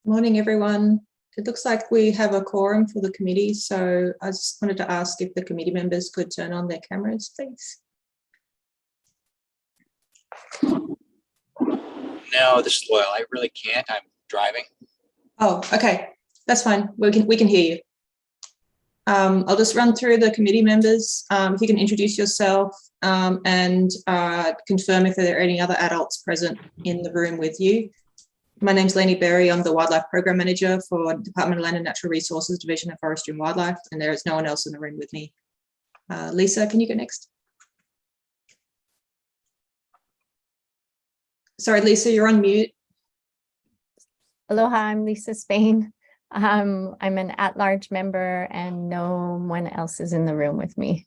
Morning, everyone. It looks like we have a quorum for the committee, so I just wanted to ask if the committee members could turn on their cameras, please. No, this is Loyal. I really can't. I'm driving. Oh, okay. That's fine. We can hear you. I'll just run through the committee members. If you can introduce yourself and confirm if there are any other adults present in the room with you. My name's Lenny Berry. I'm the Wildlife Program Manager for Department of Land and Natural Resources, Division of Forestry and Wildlife, and there is no one else in the room with me. Lisa, can you go next? Sorry, Lisa, you're on mute. Aloha, I'm Lisa Spain. I'm an at-large member and no one else is in the room with me.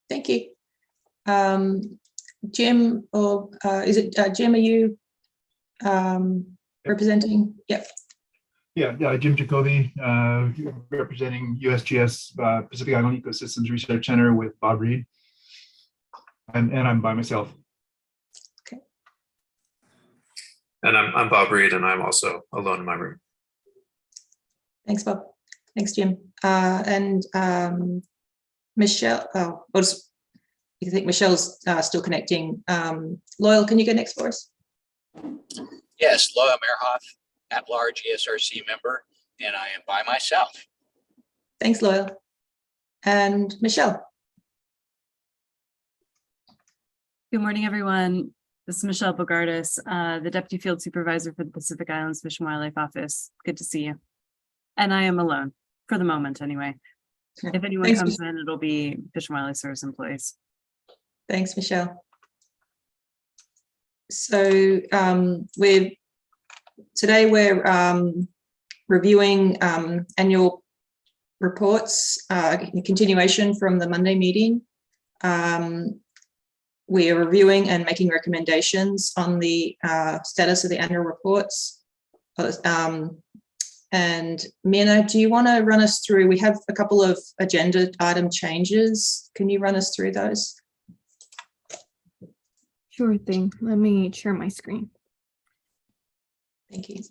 Thank you. Jim, or is it Jim, are you representing? Yep. Yeah, Jim Jacoby, representing USGS Pacific Island Ecosystems Research Center with Bob Reed. And I'm by myself. Okay. And I'm Bob Reed, and I'm also alone in my room. Thanks, Bob. Thanks, Jim. And Michelle, I think Michelle's still connecting. Loyal, can you go next for us? Yes, Loyal Merhoff, at-large ESRC member, and I am by myself. Thanks, Loyal. And Michelle. Good morning, everyone. This is Michelle Bogardus, the Deputy Field Supervisor for the Pacific Islands Fish and Wildlife Office. Good to see you. And I am alone, for the moment anyway. If anyone comes in, it'll be Fish and Wildlife Service employees. Thanks, Michelle. So today we're reviewing annual reports, continuation from the Monday meeting. We are reviewing and making recommendations on the status of the annual reports. And Mina, do you want to run us through? We have a couple of agenda item changes. Can you run us through those? Sure thing. Let me share my screen. Thank you.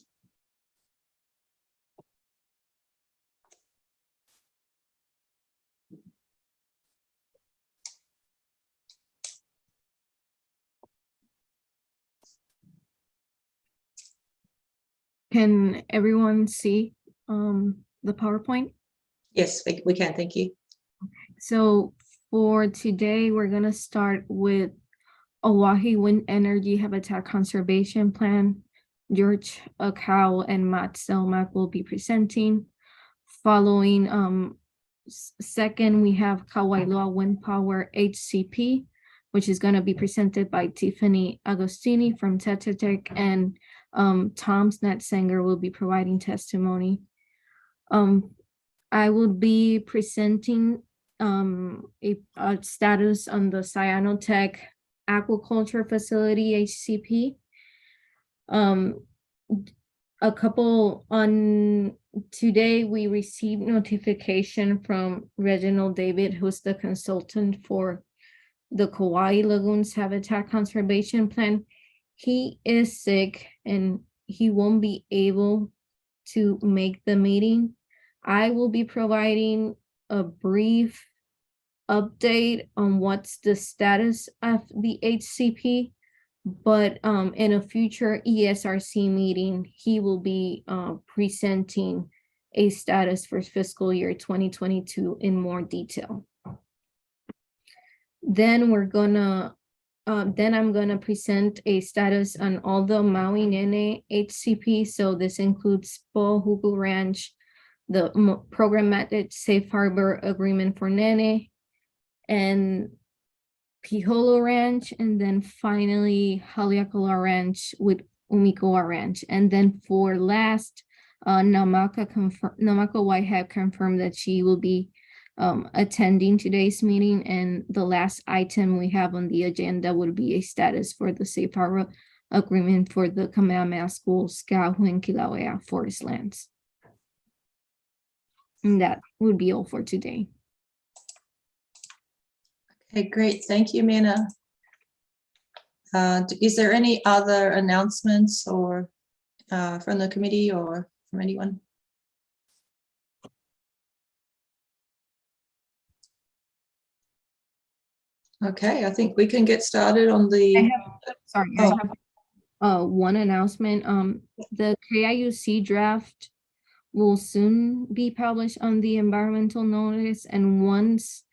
Can everyone see the PowerPoint? Yes, we can. Thank you. So for today, we're going to start with Oahe Wind Energy Habitat Conservation Plan. George Akau and Matt Selmack will be presenting. Following second, we have Kawailoa Wind Power HCP, which is going to be presented by Tiffany Agostini from Tetra Tech, and Tom Snetzinger will be providing testimony. I will be presenting a status on the Cyanotech Aquaculture Facility HCP. A couple on today, we received notification from Reginald David, who's the consultant for the Kauai Lagoons Habitat Conservation Plan. He is sick and he won't be able to make the meeting. I will be providing a brief update on what's the status of the HCP, but in a future ESRC meeting, he will be presenting a status for fiscal year 2022 in more detail. Then I'm gonna present a status on all the Maui Nene HCP. So this includes Pohuku Ranch, the programmatic safe harbor agreement for Nene, and Piholo Ranch, and then finally Haleakala Ranch with Umikoa Ranch. And then for last, Namaka Whitehead confirmed that she will be attending today's meeting, and the last item we have on the agenda would be a status for the safe harbor agreement for the Kamehameha School, Skahu, and Kilauea forest lands. And that would be all for today. Okay, great. Thank you, Mina. Is there any other announcements or from the committee or from anyone? Okay, I think we can get started on I the, have, sorry, I Oh. have one announcement. The KIUC draft will soon be published on the environmental notice, and once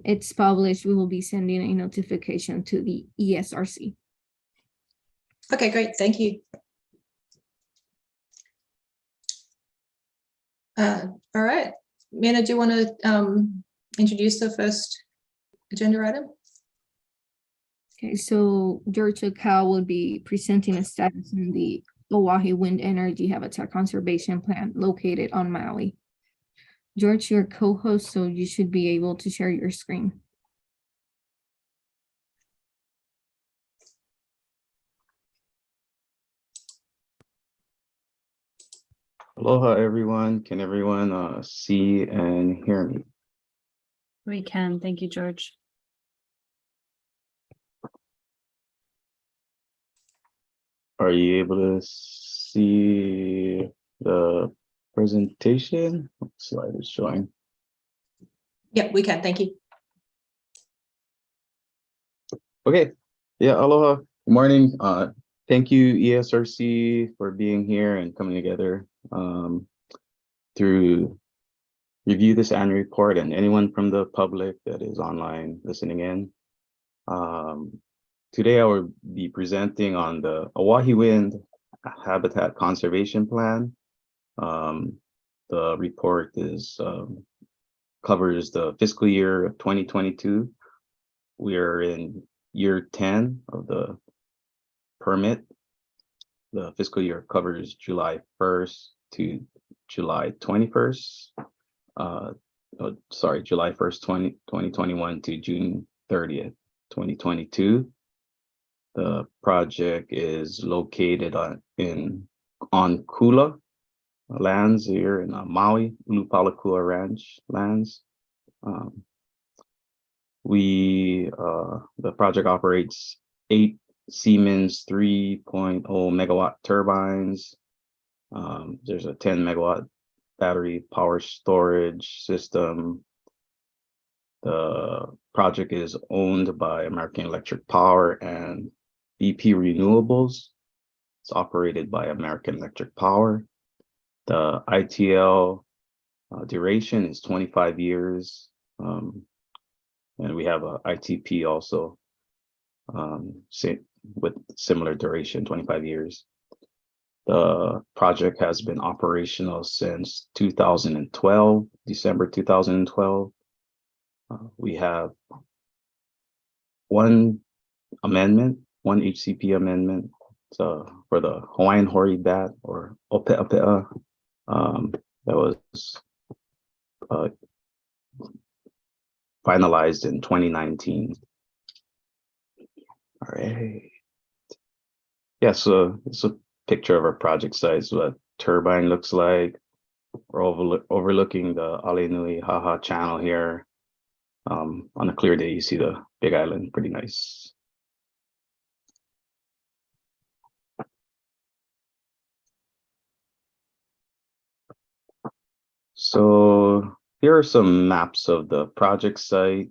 it's published, we will be sending a notification to the ESRC. okay, great, thank you. All right, Mina, do you want to introduce the first agenda item? Okay, so Georgia Cal will be presenting a status in the Oahe Wind Energy Habitat Conservation Plan located on Maui. George, your co-host, so you should be able to share your screen. Aloha, everyone. Can everyone see and hear me? We can. Thank you, George. Are you able to see the presentation? What slide is showing? Yep, we can, thank you. Okay. Yeah, aloha. Good morning. Thank you, ESRC, for being here and coming together to review this annual report, and anyone from the public that is online listening in. Today I will be presenting on the Oahe Wind Habitat Conservation Plan. The report covers the fiscal year of 2022. We are in year 10 of the permit. The fiscal year covers July 1st to July 21st. July 1st, 2021 to June 30th, 2022. The project is located on Kula lands here in Maui, Ulupalakua Ranch lands. The project operates 8 Siemens 3.0 megawatt turbines. There's a 10 megawatt battery power storage system. The project is owned by American Electric Power and BP Renewables. It's operated by American Electric Power. The ITL duration is 25 years. And we have a ITP also with similar duration, 25 years. The project has been operational since 2012, December 2012. We have one HCP amendment for the Hawaiian Hoary Bat, or Ope'apea, that was finalized in 2019. All right. Yeah, so it's a picture of our project site, so what turbine looks like. We're overlooking the Alenui Haha Channel here. On a clear day, you see the Big Island, pretty nice. So here are some maps of the project site.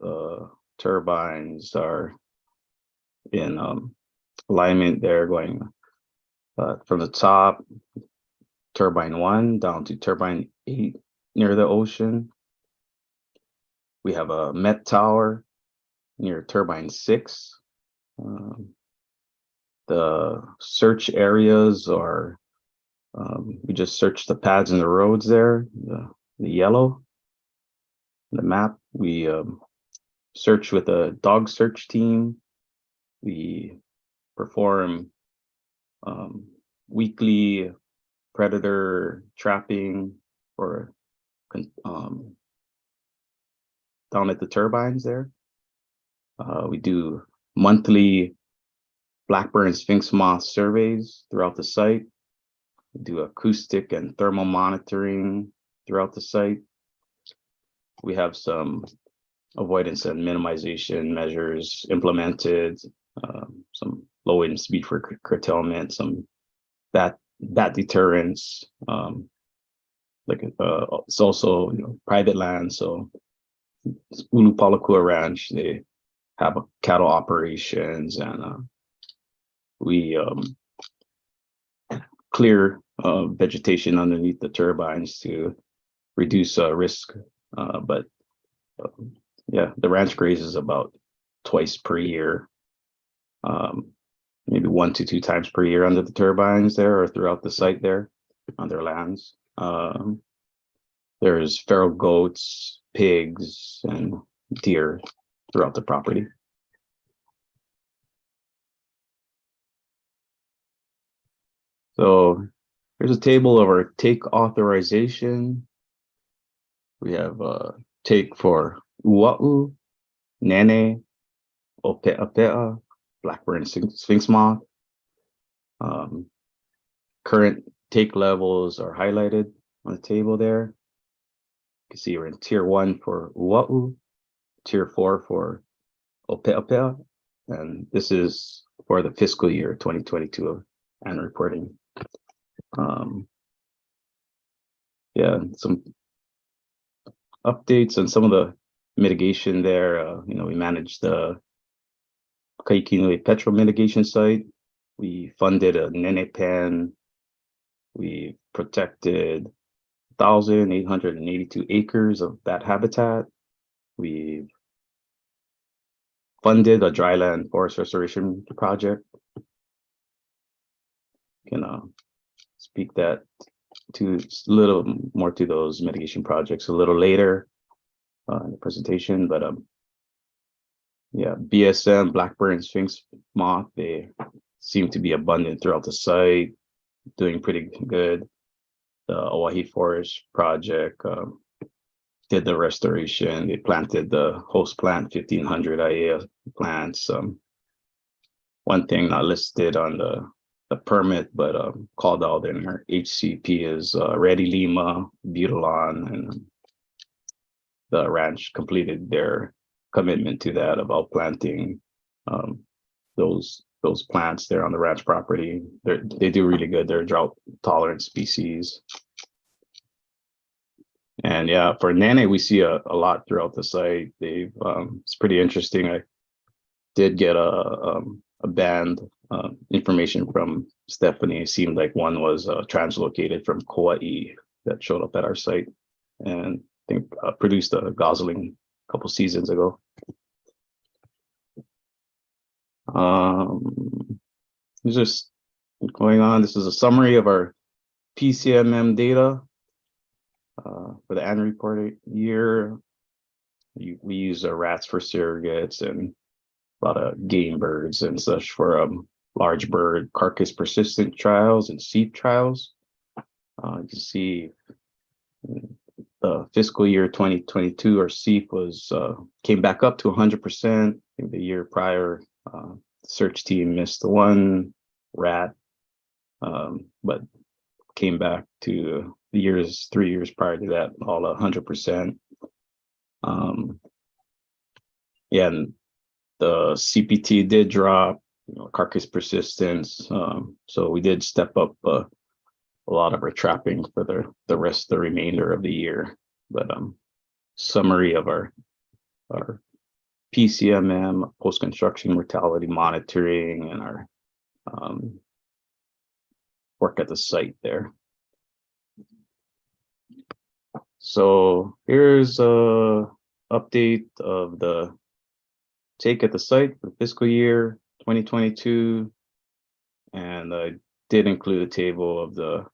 The turbines are in alignment there, going from the top, turbine 1 down to turbine 8 near the ocean. We have a Met Tower near turbine 6. The search areas are, we just searched the pads and the roads there, the yellow. The map, we search with a dog search team. We perform weekly predator trapping for down at the turbines there. We do monthly blackbird sphinx moth surveys throughout the site. We do acoustic and thermal monitoring throughout the site. We have some avoidance and minimization measures implemented, some low wind speed for curtailment, some that deterrence. It's also private land. So Ulu Palakua Ranch, they have cattle operations, and we clear vegetation underneath the turbines to reduce risk. But yeah, the ranch grazes about twice per year, maybe 1 to 2 times per year under the turbines there or throughout the site there on their lands. There's feral goats, pigs, and deer throughout the property. So here's a table of our take authorization. We have take for Ua'u, Nene, Ope'apea, blackburn sphinx moth. Current take levels are highlighted on the table there. You can see we're in tier 1 for Ua'u, tier 4 for Ope'apea, and this is for the fiscal year 2022 and reporting. Yeah, some updates on some of the mitigation there. We managed the Kaikinui petrol mitigation site. We funded a Nene pen. We protected 1,882 acres of that habitat. We funded a dryland forest restoration project. Can speak that to a little more to those mitigation projects a little later in the presentation, but yeah, BSM, blackburn sphinx moth, they seem to be abundant throughout the site, doing pretty good. The Oahe Forest project did the restoration. They planted the host plant, 1,500 IAEA plants. One thing not listed on the permit, but called out in our HCP is Ready Lima, Butalon, and the ranch completed their commitment to that about planting those plants there on the ranch property. They do really good. They're drought tolerant species. And yeah, for Nene, we see a lot throughout the site. They've it's pretty interesting. I did get a band information from Stephanie. It seemed like one was translocated from Kauai that showed up at our site, and I think produced a gosling a couple seasons ago. Just going on. This is a summary of our PCMM data for the annual report year. We use rats for surrogates and a lot of game birds and such for large bird carcass persistent trials and seep trials. You can see the fiscal year 2022, our seep was came back up to 100%. I think the year prior, search team missed the one rat, but came back to the 3 years prior to that, all 100%. Yeah, and the CPT did drop, carcass persistence. So we did step up a lot of our trapping for the remainder of the year. But summary of our PCMM, post-construction mortality monitoring, and our work at the site there. So here's a update of the take at the site for fiscal year 2022. And I did include a table of the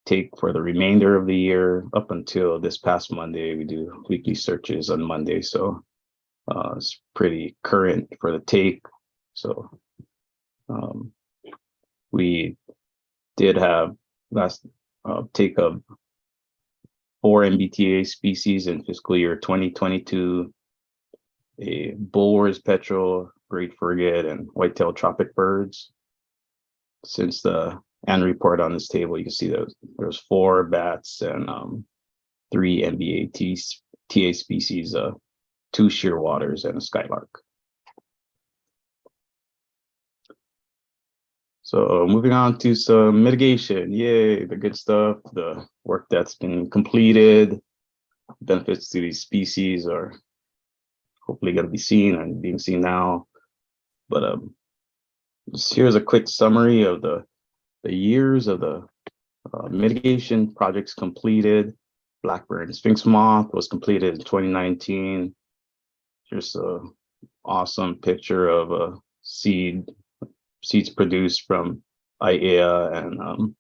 take for the remainder of the year up until this past Monday. We do weekly searches on Monday, so it's pretty current for the take. So we did have last take of 4 MBTA species in fiscal year 2022, a bullwars petrel, great frigate, and white-tailed tropic birds. Since the annual report on this table, you can see there's 4 bats and 3 MBTA species, 2 shearwaters, and a skylark. So moving on to some mitigation. Yay, the good stuff, the work that's been completed, benefits to these species are hopefully going to be seen and being seen now. But just here's a quick summary of the years of the mitigation projects completed. Blackburn Sphinx moth was completed in 2019. Here's a awesome picture of a seeds produced from IAEA, and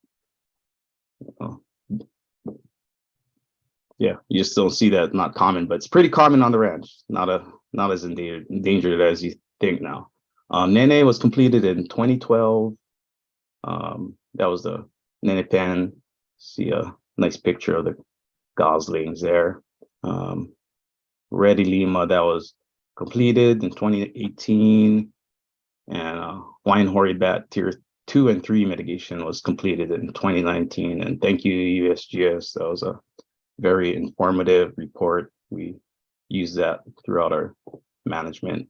yeah, you just don't see that. Not common, but it's pretty common on the ranch. Not as endangered as you think now. Nene was completed in 2012. That was the Nene pen. See a nice picture of the goslings there. Reddy Lima, that was completed in 2018. And Wine Hoary Bat Tier 2 and 3 mitigation was completed in 2019. And thank you, USGS. That was a very informative report. We use that throughout our management,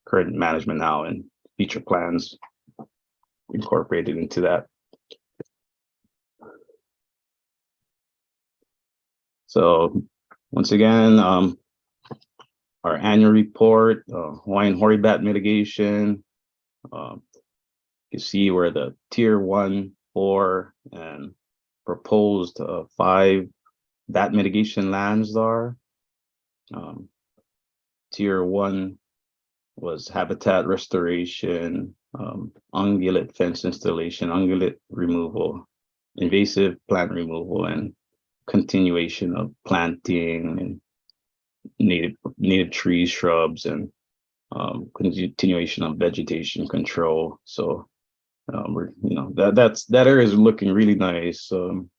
current management now, and future plans incorporated into that. So once again, our annual report, Hawaiian Hoary Bat mitigation. You see where the tier 1, 4, and proposed 5 bat mitigation lands are. Tier 1 was habitat restoration, ungulate fence installation, ungulate removal, invasive plant removal, and continuation of planting and native trees, shrubs, and continuation of vegetation control. So we're, that area is looking really nice. You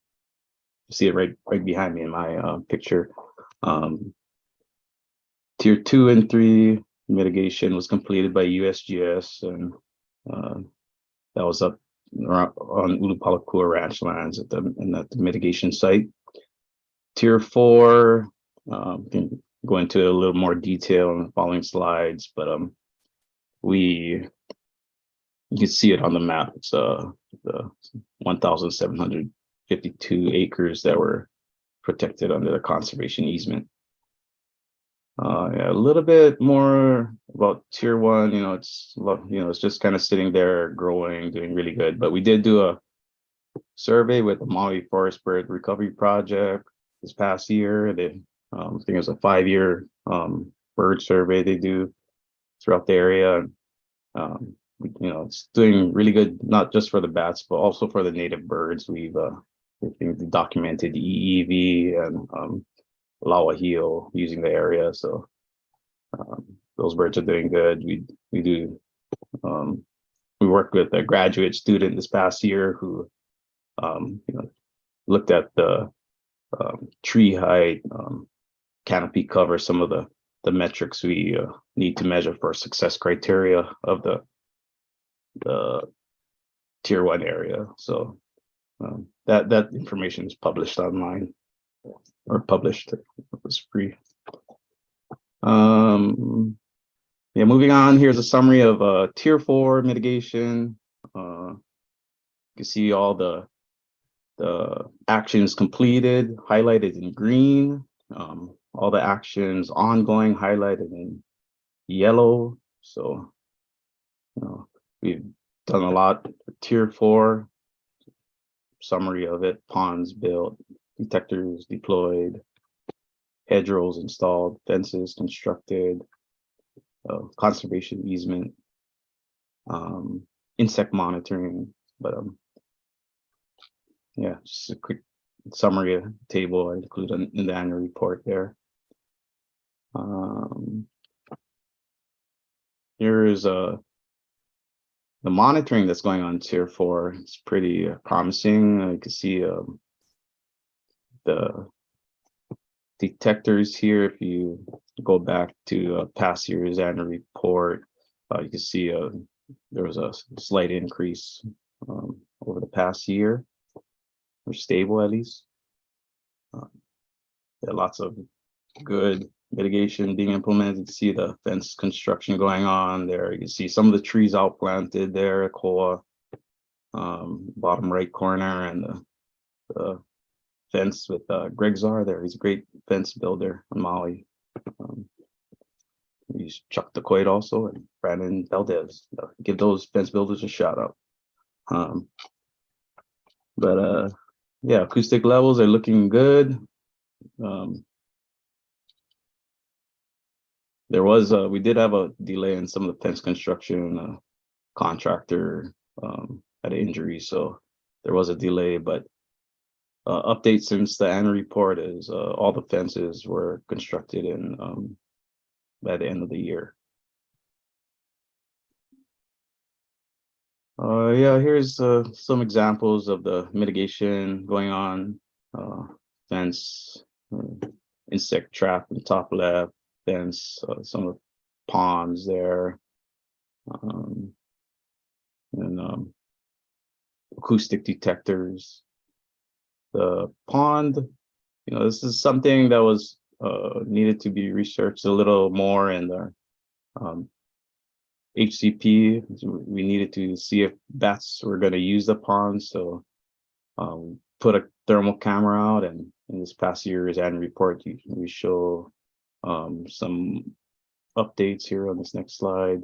see it right behind me in my picture. Tier 2 and 3 mitigation was completed by USGS, and that was up on Ulupalakua Ranch lands at the mitigation site. Tier 4, can go into a little more detail in the following slides, but you can see it on the map. It's the 1,752 acres that were protected under the conservation easement. Yeah, a little bit more about tier 1. It's just kind of sitting there, growing, doing really good. But we did do a survey with the Maui Forest Bird Recovery Project this past year. They, I think it was a 5-year bird survey they do throughout the area. It's doing really good, not just for the bats, but also for the native birds. We've documented EEV and Lawahio using the area, so those birds are doing good. We worked with a graduate student this past year who looked at the tree height, canopy cover, some of the metrics we need to measure for success criteria of the tier 1 area. So that information is published online, or published. It was free. Yeah, moving on. Here's a summary of tier 4 mitigation. You can see all the actions completed, highlighted in green. All the actions ongoing, highlighted in yellow. So we've done a lot for tier 4. Summary of it: ponds built, detectors deployed, hedgerows installed, fences constructed, conservation easement, insect monitoring. But yeah, just a quick summary table I include in the annual report there. Here's the monitoring that's going on tier 4. It's pretty promising. You can see the detectors here. If you go back to past year's annual report, you can see there was a slight increase over the past year, or stable at least. There are lots of good mitigation being implemented. You can see the fence construction going on there. You can see some of the trees outplanted there, Koa, bottom right corner, and the fence with Greg Czar there. He's a great fence builder on Maui. He's Chuck DeQuaid also, and Brandon Valdez. Give those fence builders a shout out. Yeah, acoustic levels are looking good. We did have a delay in some of the fence construction. Contractor had an injury, so there was a delay, but update since the annual report is all the fences were constructed in by the end of the year. Yeah, here's some examples of the mitigation going on. Fence, insect trap in the top left, fence, some of the ponds there, and acoustic detectors. The pond, this is something that was needed to be researched a little more in the HCP. We needed to see if bats were going to use the pond, so put a thermal camera out, and in this past year's annual report, we show some updates here on this next slide.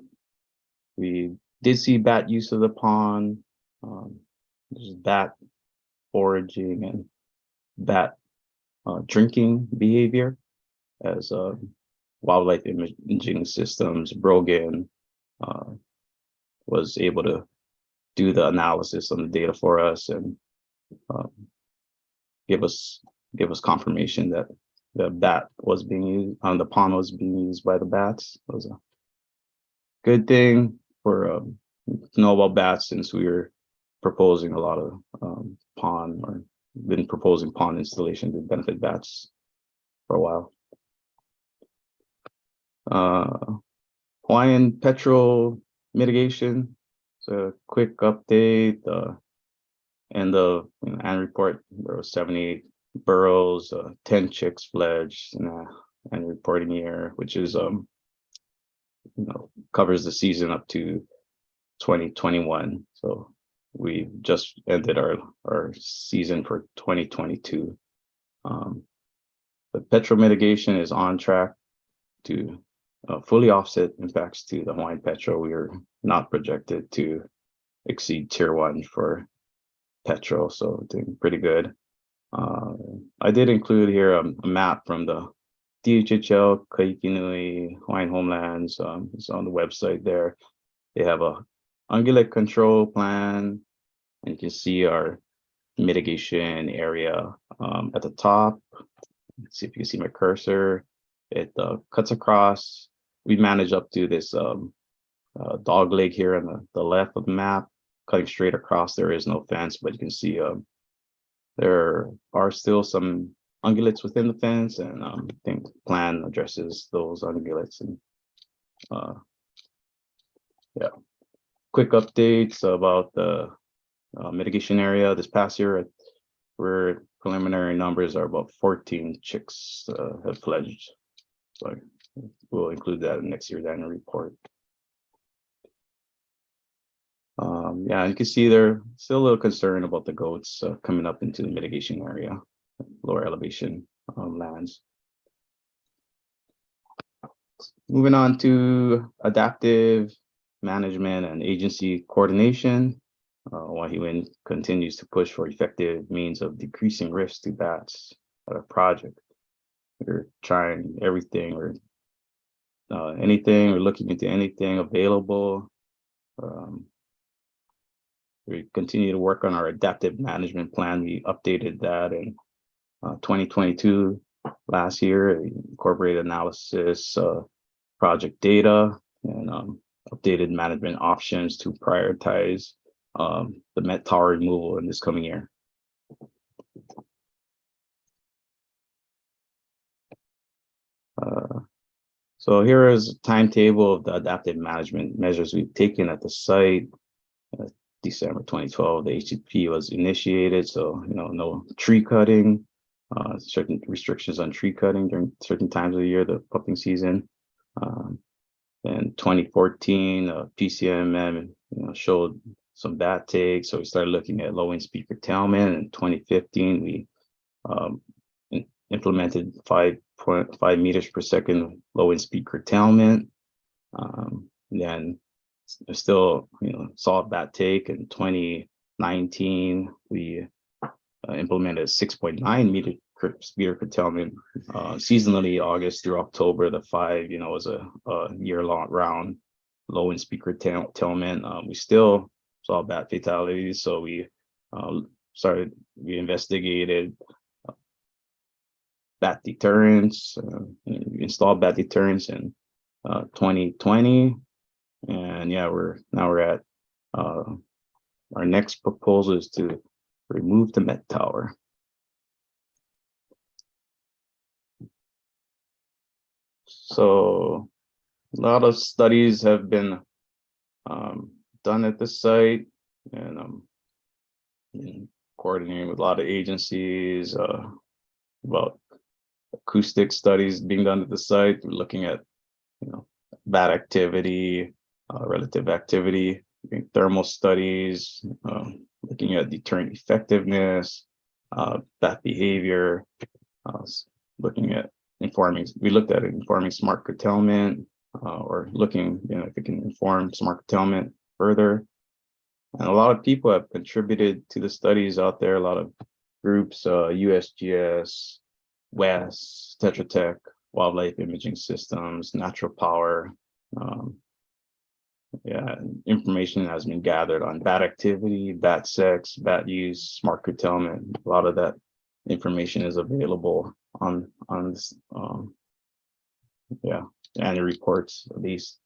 We did see bat use of the pond. There's bat foraging and bat drinking behavior as wildlife imaging systems. Brogan was able to do the analysis on the data for us and give us confirmation that the bat was being used on the pond was being used by the bats. It was a good thing for to know about bats, since we were proposing a lot of pond, or been proposing pond installation to benefit bats for a while. Hawaiian petrel mitigation. So a quick update. End of annual report, there was 78 burrows, 10 chicks fledged in the annual reporting year, which is covers the season up to 2021. So we just ended our season for 2022. The petrol mitigation is on track to fully offset impacts to the Hawaiian petrel. We are not projected to exceed tier 1 for petrol, so doing pretty good. I did include here a map from the DHHL Kaikinui Hawaiian Homelands. It's on the website there. They have a ungulate control plan, and you can see our mitigation area at the top. Let's see if you can see my cursor. It cuts across. We manage up to this dog leg here on the left of the map, cutting straight across. There is no fence, but you can see there are still some ungulates within the fence, and I think the plan addresses those ungulates. And yeah, quick updates about the mitigation area. This past year, where preliminary numbers are about 14 chicks have fledged. So we'll include that in next year's annual report. Yeah, you can see they're still a little concerned about the goats coming up into the mitigation area, lower elevation lands. Moving on to adaptive management and agency coordination. Waihiwin continues to push for effective means of decreasing risk to bats at our project. We're trying everything, or anything, we're looking into anything available. We continue to work on our adaptive management plan. We updated that in 2022 last year. We incorporated analysis, project data, and updated management options to prioritize the Met Tower removal in this coming year. So here is a timetable of the adaptive management measures we've taken at the site. December 2012, the HCP was initiated, so no tree cutting. certain restrictions on tree cutting during certain times of the year, the pumping season. In 2014, PCMM showed some bat take, so we started looking at low wind speed curtailment. In 2015, we implemented 5.5 meters per second low wind speed curtailment. Then still saw bat take. In 2019, we implemented 6.9 meter speeder curtailment seasonally, August through October. The 5 was a year-long round low wind speed curtailment. We still saw bat fatalities, so we investigated bat deterrence, installed bat deterrence in 2020, and yeah, we're at our next proposal is to remove the Met Tower. So a lot of studies have been done at this site, and coordinating with a lot of agencies about acoustic studies being done at the site. We're looking at bat activity, relative activity, thermal studies, looking at deterrent effectiveness, bat behavior, looking at we looked at informing smart curtailment, or looking if it can inform smart curtailment further. And a lot of people have contributed to the studies out there, a lot of groups, USGS, WES, Tetra Tech, Wildlife Imaging Systems, Natural Power. Information has been gathered on bat activity, bat sex, bat use, smart curtailment. A lot of that information is available on this, annual reports at least.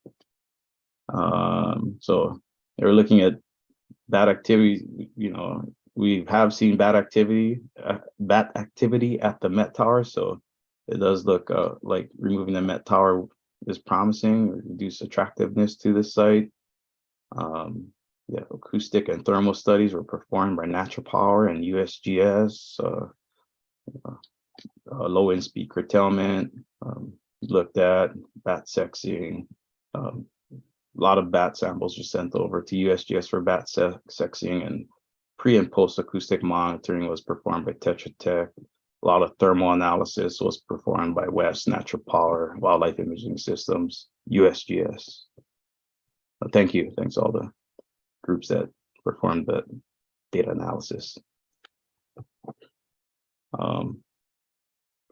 So they're looking at bat activity. We have seen bat activity at the Met Tower. So it does look like removing the Met Tower is promising, reduce attractiveness to the site. Acoustic and thermal studies were performed by Natural Power and USGS. Low wind speed curtailment, looked at bat sexing. A lot of bat samples were sent over to USGS for bat sexing, and pre and post acoustic monitoring was performed by Tetra Tech. A lot of thermal analysis was performed by WES, Natural Power, Wildlife Imaging Systems, USGS. Thank you. Thanks to all the groups that performed the data analysis.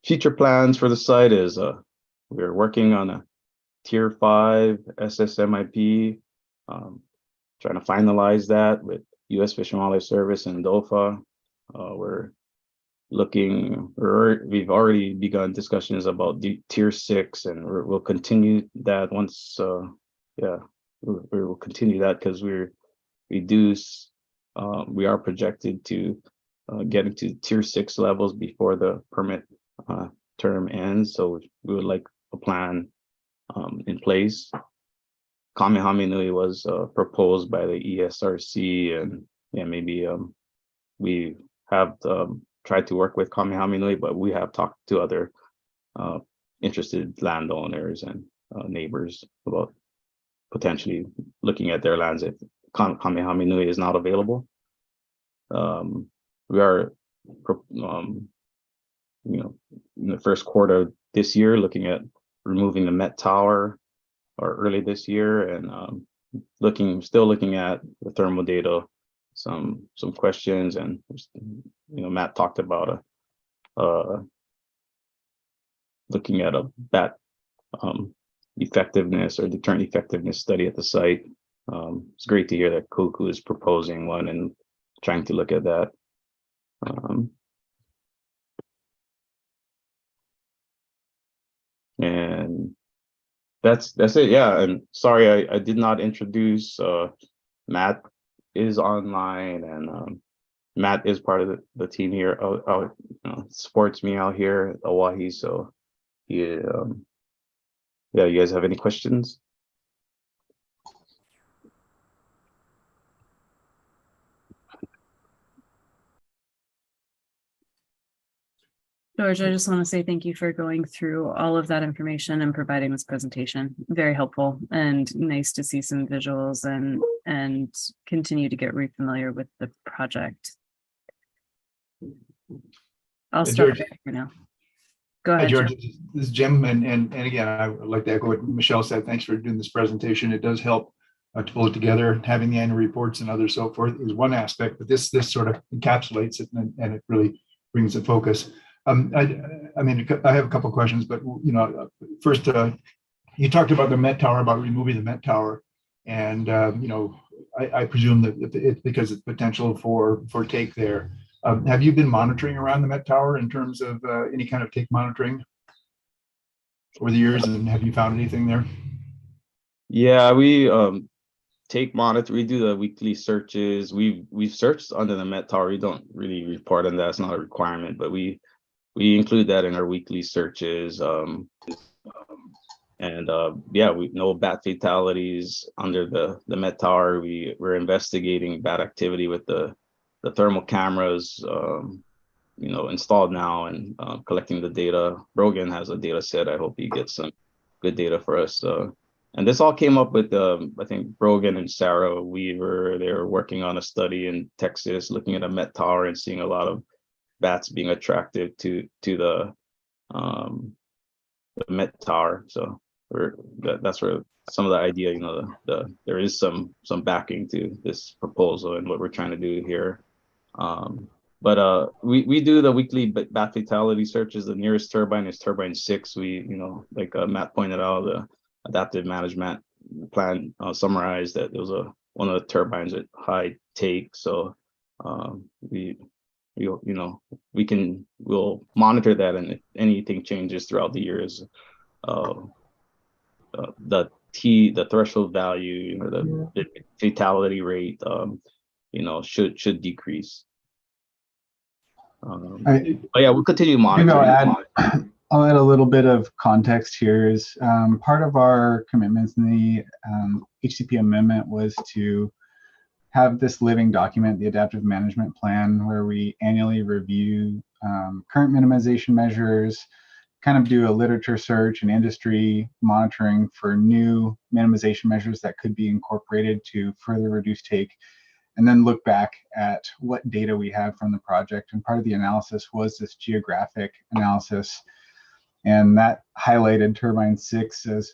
Future plans for the site is we're working on a Tier 5 SSMIP, trying to finalize that with U.S. Fish and Wildlife Service and DOFA. We've already begun discussions about the Tier 6, and we'll continue that once. We will continue that because we are projected to get into Tier 6 levels before the permit term ends. So we would like a plan in place. Kamehameha was proposed by the ESRC, and maybe we have tried to work with Kamehameha, but we have talked to other interested landowners and neighbors about potentially looking at their lands if Kamehameha is not available. We are, in the first quarter of this year, looking at removing the Met Tower, or early this year, and still looking at the thermal data, some questions, and Matt talked about looking at a bat effectiveness or deterrent effectiveness study at the site. It's great to hear that Koku is proposing one and trying to look at that. And that's it. Yeah, and sorry, I did not introduce Matt is online, and Matt is part of the team here. Supports me out here at Oahe. So you guys have any questions? George, I just want to say thank you for going through all of that information and providing this presentation. Very helpful and nice to see some visuals and continue to get re-familiar with the project. I'll stop George. there for now. Go Hi, ahead, George. Jim. This is Jim. And again, I would like to echo what Michelle said. Thanks for doing this presentation. It does help to pull it together. Having the annual reports and other so forth is one aspect, but this sort of encapsulates it and it really brings the focus. I mean, I have a couple of questions, but first, you talked about the Met Tower, about removing the Met Tower, and I presume that it's because it's potential for take there. Have you been monitoring around the Met Tower in terms of any kind of take monitoring over the years, and have you found anything there? Yeah, we take monitor. We do the weekly searches. We've searched under the Met Tower. We don't really report on that. It's not a requirement, but we include that in our weekly searches. Yeah, we know bat fatalities under the Met Tower. We're investigating bat activity with the thermal cameras, installed now and collecting the data. Brogan has a data set. I hope he gets some good data for us. And this all came up with, I think, Brogan and Sarah Weaver. They were working on a study in Texas, looking at a Met Tower and seeing a lot of bats being attracted to the Met Tower. So that's where some of the idea, there is some backing to this proposal and what we're trying to do here. But we do the weekly bat fatality searches. The nearest turbine is turbine 6. Like Matt pointed out, the adaptive management plan summarized that there was one of the turbines at high take. So we'll monitor that, and if anything changes throughout the years, the threshold value, the fatality rate, should decrease. But yeah, we'll continue monitoring. I'll add a little bit of context here. Is part of our commitments in the HCP amendment was to have this living document, the adaptive management plan, where we annually review current minimization measures, kind of do a literature search and industry monitoring for new minimization measures that could be incorporated to further reduce take, and then look back at what data we have from the project. And part of the analysis was this geographic analysis, and that highlighted turbine 6 as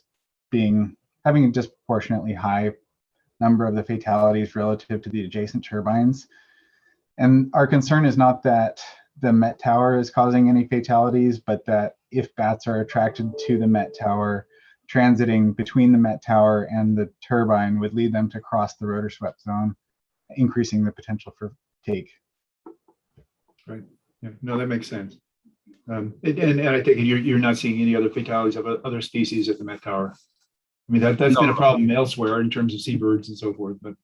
having a disproportionately high number of the fatalities relative to the adjacent turbines. And our concern is not that the Met Tower is causing any fatalities, but that if bats are attracted to the Met Tower, transiting between the Met Tower and the turbine would lead them to cross the rotor swept zone, increasing the potential for take. Right. Yeah. No, that makes sense. And I take it you're not seeing any other fatalities of other species at the Met Tower. I mean, that's been a problem elsewhere in terms of seabirds and so forth, but.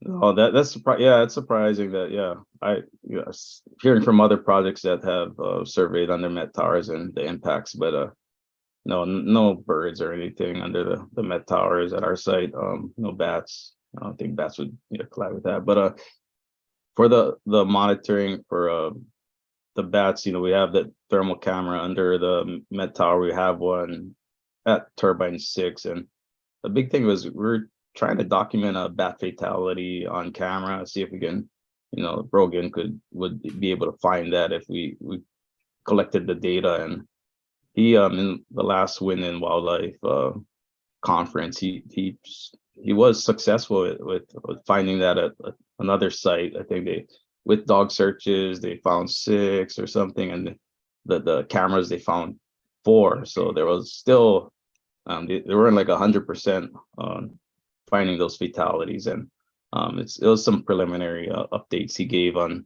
Oh, that's it's surprising that hearing from other projects that have surveyed under Met Towers and the impacts, but no birds or anything under the Met Towers at our site. No bats. I don't think bats would collide with that. But for the monitoring for the bats, we have the thermal camera under the Met Tower. We have one at turbine 6, and the big thing was we're trying to document a bat fatality on camera, see if we can, Brogan would be able to find that if we collected the data. And he in the last Wind and Wildlife conference, he was successful with finding that at another site. I think with dog searches they found 6 or something, and the cameras they found 4. So there was still they weren't like 100% on finding those fatalities. And it was some preliminary updates he gave on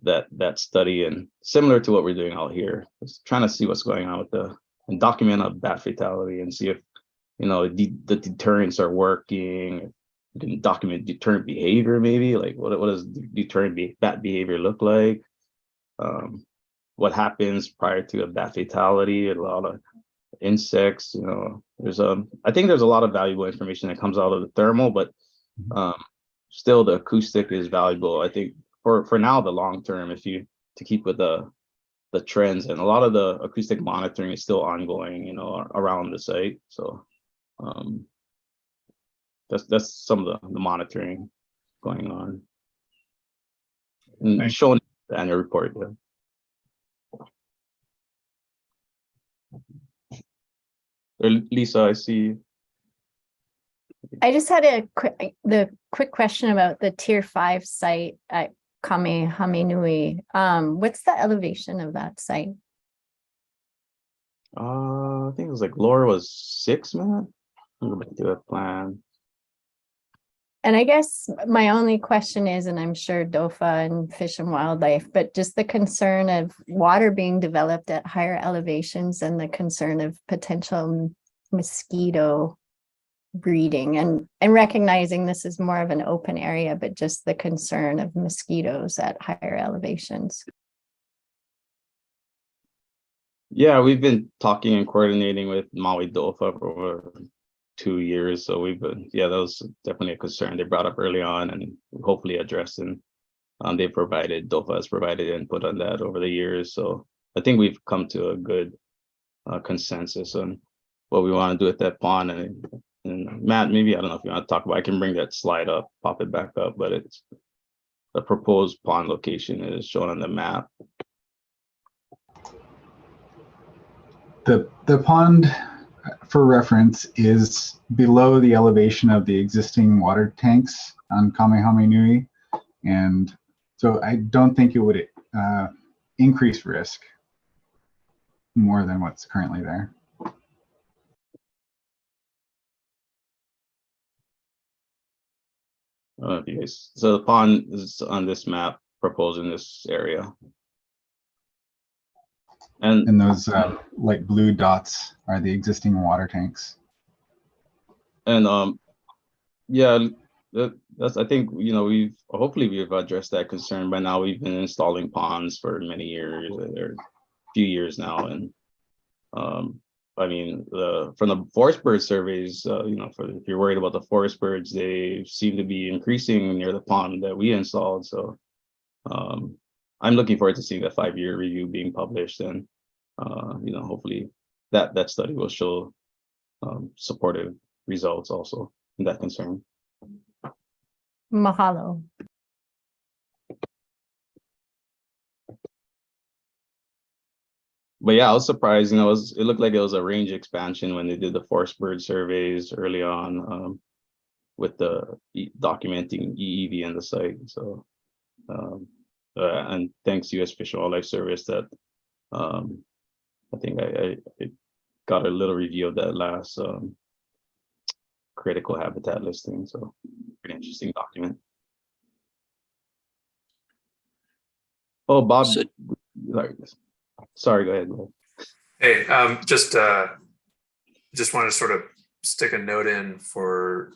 that study, and similar to what we're doing out here, just trying to see what's going on with and document a bat fatality and see if the deterrents are working. You can document deterrent behavior, maybe like what does deterrent bat behavior look like, what happens prior to a bat fatality, a lot of insects. I think there's a lot of valuable information that comes out of the thermal, but still the acoustic is valuable. I think for now, the long term, to keep with the the trends, and a lot of the acoustic monitoring is still ongoing, you know, around the site. So that's some of the monitoring going on. And Thanks. shown in the annual report. Yeah. Lisa, I see. I just had the quick question about the tier 5 site at Kamehamehanui. What's the elevation of that site? I think it was like Laura was 6 minutes. I'm going to do a plan. And I guess my only question is, and I'm sure DOFA and Fish and Wildlife, but just the concern of water being developed at higher elevations and the concern of potential mosquito breeding, and recognizing this is more of an open area, but just the concern of mosquitoes at higher elevations. Yeah, we've been talking and coordinating with Maui DOFA for over 2 years. So we've been, that was definitely a concern they brought up early on and hopefully addressed. And DOFA has provided input on that over the years. So I think we've come to a good consensus on what we want to do at that pond. And Matt, maybe, I don't know if you want to talk about, I can bring that slide up, pop it back up, but it's the proposed pond location is shown on the map. The pond, for reference, is below the elevation of the existing water tanks on Kamehamehanui. And so I don't think it would increase risk more than what's currently there. So the pond is on this map proposed in this area. And those light blue dots are the existing water tanks. And that's, I think, you know, hopefully we've addressed that concern by now. We've been installing ponds for many years, or a few years now. And I mean, from the forest bird surveys, you know, if you're worried about the forest birds, they seem to be increasing near the pond that we installed. So I'm looking forward to seeing the 5-year review being published, and you know, hopefully that study will show supportive results also in that concern. Mahalo. But yeah, I was surprised, you know, it looked like it was a range expansion when they did the forest bird surveys early on with the documenting EEV in the site. So, and thanks U.S. Fish and Wildlife Service that I think I got a little review of that last critical habitat listing. So pretty interesting document. Oh, Bob, sorry, go ahead. Hey, just wanted to sort of stick a note in for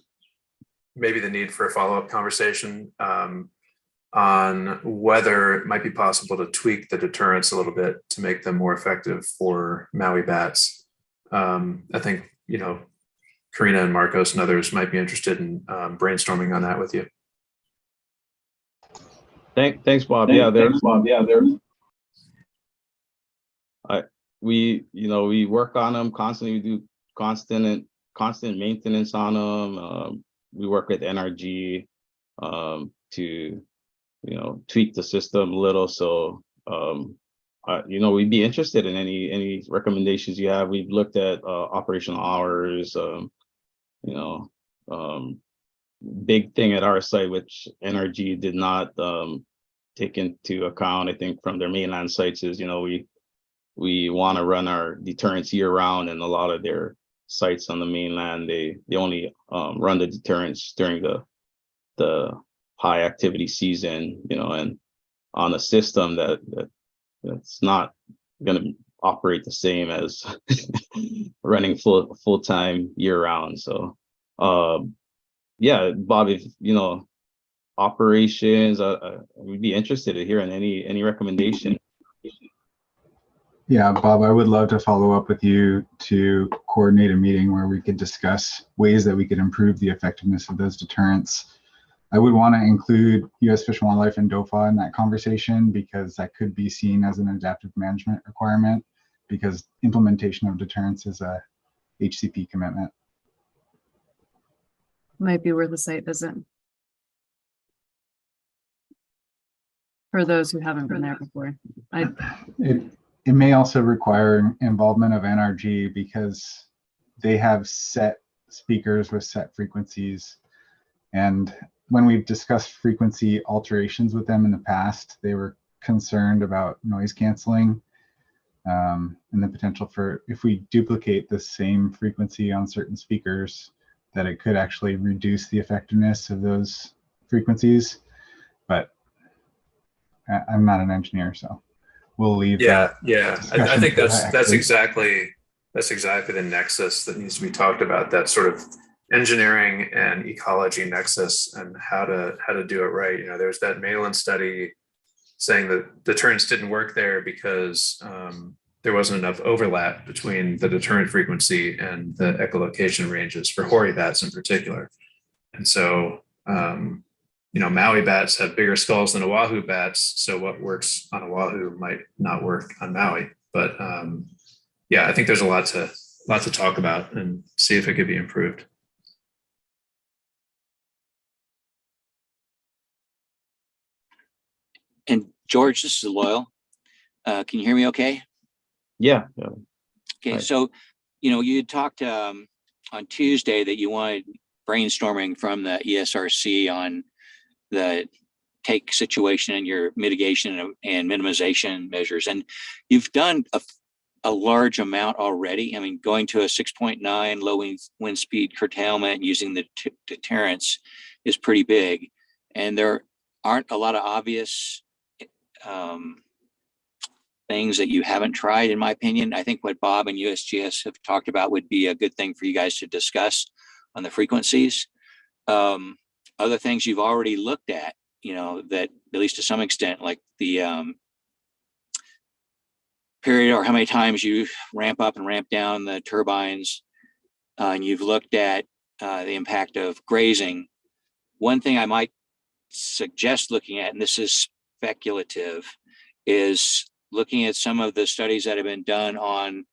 maybe the need for a follow-up conversation on whether it might be possible to tweak the deterrents a little bit to make them more effective for Maui bats. I think, you know, Karina and Marcos and others might be interested in brainstorming on that with you. Thanks, Bob. We work on them constantly. We do constant maintenance on them. We work with NRG to, you know, tweak the system a little. So, you know, we'd be interested in any recommendations you have. We've looked at operational hours. You know, big thing at our site, which NRG did not take into account, I think, from their mainland sites, is, you know, we want to run our deterrents year round, and a lot of their sites on the mainland, they only run the deterrents during the high activity season, you know, and on a system that's not going to operate the same as running full time year round. So yeah, Bob, if you know operations, we'd be interested in hearing any recommendation. Yeah, Bob, I would love to follow up with you to coordinate a meeting where we could discuss ways that we could improve the effectiveness of those deterrents. I would want to include U.S. Fish and Wildlife and DOFA in that conversation because that could be seen as an adaptive management requirement because implementation of deterrence is a HCP commitment. Might be worth a site visit. For those who haven't been there before. It may also require involvement of NRG because they have set speakers with set frequencies. And when we've discussed frequency alterations with them in the past, they were concerned about noise canceling and the potential for, if we duplicate the same frequency on certain speakers, that it could actually reduce the effectiveness of those frequencies. But I'm not an engineer, so we'll leave. Yeah, I think that's exactly exactly the nexus that needs to be talked about. That sort of engineering and ecology nexus and how to do it right. You know, there's that Malin study saying that deterrence didn't work there because there wasn't enough overlap between the deterrent frequency and the echolocation ranges for hoary bats in particular. And so, you know, Maui bats have bigger skulls than Oahu bats. So what works on Oahu might not work on Maui. But yeah, I think there's a lot to talk about and see if it could be improved. And George, this is Loyal. Can you hear me okay? Yeah. Okay, Right. so, you know, you had talked on Tuesday that you wanted brainstorming from the ESRC on the take situation and your mitigation and minimization measures. And you've done a large amount already. I mean, going to a 6.9 low wind speed curtailment using the deterrence is pretty big. And there aren't a lot of obvious things that you haven't tried, in my opinion. I think what Bob and USGS have talked about would be a good thing for you guys to discuss on the frequencies. Other things you've already looked at, you know, that at least to some extent, like the period or how many times you ramp up and ramp down the turbines, and you've looked at the impact of grazing. One thing I might suggest looking at, and this is speculative, is looking at some of the studies that have been done on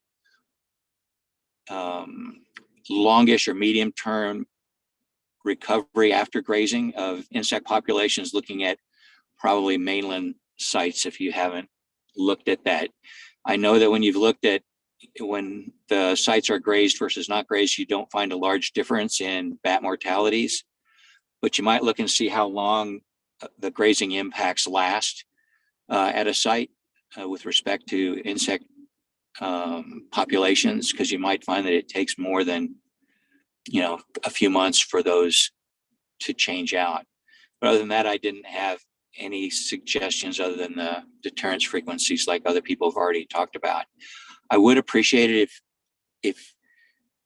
longish or medium term recovery after grazing of insect populations, looking at probably mainland sites if you haven't looked at that. I know that when you've looked at when the sites are grazed versus not grazed, you don't find a large difference in bat mortalities, but you might look and see how long the grazing impacts last at a site with respect to insect populations, because you might find that it takes more than, you know, a few months for those to change out. But other than that, I didn't have any suggestions other than the deterrence frequencies like other people have already talked about. I would appreciate it if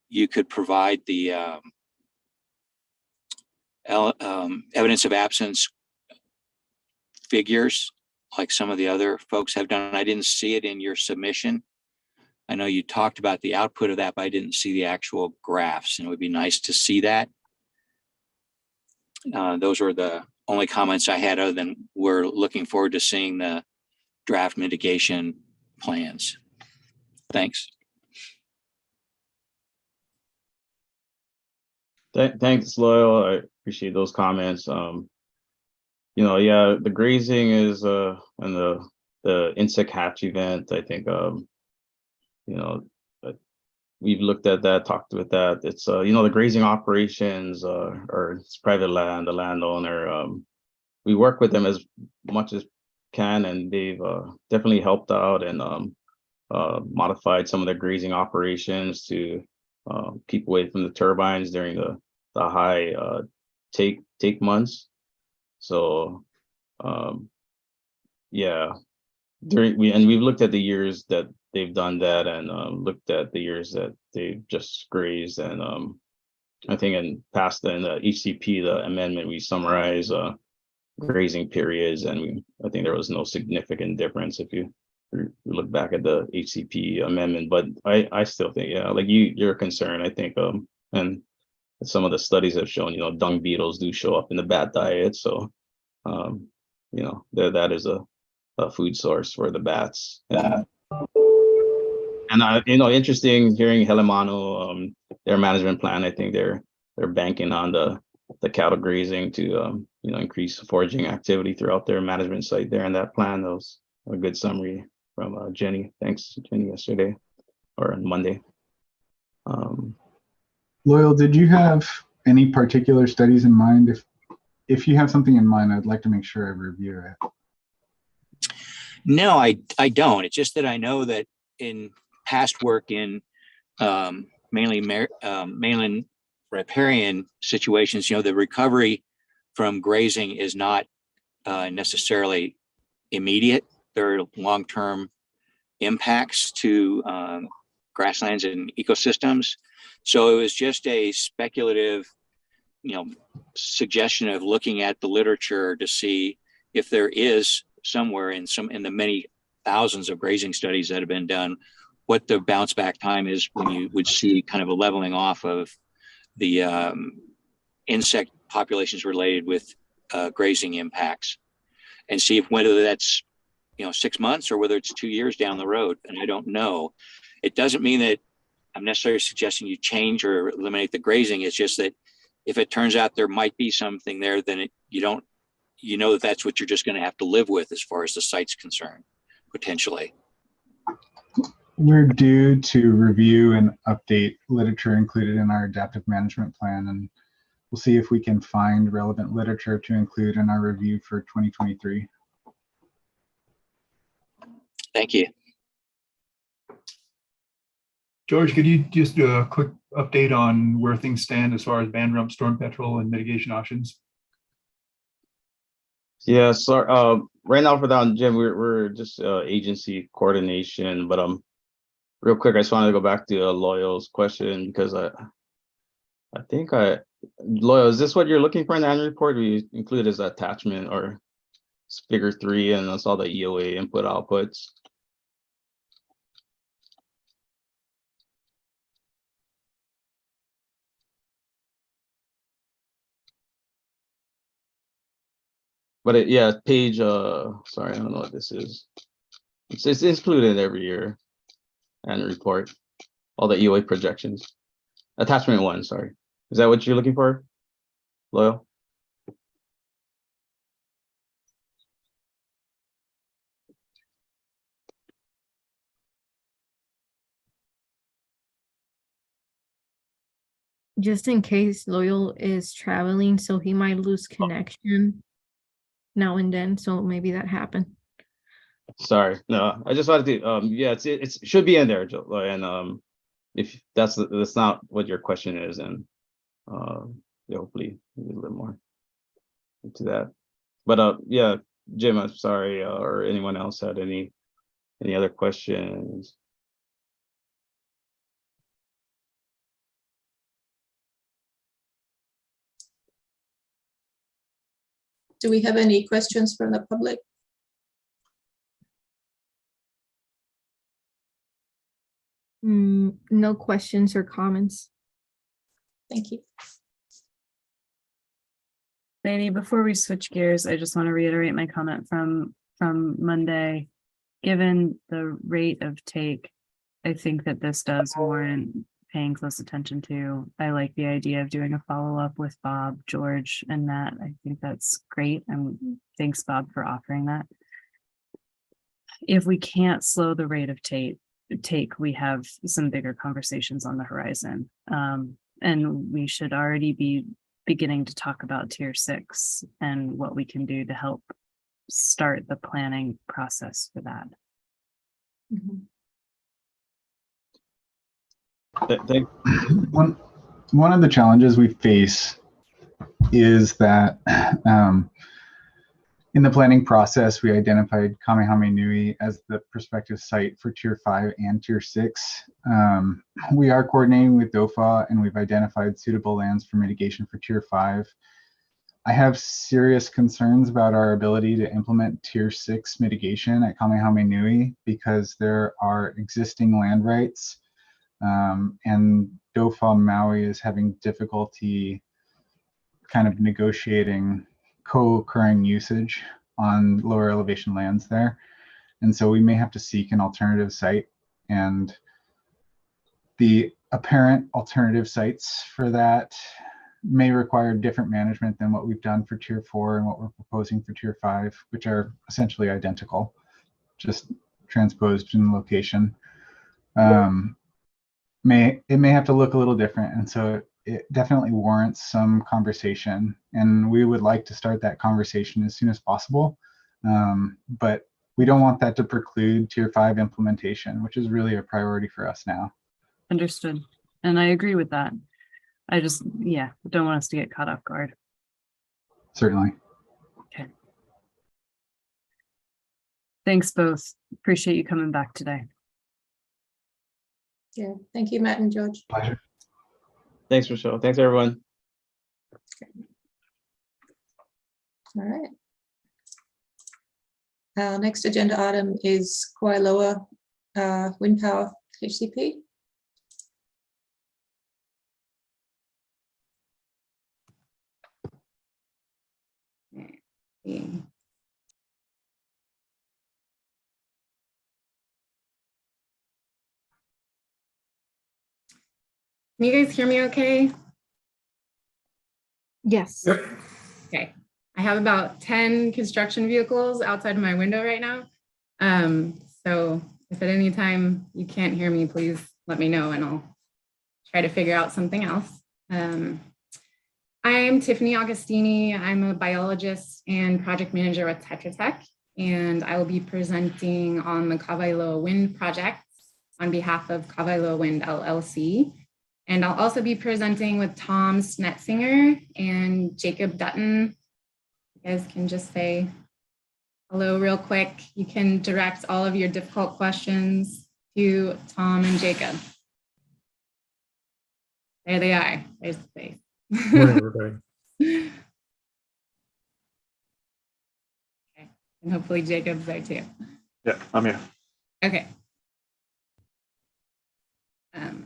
you could provide the evidence of absence figures like some of the other folks have done. I didn't see it in your submission. I know you talked about the output of that, but I didn't see the actual graphs, and it would be nice to see that. Those were the only comments I had, other than we're looking forward to seeing the draft mitigation plans. Thanks. Thanks, Loyal. I appreciate those comments. You know, yeah, the grazing is and the insect hatch event, I think, you know, we've looked at that, talked with that. It's you know, the grazing operations or it's private land, the landowner. We work with them as much as can, and they've definitely helped out and modified some of their grazing operations to keep away from the turbines during the high take months. So yeah, we've looked at the years that they've done that, and looked at the years that they've just grazed. And I think in the HCP, the amendment, we summarize grazing periods, and I think there was no significant difference if you look back at the HCP amendment. But I still think, yeah, like you're concerned, I think, and some of the studies have shown, dung beetles do show up in the bat diet. So, that is a food source for the bats. And interesting hearing Helemano, their management plan. I think they're banking on the cattle grazing to increase foraging activity throughout their management site there in that plan. That was a good summary from Jenny. Thanks, Jenny, yesterday or on Monday. Loyal, did you have any particular studies in mind? If you have something in mind, I'd like to make sure I review it. No, I don't. It's just that I know that in past work in mainly mainland riparian situations, the recovery from grazing is not necessarily immediate. There are long-term impacts to grasslands and ecosystems. So it was just a speculative, suggestion of looking at the literature to see if there is somewhere in the many thousands of grazing studies that have been done, what the bounce back time is when you would see kind of a leveling off of the insect populations related with grazing impacts, and see if whether that's 6 months or whether it's 2 years down the road. And I don't know. It doesn't mean that I'm necessarily suggesting you change or eliminate the grazing. It's just that if it turns out there might be something there, then that's what you're just going to have to live with as far as the site's concerned, potentially. We're due to review and update literature included in our adaptive management plan, and we'll see if we can find relevant literature to include in our review for 2023. Thank you. George, could you just do a quick update on where things stand as far as band rump, storm petrel, and mitigation options? Yeah, so right now for that, Jim, we're just agency coordination, but real quick, I just wanted to go back to Loyal's question, because I think Loyal, is this what you're looking for in the annual report? We include as attachment or figure 3, and that's all the EOA input outputs. But page, sorry, I don't know what this is. It's included every year annual report, all the EOA projections. Attachment 1, sorry. Is that what you're looking for, Loyal? Just in case Loyal is traveling, so he might lose connection now and then, so maybe that happened. Sorry, no, I just wanted to, it should be in there, and if that's not what your question is, and hopefully a little bit more into that. But Jim, I'm sorry, or anyone else had any other questions? Do we have any questions from the public? No questions or comments. Thank you. Laney, before we switch gears, I just want to reiterate my comment from Monday. Given the rate of take, I think that this does warrant paying close attention to. I like the idea of doing a follow-up with Bob, George, and Matt. I think that's great. And thanks, Bob, for offering that. If we can't slow the rate of take, we have some bigger conversations on the horizon. And we should already be beginning to talk about tier 6 and what we can do to help start the planning process for that. Mm-hmm. One of the challenges we face is that in the planning process, we identified Kamehameha as the prospective site for tier 5 and tier 6. We are coordinating with DOFA, and we've identified suitable lands for mitigation for tier 5. I have serious concerns about our ability to implement tier 6 mitigation at Kamehameha because there are existing land rights, and DOFA Maui is having difficulty kind of negotiating co-occurring usage on lower elevation lands there. And so we may have to seek an alternative site, and the apparent alternative sites for that may require different management than what we've done for Tier 4 and what we're proposing for Tier 5, which are essentially identical, just transposed in location. It may have to look a little different, and so it definitely warrants some conversation, and we would like to start that conversation as soon as possible. But we don't want that to preclude Tier 5 implementation, which is really a priority for us now. Understood. And I agree with that. I just, yeah, don't want us to get caught off guard. Certainly. Okay. Thanks both. Appreciate you coming back today. Yeah, thank you, Matt and George. Pleasure. Thanks, Michelle. Thanks, everyone. All right. Our next agenda item is Wailoa Wind Power HCP. Can you guys hear me okay? Yes. Yep. Okay. I have about 10 construction vehicles outside of my window right now. So if at any time you can't hear me, please let me know and I'll try to figure out something else. I'm Tiffany Augustini. I'm a biologist and project manager with Tetra Tech, and I will be presenting on the Kawailoa Wind project on behalf of Kawailoa Wind LLC. And I'll also be presenting with Tom Snetzinger and Jacob Dutton. You guys can just say hello real quick. You can direct all of your difficult questions to Tom and Jacob. There they are. There's the face. Morning, everybody. Okay. And hopefully Jacob's there too. Yeah, I'm here. Okay.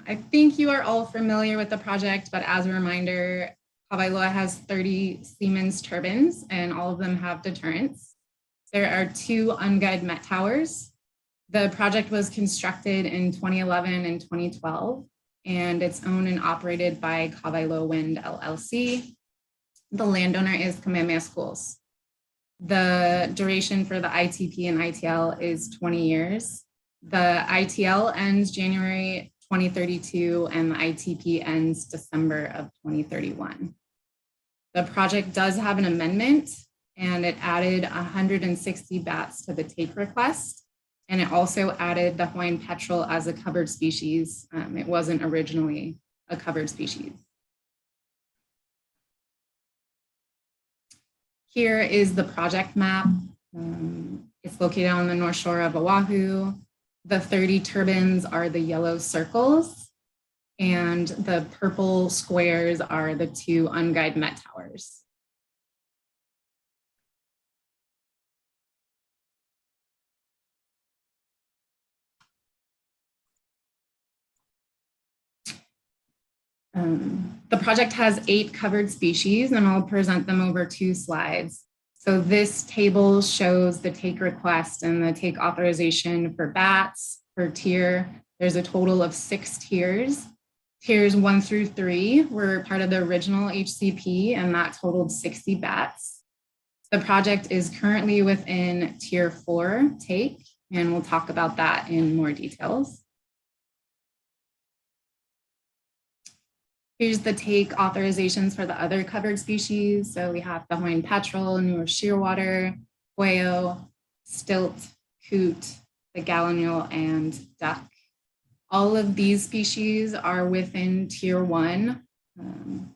I think you are all familiar with the project, but as a reminder, Kawailoa has 30 Siemens turbines and all of them have deterrents. There are 2 unguided Met towers. The project was constructed in 2011 and 2012, and it's owned and operated by Kawailoa Wind LLC. The landowner is Kamehameha Schools. The duration for the ITP and ITL is 20 years. The ITL ends January 2032 and the ITP ends December of 2031. The project does have an amendment, and it added 160 bats to the take request. And it also added the Hawaiian petrel as a covered species. It wasn't originally a covered species. Here is the project map. It's located on the North Shore of Oahu. The 30 turbines are the yellow circles, and the purple squares are the 2 unguided Met towers. The project has 8 covered species, and I'll present them over 2 slides. So this table shows the take request and the take authorization for bats per tier. There's a total of 6 tiers. Tiers 1 through 3 were part of the original HCP, and that totaled 60 bats. The project is currently within Tier 4 take, and we'll talk about that in more details. Here's the take authorizations for the other covered species. So we have the Hawaiian petrel, Newer shearwater, hueo, stilt, coot, the gallinule, and duck. All of these species are within Tier 1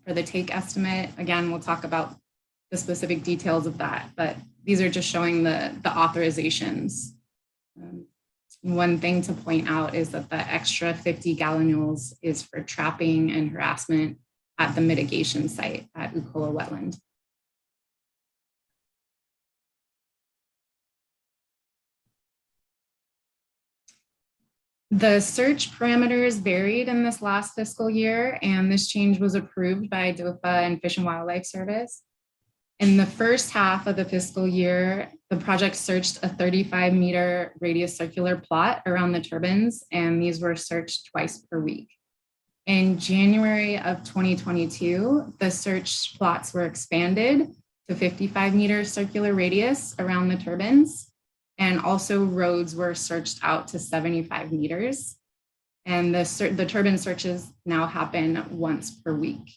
for the take estimate. Again, we'll talk about the specific details of that, but these are just showing the authorizations. One thing to point out is that the extra 50 gallinules is for trapping and harassment at the mitigation site at Ukola wetland. The search parameters varied in this last fiscal year, and this change was approved by DOFA and Fish and Wildlife Service. In the first half of the fiscal year, the project searched a 35-meter radius circular plot around the turbines, and these were searched twice per week. In January of 2022, the search plots were expanded to 55-meter circular radius around the turbines, and also roads were searched out to 75 meters. And the turbine searches now happen once per week.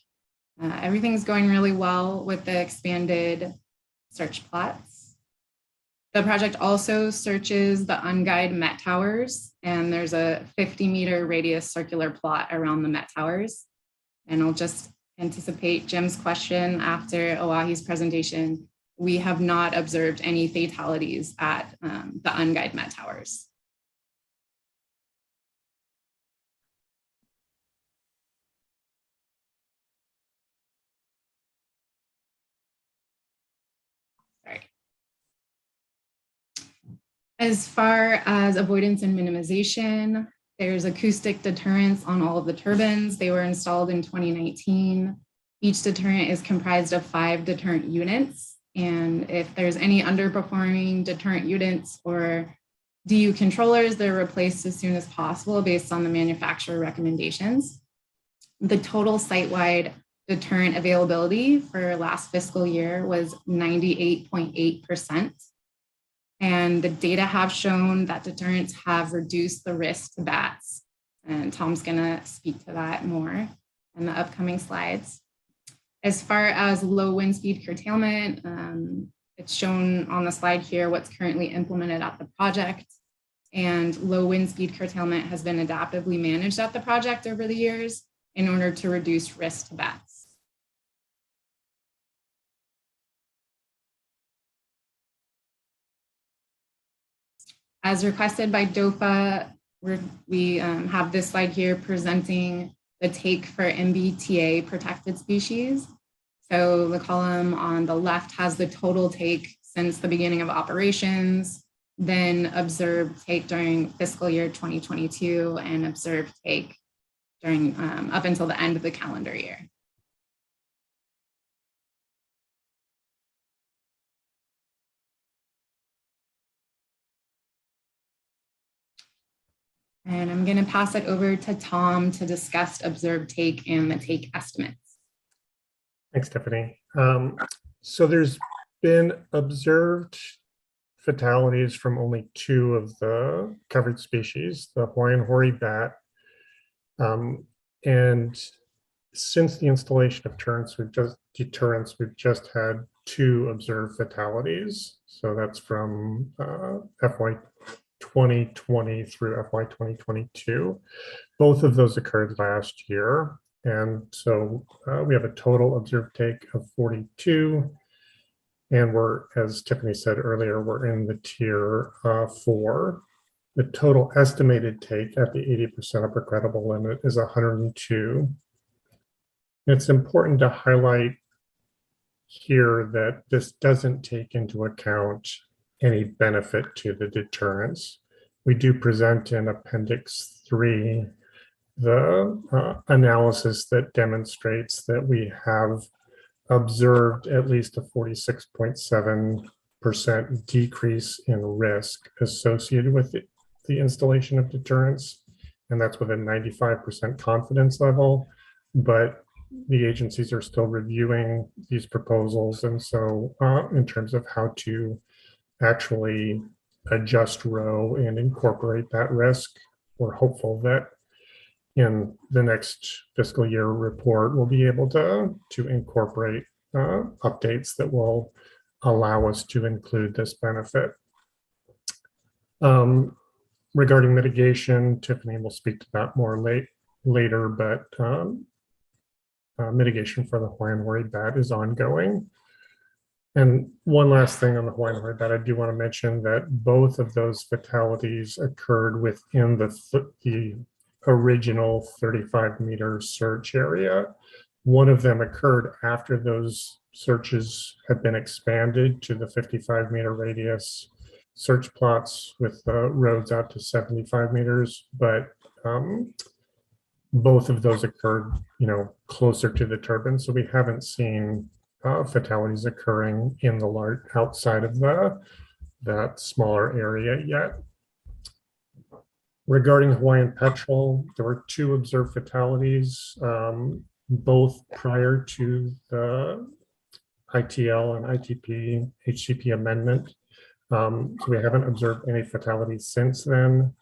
Everything's going really well with the expanded search plots. The project also searches the unguided Met Towers, and there's a 50-meter radius circular plot around the Met Towers. And I'll just anticipate Jim's question after Oahi's presentation. We have not observed any fatalities at the unguided Met Towers. As far as avoidance and minimization, there's acoustic deterrents on all of the turbines. They were installed in 2019. Each deterrent is comprised of 5 deterrent units. And if there's any underperforming deterrent units or DU controllers, they're replaced as soon as possible based on the manufacturer recommendations. The total site-wide deterrent availability for last fiscal year was 98.8%. And the data have shown that deterrents have reduced the risk to bats. And Tom's gonna speak to that more in the upcoming slides. As far as low wind speed curtailment, it's shown on the slide here what's currently implemented at the project. And low wind speed curtailment has been adaptively managed at the project over the years in order to reduce risk to bats. As requested by DOFA, we have this slide here presenting the take for MBTA protected species. So the column on the left has the total take since the beginning of operations, then observed take during fiscal year 2022, and observed take during up until the end of the calendar year. And I'm going to pass it over to Tom to discuss observed take and the take estimates. Thanks, Stephanie. So there's been observed fatalities from only 2 of the covered species, the Hawaiian hoary bat. And since the installation of deterrents, we've just had 2 observed fatalities. So that's from FY 2020 through FY 2022. Both of those occurred last year. And so we have a total observed take of 42. And we're, as Tiffany said earlier, we're in the tier 4. The total estimated take at the 80% upper credible limit is 102. And it's important to highlight here that this doesn't take into account any benefit to the deterrence. We do present in Appendix 3 the analysis that demonstrates that we have observed at least a 46.7% decrease in risk associated with the installation of deterrents, and that's with a 95% confidence level. But the agencies are still reviewing these proposals, and so in terms of how to actually adjust row and incorporate that risk, we're hopeful that in the next fiscal year report, we'll be able to incorporate updates that will allow us to include this benefit. Regarding mitigation, Tiffany will speak to that more later, but mitigation for the Hawaiian hoary bat is ongoing. And one last thing on the Hawaiian hoary bat, I do want to mention that both of those fatalities occurred within the original 35-meter search area. One of them occurred after those searches had been expanded to the 55-meter radius, search plots with roads out to 75 meters, but both of those occurred, closer to the turbine. So we haven't seen fatalities occurring in the large outside of that smaller area yet. Regarding Hawaiian Petrol, there were 2 observed fatalities, both prior to the ITL and ITP HCP amendment. So we haven't observed any fatalities since then.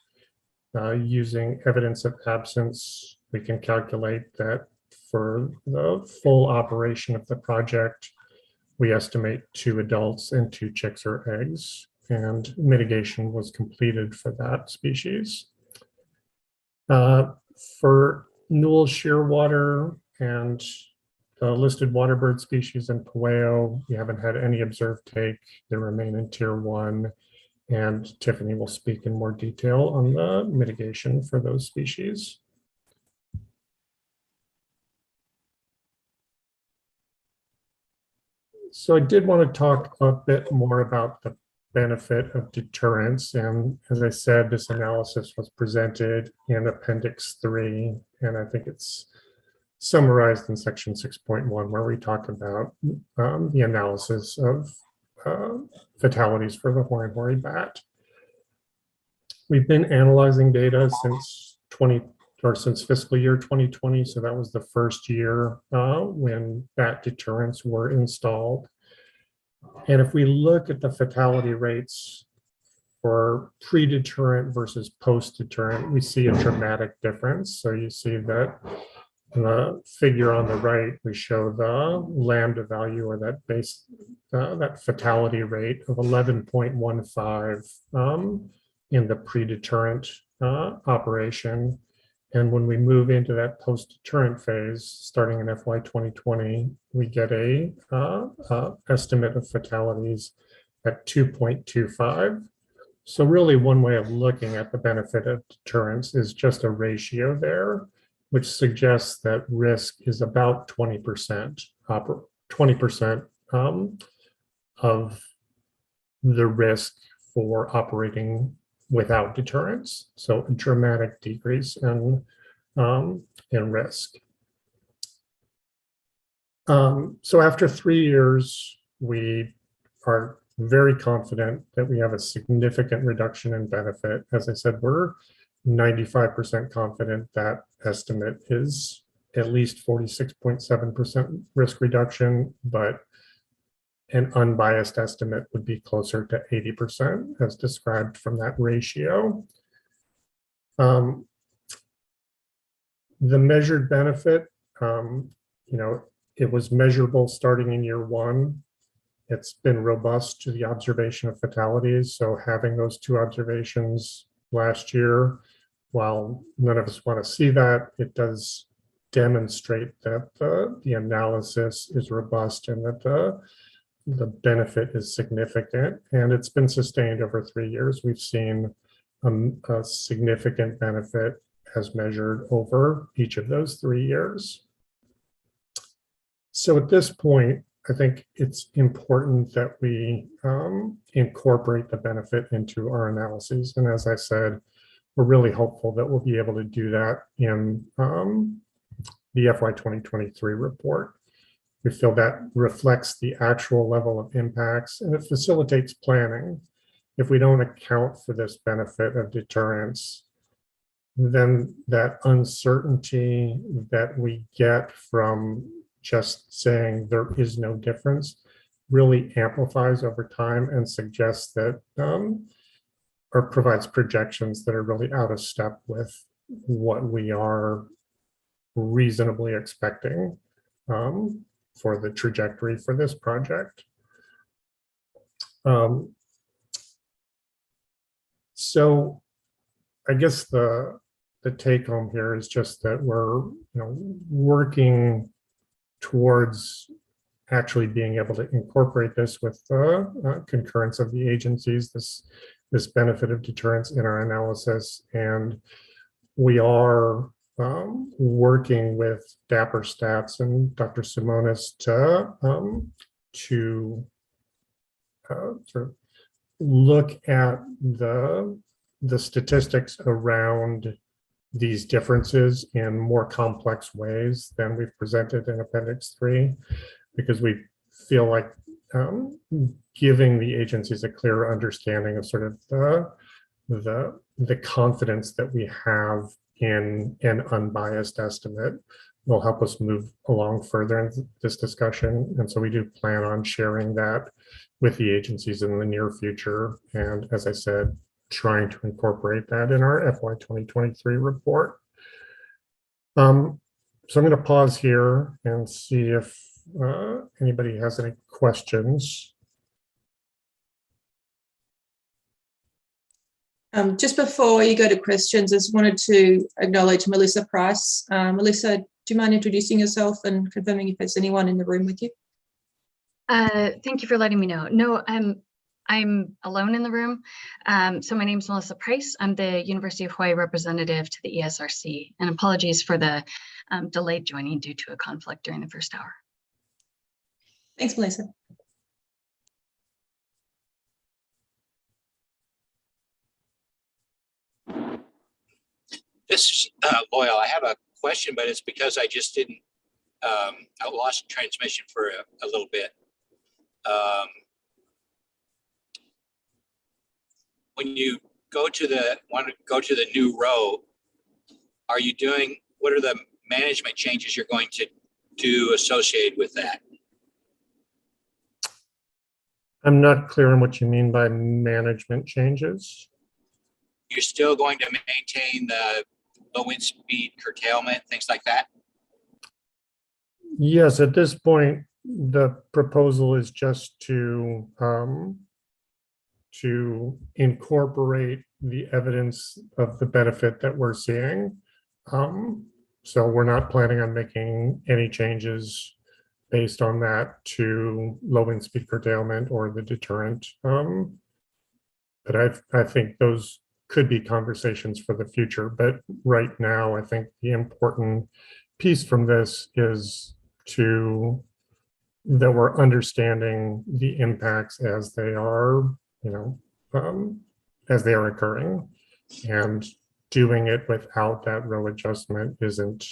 Using evidence of absence, we can calculate that for the full operation of the project, we estimate 2 adults and 2 chicks or eggs, and mitigation was completed for that species. For Newell shearwater and listed waterbird species in Pueo, we haven't had any observed take. They remain in Tier 1, and Tiffany will speak in more detail on the mitigation for those species. So I did want to talk a bit more about the benefit of deterrence. And as I said, this analysis was presented in Appendix 3, and I think it's summarized in section 6.1, where we talk about the analysis of fatalities for the Hawaiian hoary bat. We've been analyzing data since fiscal year 2020, so that was the first year when bat deterrents were installed. And if we look at the fatality rates for pre-deterrent versus post-deterrent, we see a dramatic difference. So you see that in the figure on the right, we show the lambda value, or that that fatality rate of 11.15 in the pre-deterrent operation. And when we move into that post-deterrent phase, starting in FY 2020, we get a estimate of fatalities at 2.25. So really one way of looking at the benefit of deterrence is just a ratio there, which suggests that risk is about 20%, 20% of the risk for operating without deterrence. So a dramatic decrease in risk. So after 3 years, we are very confident that we have a significant reduction in benefit. As I said, we're 95% confident that estimate is at least 46.7% risk reduction, but an unbiased estimate would be closer to 80%, as described from that ratio. The measured benefit, it was measurable starting in year 1. It's been robust to the observation of fatalities. So having those 2 observations last year, while none of us want to see that, it does demonstrate that the analysis is robust and that the benefit is significant, and it's been sustained over 3 years. We've seen a significant benefit as measured over each of those 3 years. So at this point, I think it's important that we incorporate the benefit into our analyses. And as I said, we're really hopeful that we'll be able to do that in the FY 2023 report. We feel that reflects the actual level of impacts, and it facilitates planning. If we don't account for this benefit of deterrence, then that uncertainty that we get from just saying there is no difference really amplifies over time and suggests that, or provides projections that are really out of step with what we are reasonably expecting for the trajectory for this project. So I guess the take home here is just that we're working towards actually being able to incorporate this with the concurrence of the agencies, this benefit of deterrence in our analysis. And we are working with Dapper Stats and Dr. Simonis to sort of look at the statistics around these differences in more complex ways than we've presented in Appendix 3, because we feel like giving the agencies a clearer understanding of sort of the confidence that we have in an unbiased estimate will help us move along further in this discussion. And so we do plan on sharing that with the agencies in the near future. And as I said, trying to incorporate that in our FY 2023 report. So I'm going to pause here and see if anybody has any questions. Just before you go to questions, I just wanted to acknowledge Melissa Price. Melissa, do you mind introducing yourself and confirming if there's anyone in the room with you? Thank you for letting me know. No, I'm alone in the room. So my name is Melissa Price. I'm the University of Hawaii representative to the ESRC, and apologies for the delayed joining due to a conflict during the first hour. Thanks, Melissa. This is Loyal. I have a question, but it's because I just didn't, I lost transmission for a little bit. When you want to go to the new row, are you doing, what are the management changes you're going to do associated with that? I'm not clear on what you mean by management changes. You're still going to maintain the low wind speed curtailment, things like that? Yes, at this point, the proposal is just to incorporate the evidence of the benefit that we're seeing. So we're not planning on making any changes based on that to low wind speed curtailment or the deterrent. But I think those could be conversations for the future. But right now, I think the important piece from this is that we're understanding the impacts as they are, as they are occurring, and doing it without that row adjustment isn't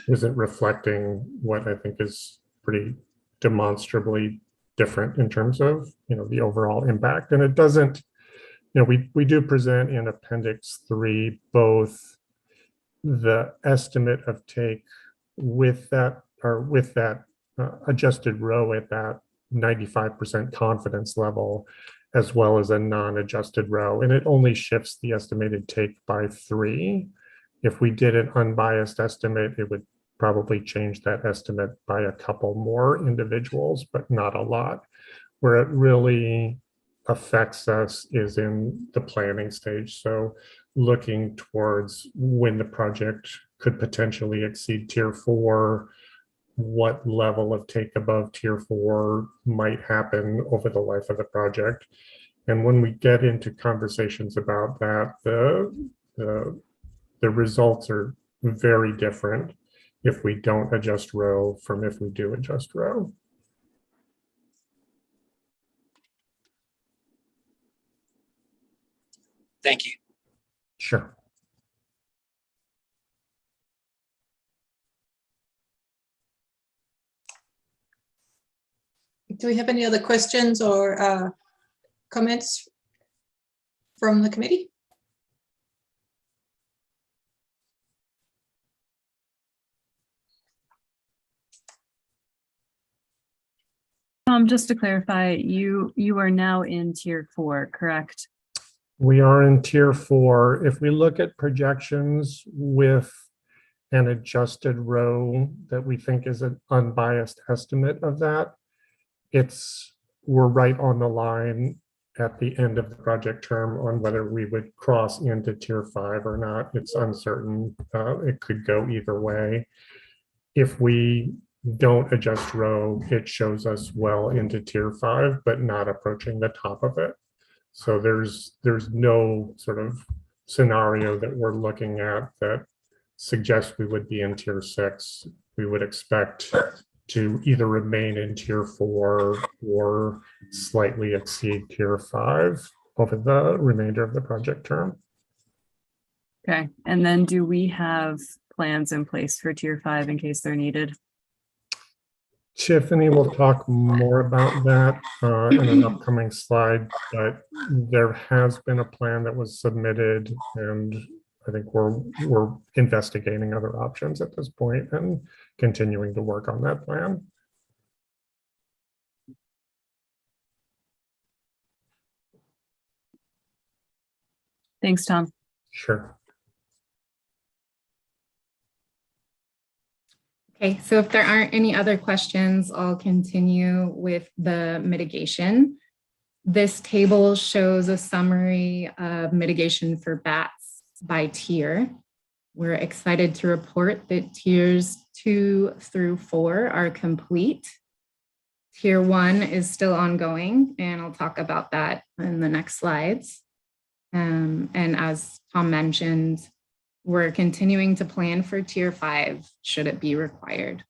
reflecting what I think is pretty demonstrably different in terms of the overall impact. And it doesn't, we do present in Appendix 3 both the estimate of take with that adjusted row at that 95% confidence level, as well as a non-adjusted row, and it only shifts the estimated take by 3. If we did an unbiased estimate, it would probably change that estimate by a couple more individuals, but not a lot. Where it really affects us is in the planning stage. So looking towards when the project could potentially exceed Tier 4, what level of take above Tier 4 might happen over the life of the project. And when we get into conversations about that, the results are very different if we don't adjust row from if we do adjust row. Thank you. Sure. Do we have any other questions or comments from the committee? Just to clarify, you are now in Tier 4, correct? We are in Tier 4. If we look at projections with an adjusted row that we think is an unbiased estimate of that, we're right on the line at the end of the project term on whether we would cross into Tier 5 or not. It's uncertain. It could go either way. If we don't adjust row, it shows us well into Tier 5, but not approaching the top of it. So there's no sort of scenario that we're looking at that suggests we would be in Tier 6. We would expect to either remain in Tier 4 or slightly exceed tier 5 over the remainder of the project term. Okay, and then do we have plans in place for tier 5 in case they're needed? Tiffany will talk more about that in an upcoming slide, but there has been a plan that was submitted, and I think we're investigating other options at this point and continuing to work on that plan. Thanks, Tom. Sure. Okay, so if there aren't any other questions, I'll continue with the mitigation. This table shows a summary of mitigation for bats by tier. We're excited to report that tiers 2 through 4 are complete. Tier 1 is still ongoing, and I'll talk about that in the next slides. And as Tom mentioned, we're continuing to plan for tier 5 should it be required.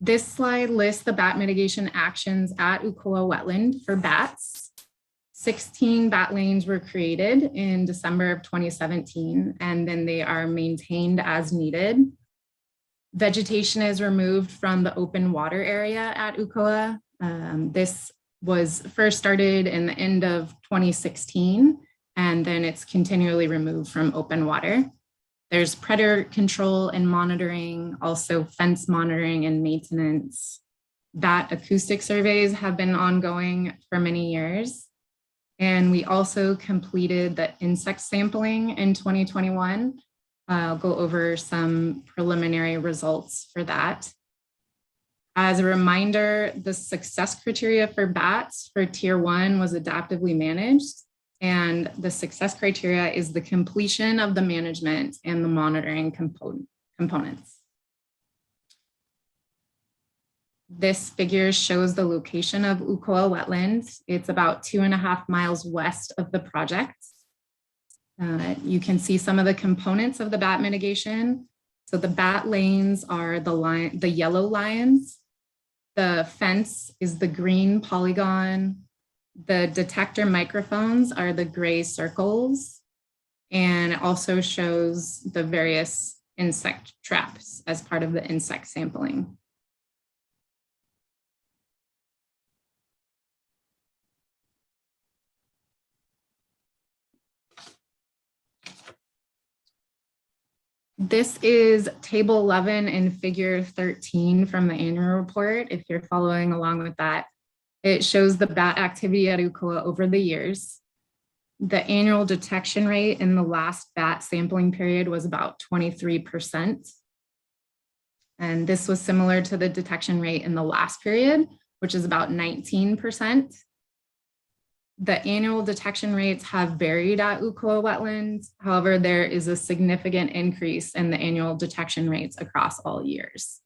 This slide lists the bat mitigation actions at Ukoa wetland for bats. 16 bat lanes were created in December of 2017, and then they are maintained as needed. Vegetation is removed from the open water area at Ukoa. This was first started in the end of 2016, and then it's continually removed from open water. There's predator control and monitoring, also fence monitoring and maintenance. Bat acoustic surveys have been ongoing for many years. And we also completed the insect sampling in 2021. I'll go over some preliminary results for that. As a reminder, the success criteria for bats for tier 1 was adaptively managed, and the success criteria is the completion of the management and the monitoring components. This figure shows the location of Ukoa wetlands. It's about 2.5 miles west of the project. You can see some of the components of the bat mitigation. So the bat lanes are the yellow lines. The fence is the green polygon. The detector microphones are the gray circles. And it also shows the various insect traps as part of the insect sampling. This is table 11 and figure 13 from the annual report. If you're following along with that, it shows the bat activity at Ukoa over the years. The annual detection rate in the last bat sampling period was about 23%. And this was similar to the detection rate in the last period, which is about 19%. The annual detection rates have varied at Ukoa wetlands. However, there is a significant increase in the annual detection rates across all years.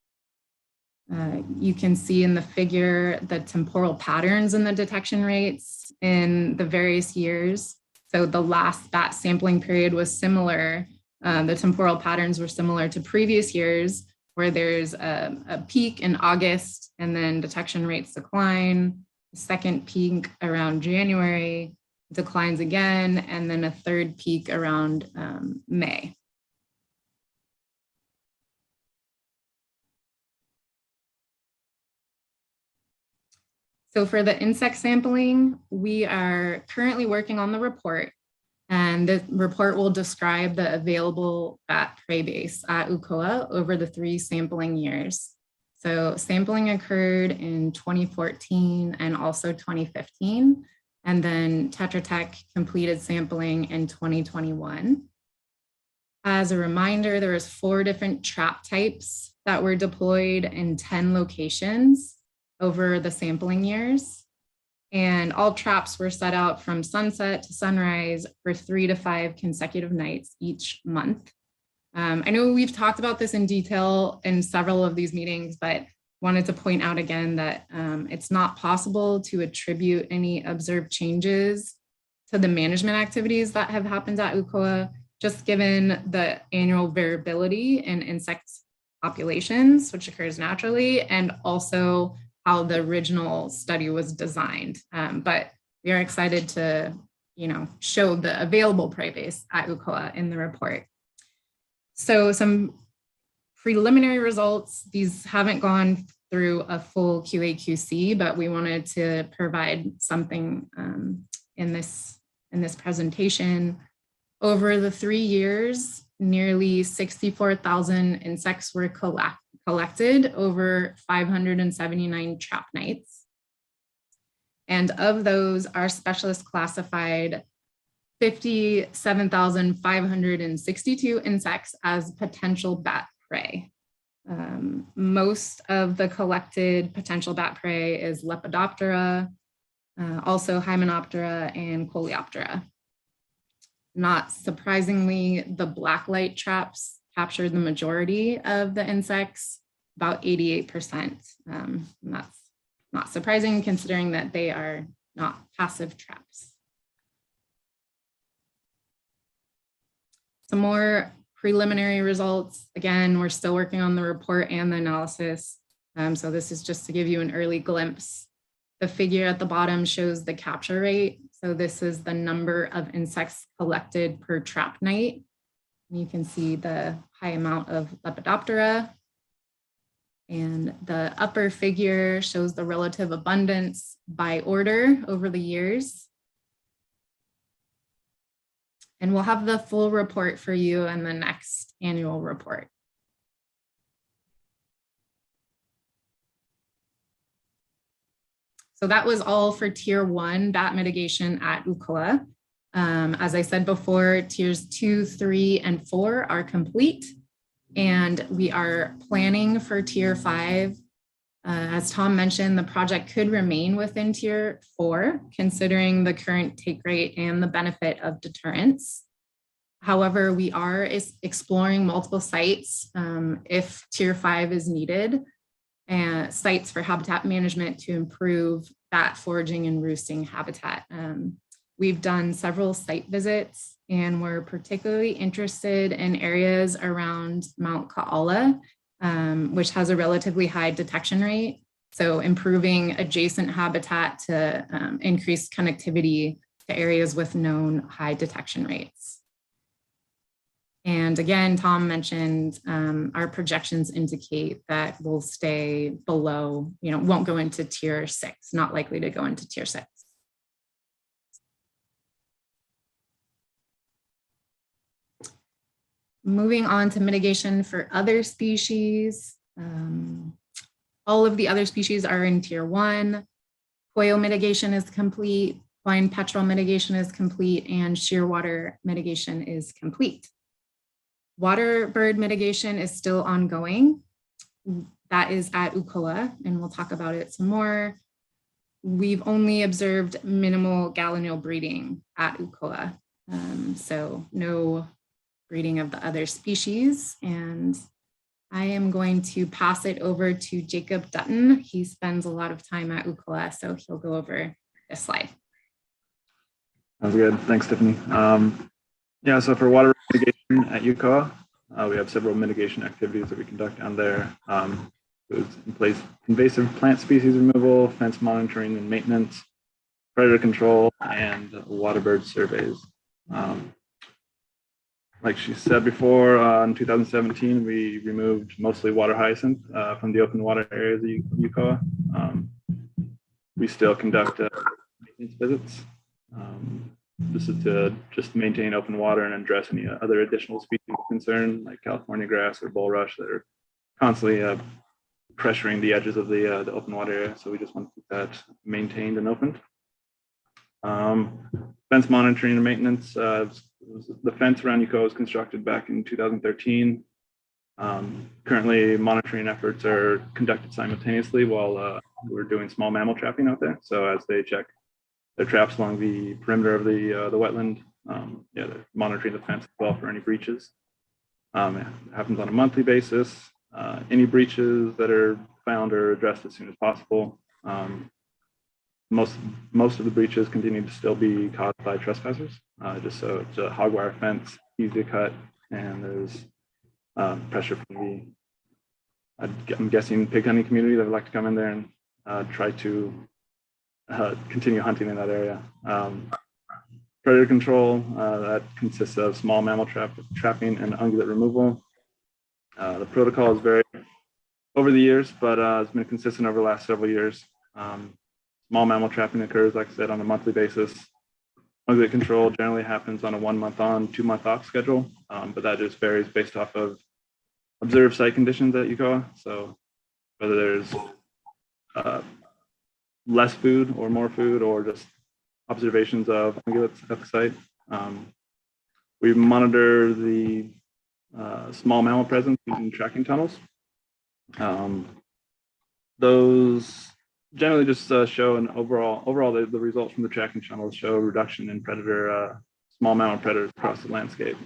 You can see in the figure the temporal patterns in the detection rates in the various years. So the last bat sampling period was similar. The temporal patterns were similar to previous years, where there's a peak in August and then detection rates decline. Second peak around January, declines again, and then a third peak around May. So for the insect sampling, we are currently working on the report, and the report will describe the available bat prey base at Ukoa over the 3 sampling years. So sampling occurred in 2014 and also 2015, and then Tetra Tech completed sampling in 2021. As a reminder, there was 4 different trap types that were deployed in 10 locations over the sampling years. And all traps were set out from sunset to sunrise for 3 to 5 consecutive nights each month. I know we've talked about this in detail in several of these meetings, but wanted to point out again that it's not possible to attribute any observed changes to the management activities that have happened at Ukoa, just given the annual variability in insect populations, which occurs naturally, and also how the original study was designed. But we are excited to, show the available prey base at UCOA in the report. So some preliminary results, these haven't gone through a full QA/QC, but we wanted to provide something in this presentation. Over the 3 years, nearly 64,000 insects were collected over 579 trap nights. And of those, our specialists classified 57,562 insects as potential bat prey. Most of the collected potential bat prey is Lepidoptera, also Hymenoptera and Coleoptera. Not surprisingly, the blacklight traps captured the majority of the insects, about 88%. That's not surprising considering that they are not passive traps. Some more preliminary results. Again, we're still working on the report and the analysis. So this is just to give you an early glimpse. The figure at the bottom shows the capture rate. So this is the number of insects collected per trap night. And you can see the high amount of Lepidoptera. And the upper figure shows the relative abundance by order over the years. And we'll have the full report for you in the next annual report. So that was all for Tier 1 bat mitigation at UCOA. As I said before, Tiers 2, 3, and 4 are complete. And we are planning for Tier 5. As Tom mentioned, the project could remain within Tier 4, considering the current take rate and the benefit of deterrence. However, we are exploring multiple sites if Tier 5 is needed, and sites for habitat management to improve bat foraging and roosting habitat. We've done several site visits, and we're particularly interested in areas around Mount Kaala, which has a relatively high detection rate. So improving adjacent habitat to increase connectivity to areas with known high detection rates. And again, Tom mentioned our projections indicate that we'll stay below, won't go into Tier 6, not likely to go into Tier 6. Moving on to mitigation for other species. All of the other species are in Tier 1. Quail mitigation is complete, blind petrel mitigation is complete, and shearwater mitigation is complete. Water bird mitigation is still ongoing. That is at UCOA, and we'll talk about it some more. We've only observed minimal gallinule breeding at UCOA, so no breeding of the other species. And I am going to pass it over to Jacob Dutton. He spends a lot of time at UCOA, so he'll go over this slide. Sounds good. Thanks, Tiffany. Yeah, so for water mitigation at UCOA, we have several mitigation activities that we conduct down there. In place invasive plant species removal, fence monitoring and maintenance, predator control, and water bird surveys. Like she said before, in 2017, we removed mostly water hyacinth from the open water areas of UCOA. We still conduct maintenance visits. This is to just maintain open water and address any other additional species of concern, like California grass or bulrush, that are constantly pressuring the edges of the open water area. So we just want to keep that maintained and opened. Fence monitoring and maintenance. The fence around UCOA was constructed back in 2013. Currently, monitoring efforts are conducted simultaneously while we're doing small mammal trapping out there. So as they check their traps along the perimeter of the wetland, they're monitoring the fence as well for any breaches. It happens on a monthly basis. Any breaches that are found are addressed as soon as possible. Most of the breaches continue to still be caused by trespassers, just so it's a hog wire fence, easy to cut, and there's pressure from I'm guessing pig hunting community that would like to come in there and try to continue hunting in that area. Predator control, that consists of small mammal trapping and ungulate removal. The protocol is varied over the years, but it's been consistent over the last several years. Small mammal trapping occurs, like I said, on a monthly basis. Ungulate control generally happens on a 1 month on, 2 month off schedule, but that just varies based off of observed site conditions at UCOA. So whether there's less food or more food, or just observations of ungulates at the site. We monitor the small mammal presence using tracking tunnels. Those generally just show an overall the results from the tracking tunnels show a reduction in small mammal predators across the landscape.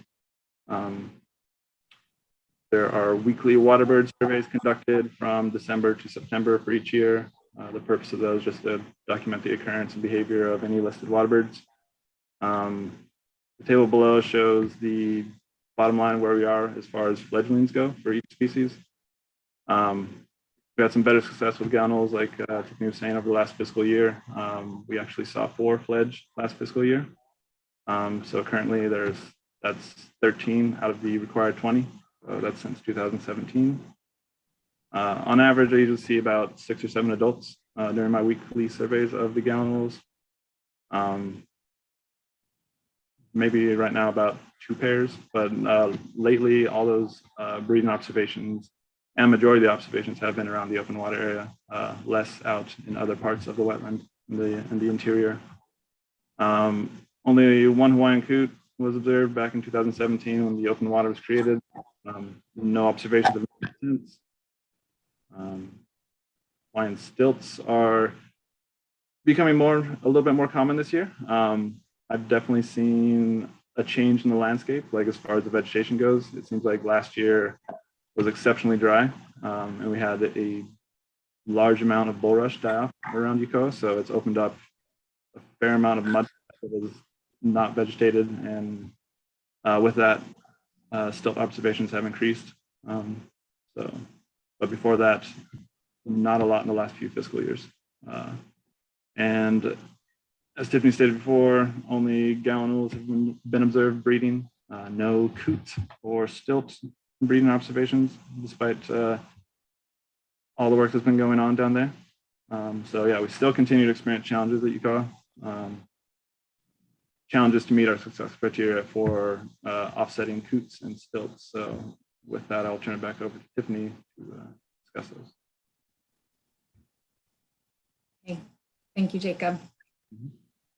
There are weekly waterbird surveys conducted from December to September for each year. The purpose of those is just to document the occurrence and behavior of any listed waterbirds. The table below shows the bottom line where we are as far as fledglings go for each species. We had some better success with gallinals, like Tiffany was saying, over the last fiscal year. We actually saw 4 fledge last fiscal year. So currently that's 13 out of the required 20. So that's since 2017. On average, I usually see about 6 or 7 adults during my weekly surveys of the gallinals. Maybe right now about 2 pairs, but lately all those breeding observations and majority of the observations have been around the open water area, less out in other parts of the wetland in the interior. Only 1 Hawaiian coot was observed back in 2017 when the open water was created. No observations have been since. Hawaiian stilts are becoming a little bit more common this year. I've definitely seen a change in the landscape, like as far as the vegetation goes. It seems like last year was exceptionally dry, and we had a large amount of bulrush die off around UCOA, so it's opened up a fair amount of mud that was not vegetated, and with that, stilt observations have increased. But before that, not a lot in the last few fiscal years. And as Tiffany stated before, only gallinals have been observed breeding, no coot or stilt breeding observations, despite all the work that's been going on down there. So yeah, we still continue to experience challenges at UCOA. Challenges to meet our success criteria for offsetting coots and stilts. So with that, I'll turn it back over to Tiffany to discuss those. Okay. Thank you, Jacob.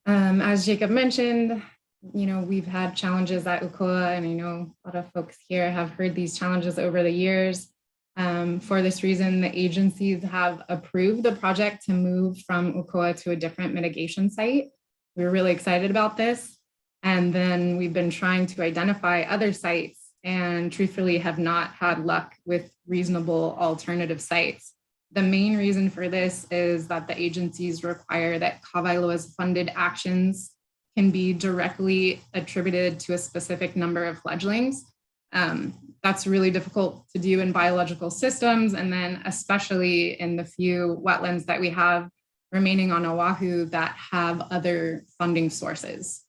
As Jacob mentioned, we've had challenges at UCOA, and I know a lot of folks here have heard these challenges over the years. For this reason, the agencies have approved the project to move from UCOA to a different mitigation site. We're really excited about this. And then we've been trying to identify other sites and truthfully have not had luck with reasonable alternative sites. The main reason for this is that the agencies require that Kawailoa's funded actions can be directly attributed to a specific number of fledglings. That's really difficult to do in biological systems, and then especially in the few wetlands that we have remaining on Oahu that have other funding sources.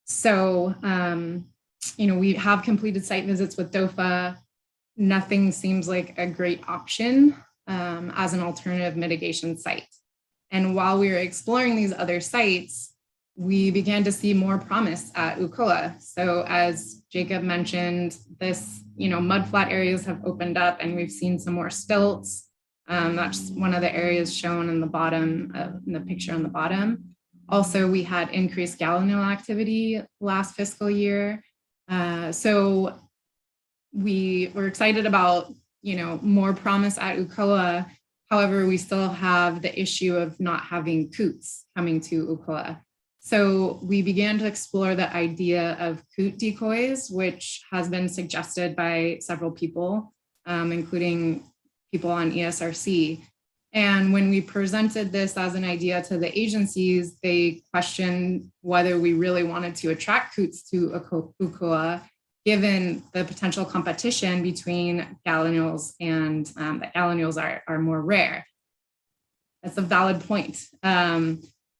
So, we have completed site visits with DOFA. Nothing seems like a great option as an alternative mitigation site. And while we were exploring these other sites, we began to see more promise at UCOA. So as Jacob mentioned, mudflat areas have opened up and we've seen some more stilts. That's one of the areas shown in the bottom, in the picture on the bottom. Also, we had increased gallinal activity last fiscal year. So we were excited about, more promise at UCOA. However, we still have the issue of not having coots coming to UCOA. So we began to explore the idea of coot decoys, which has been suggested by several people, including people on ESRC. And when we presented this as an idea to the agencies, they questioned whether we really wanted to attract coots to UCOA given the potential competition between gallinules and that gallinules are more rare. That's a valid point.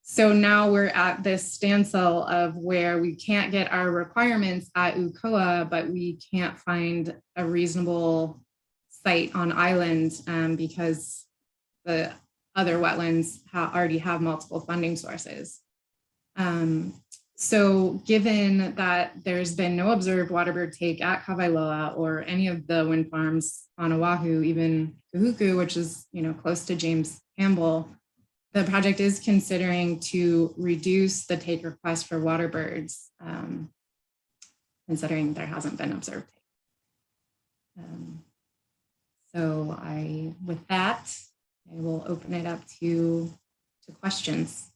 So now we're at this standstill of where we can't get our requirements at UCOA, but we can't find a reasonable site on island because the other wetlands already have multiple funding sources. So given that there's been no observed waterbird take at Kawailoa or any of the wind farms on Oahu, even Kahuku, which is close to James Campbell, the project is considering to reduce the take request for waterbirds, considering there hasn't been observed take. So with that, I will open it up to questions.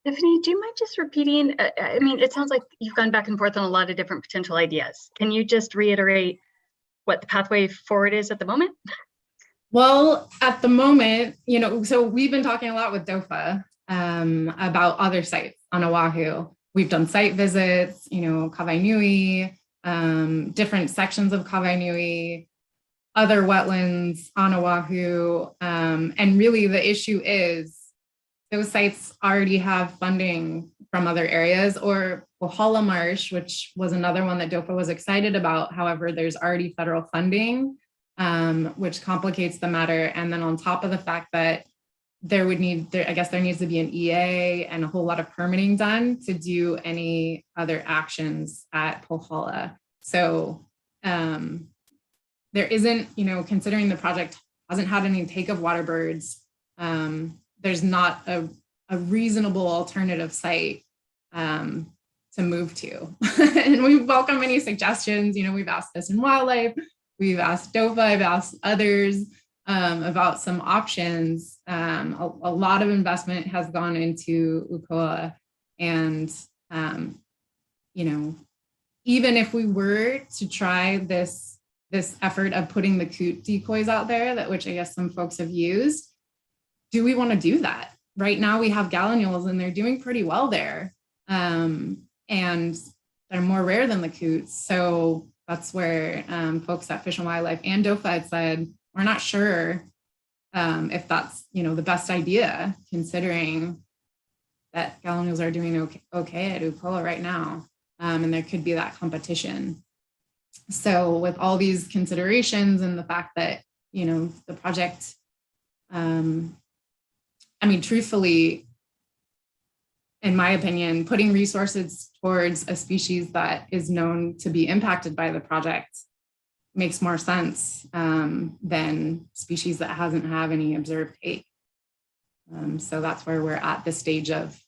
Tiffany, do you mind just repeating? I mean, it sounds like you've gone back and forth on a lot of different potential ideas. Can you just reiterate what the pathway forward is at the moment? Well, at the moment, so we've been talking a lot with DOFA about other sites on Oahu. We've done site visits, Kawainui, different sections of Kawainui, other wetlands on Oahu. And really the issue is those sites already have funding from other areas, or Kohala Marsh, which was another one that DOFA was excited about. However, there's already federal funding, which complicates the matter. And then on top of the fact that there needs to be an EA and a whole lot of permitting done to do any other actions at Kohala. So there isn't, considering the project hasn't had any take of waterbirds, there's not a reasonable alternative site to move to. And we welcome any suggestions. We've asked Fish and Wildlife, we've asked DOFA, I've asked others about some options. A lot of investment has gone into UCOA. And, even if we were to try this effort of putting the coot decoys out there, which I guess some folks have used, do we want to do that? Right now we have gallinules and they're doing pretty well there. And they're more rare than the coots. So that's where folks at Fish and Wildlife and DOFA had said, we're not sure if that's, the best idea, considering that gallinules are doing okay at UCOA right now. And there could be that competition. So with all these considerations and the fact that, the project, truthfully, in my opinion, putting resources towards a species that is known to be impacted by the project makes more sense than species that hasn't had any observed take. So that's where we're at the stage of,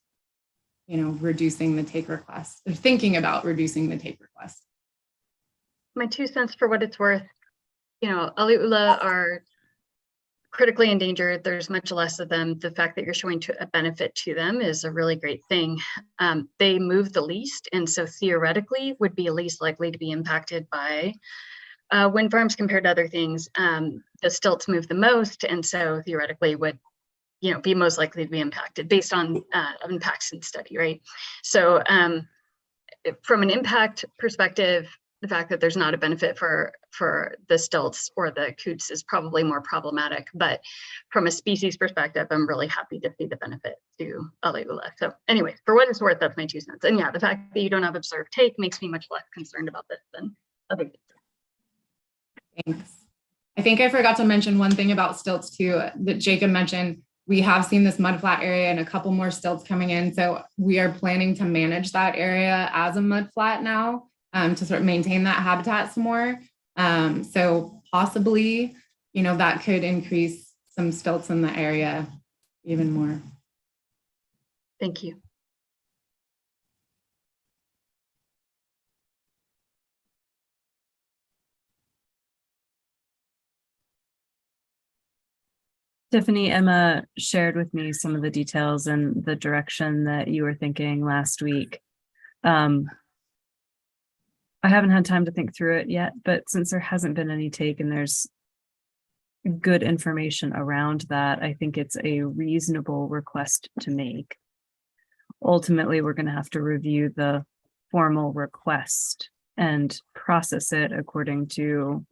reducing the take request, or thinking about reducing the take request. My 2 cents for what it's worth, ali'ula are critically endangered. There's much less of them. The fact that you're showing a benefit to them is a really great thing. They move the least, and so theoretically would be least likely to be impacted by wind farms compared to other things. The stilts move the most, and so theoretically would be most likely to be impacted based on impacts in study, right? So from an impact perspective, the fact that there's not a benefit for the stilts or the coots is probably more problematic. But from a species perspective, I'm really happy to see the benefit to ali'ula. So anyway, for what it's worth, that's my 2 cents. And yeah, the fact that you don't have observed take makes me much less concerned about this than other things. Thanks. I think I forgot to mention one thing about stilts too, that Jacob mentioned. We have seen this mudflat area and a couple more stilts coming in. So we are planning to manage that area as a mudflat now. To sort of maintain that habitat some more. So possibly, that could increase some stilts in the area even more. Thank you. Tiffany, Emma shared with me some of the details and the direction that you were thinking last week. I haven't had time to think through it yet, but since there hasn't been any take and there's good information around that, I think it's a reasonable request to make. Ultimately, we're going to have to review the formal request and process it according to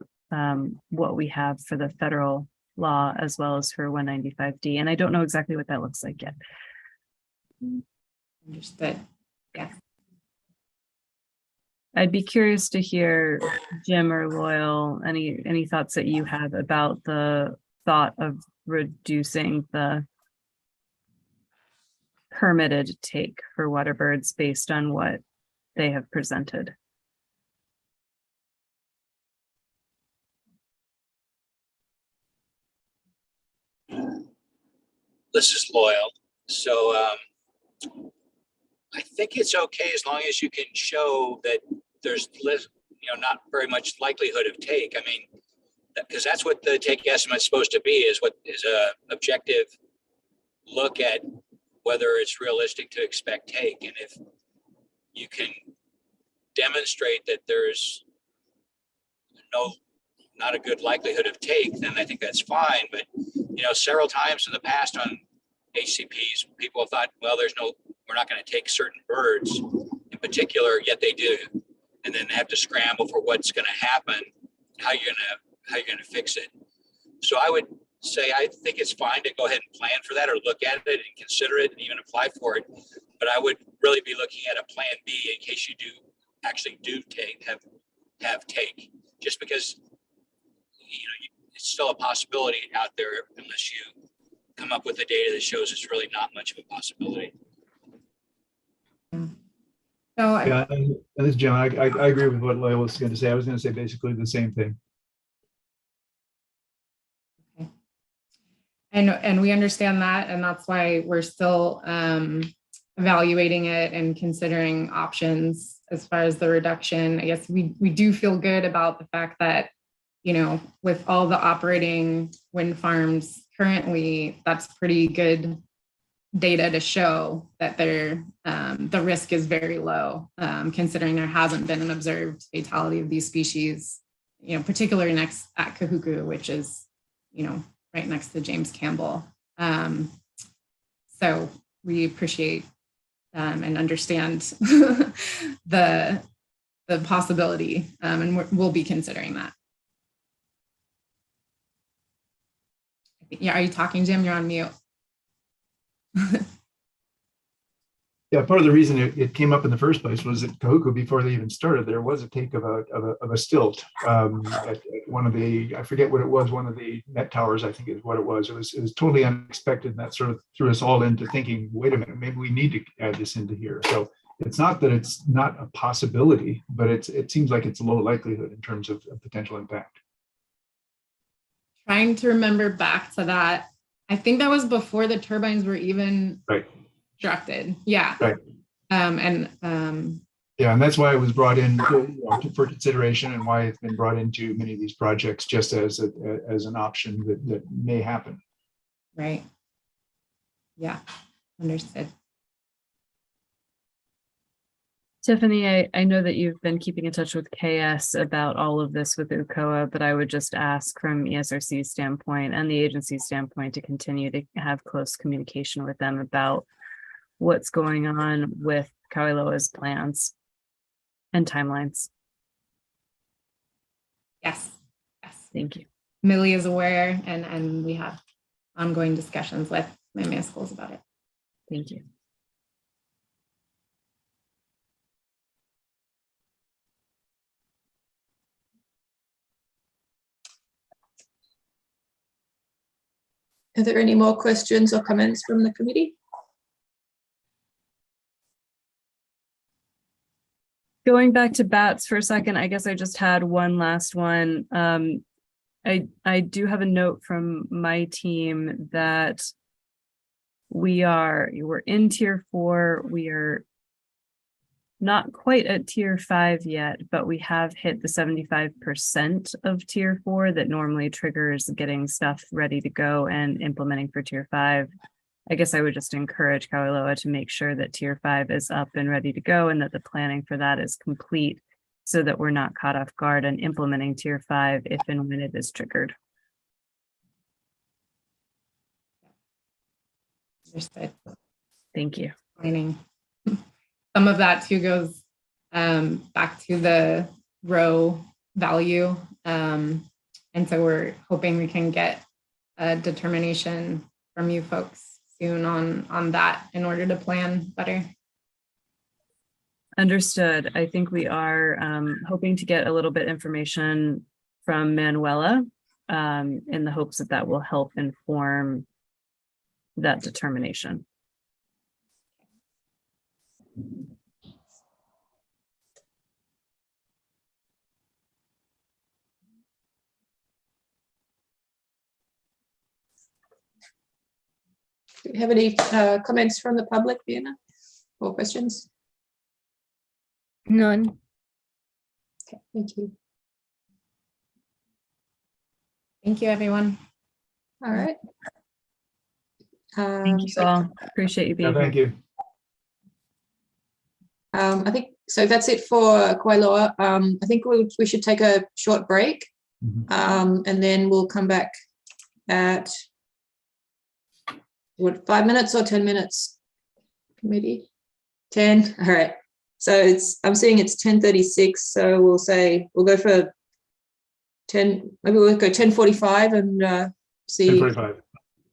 what we have for the federal law as well as for 195D. And I don't know exactly what that looks like yet. Understood. Yeah. I'd be curious to hear, Jim or Loyal, any thoughts that you have about the thought of reducing the permitted take for water birds based on what they have presented. This is Loyal. So I think it's okay as long as you can show that there's less, not very much likelihood of take. I mean, because that's what the take estimate is supposed to be, is what is a objective look at whether it's realistic to expect take. And if you can demonstrate that there's not a good likelihood of take, then I think that's fine. But several times in the past on HCPs, people have thought, well, we're not going to take certain birds in particular, yet they do, and then they have to scramble for what's going to happen, how you're going to fix it. So I would say I think it's fine to go ahead and plan for that, or look at it and consider it and even apply for it. But I would really be looking at a plan B in case you do have take, just because it's still a possibility out there unless you come up with the data that shows it's really not much of a possibility. So Yeah, and this is Jim. I agree with what Loyal was going to say. I was going to say basically the same thing. and we understand that, and that's why we're still evaluating it and considering options as far as the reduction. I guess we do feel good about the fact that, with all the operating wind farms currently, that's pretty good data to show that the risk is very low, considering there hasn't been an observed fatality of these species, particularly next at Kahuku, which is, right next to James Campbell. So we appreciate and understand the possibility, and we'll be considering that. Yeah, are you talking, Jim? You're on mute. Yeah, part of the reason it came up in the first place was at Kahuku, before they even started, there was a take of a stilt at one of the, I forget what it was, one of the net towers, I think is what it was. It was totally unexpected, and that sort of threw us all into thinking, wait a minute, maybe we need to add this into here. So it's not that it's not a possibility, but it seems like it's a low likelihood in terms of potential impact. Trying to remember back to that. I think that was before the turbines were even constructed. Yeah. Right. Yeah, and that's why it was brought in for consideration, and why it's been brought into many of these projects just as an option that may happen. Right. Yeah. Understood. Tiffany, I know that you've been keeping in touch with KS about all of this with UCOA, but I would just ask from ESRC's standpoint and the agency's standpoint to continue to have close communication with them about what's going on with Kauailoa's plans and timelines. Yes. Thank you. Millie is aware, and we have ongoing discussions with Waimea schools about it. Thank you. Are there any more questions or comments from the committee? Going back to bats for a second, I guess I just had one last one. I do have a note from my team that we're in tier 4. We are not quite at tier 5 yet, but we have hit the 75% of tier 4 that normally triggers getting stuff ready to go and implementing for tier 5. I guess I would just encourage Kauailoa to make sure that tier 5 is up and ready to go, and that the planning for that is complete, so that we're not caught off guard and implementing tier 5 if and when it is triggered. Understood. Thank you. Planning. Some of that too goes back to the row value. And so we're hoping we can get a determination from you folks soon on that in order to plan better. Understood. I think we are hoping to get a little bit information from Manuela in the hopes that that will help inform that determination. Do we have any comments from the public, Vienna, or questions? None. Okay, thank you. Thank you, everyone. All right. Thank you all. Appreciate you being Thank here. you. I think so. That's it for Kwailoa. I think we should take a short break, and then we'll come back at what, 5 minutes or 10 minutes? Maybe 10. All right. So I'm seeing it's 10:36. So we'll go for 10. Maybe we'll go 10:45 and see. 10:45.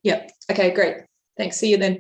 Yep. Okay. Great. Thanks. See you then.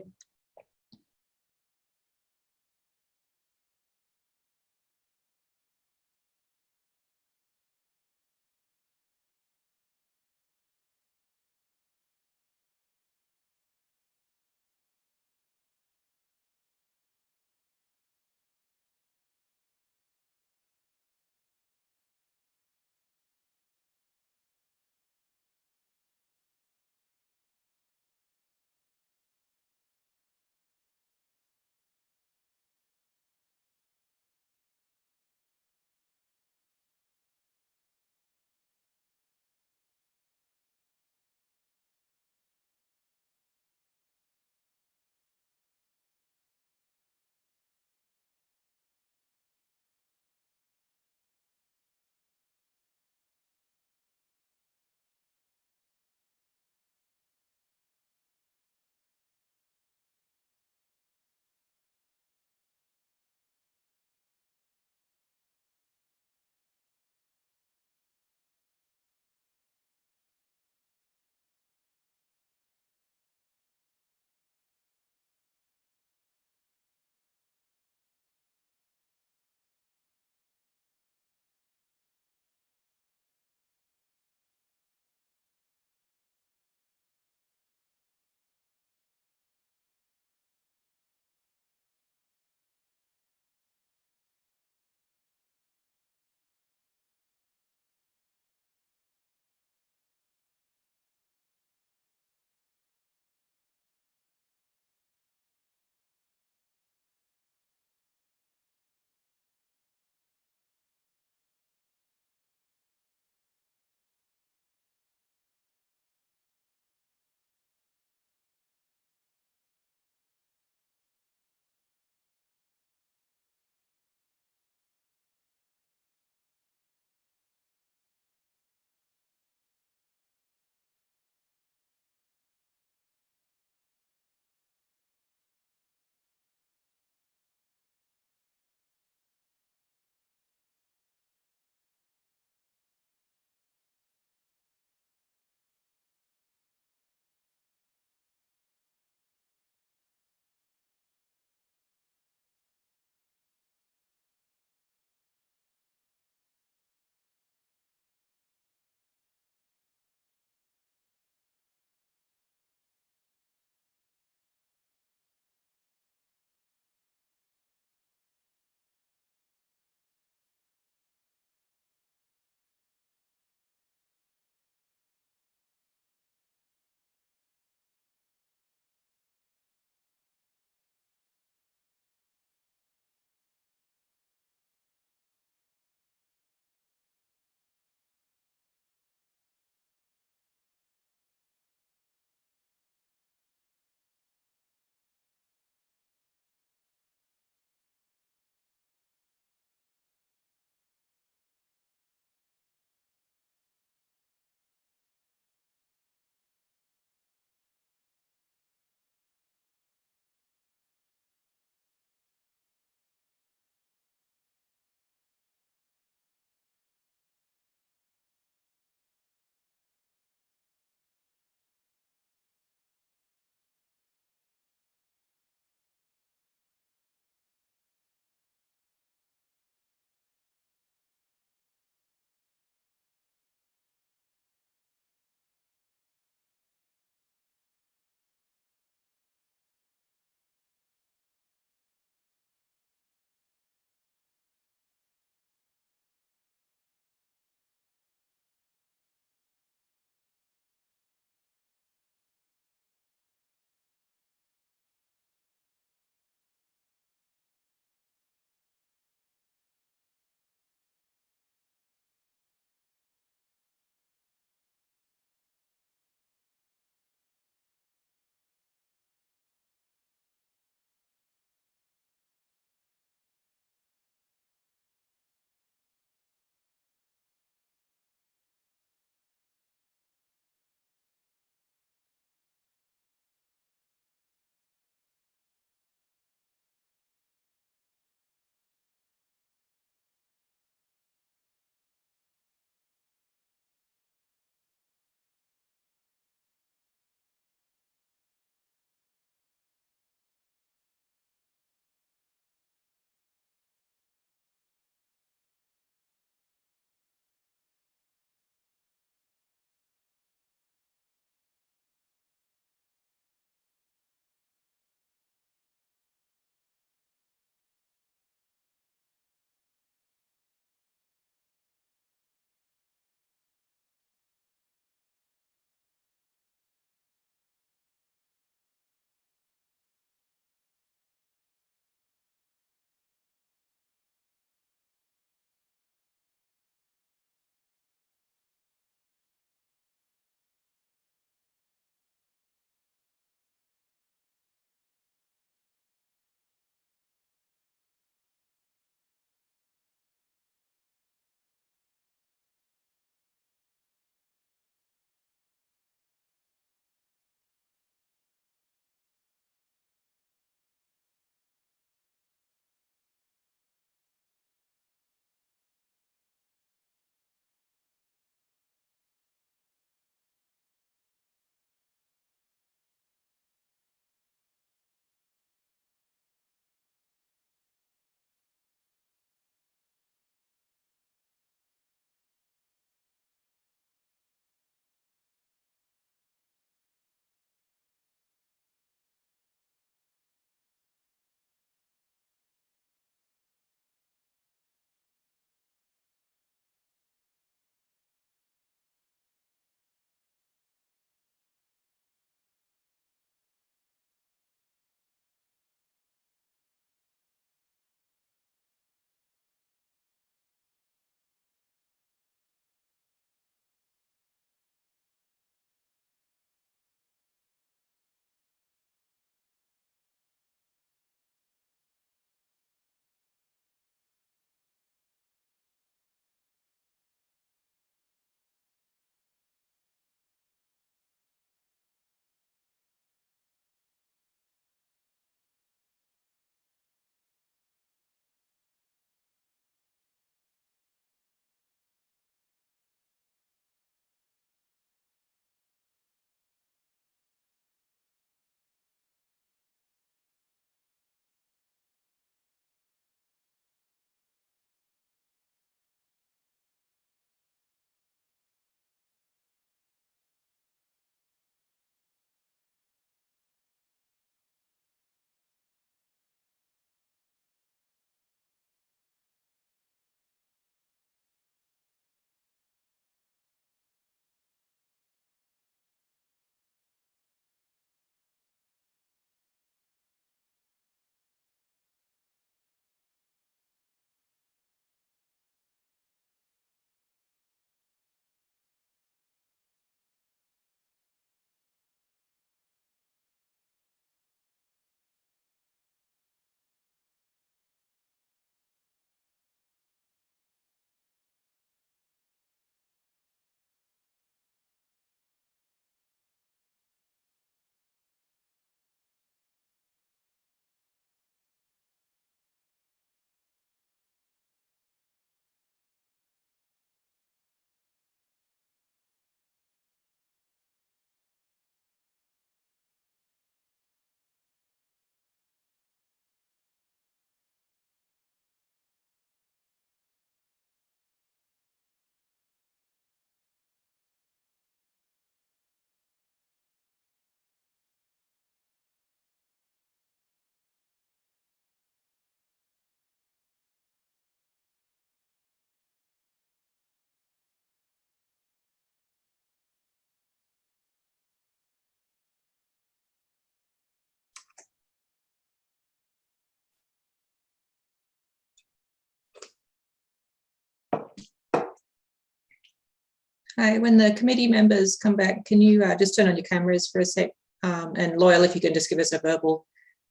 Okay, when the committee members come back, can you just turn on your cameras for a sec? And Loyal, if you can just give us a verbal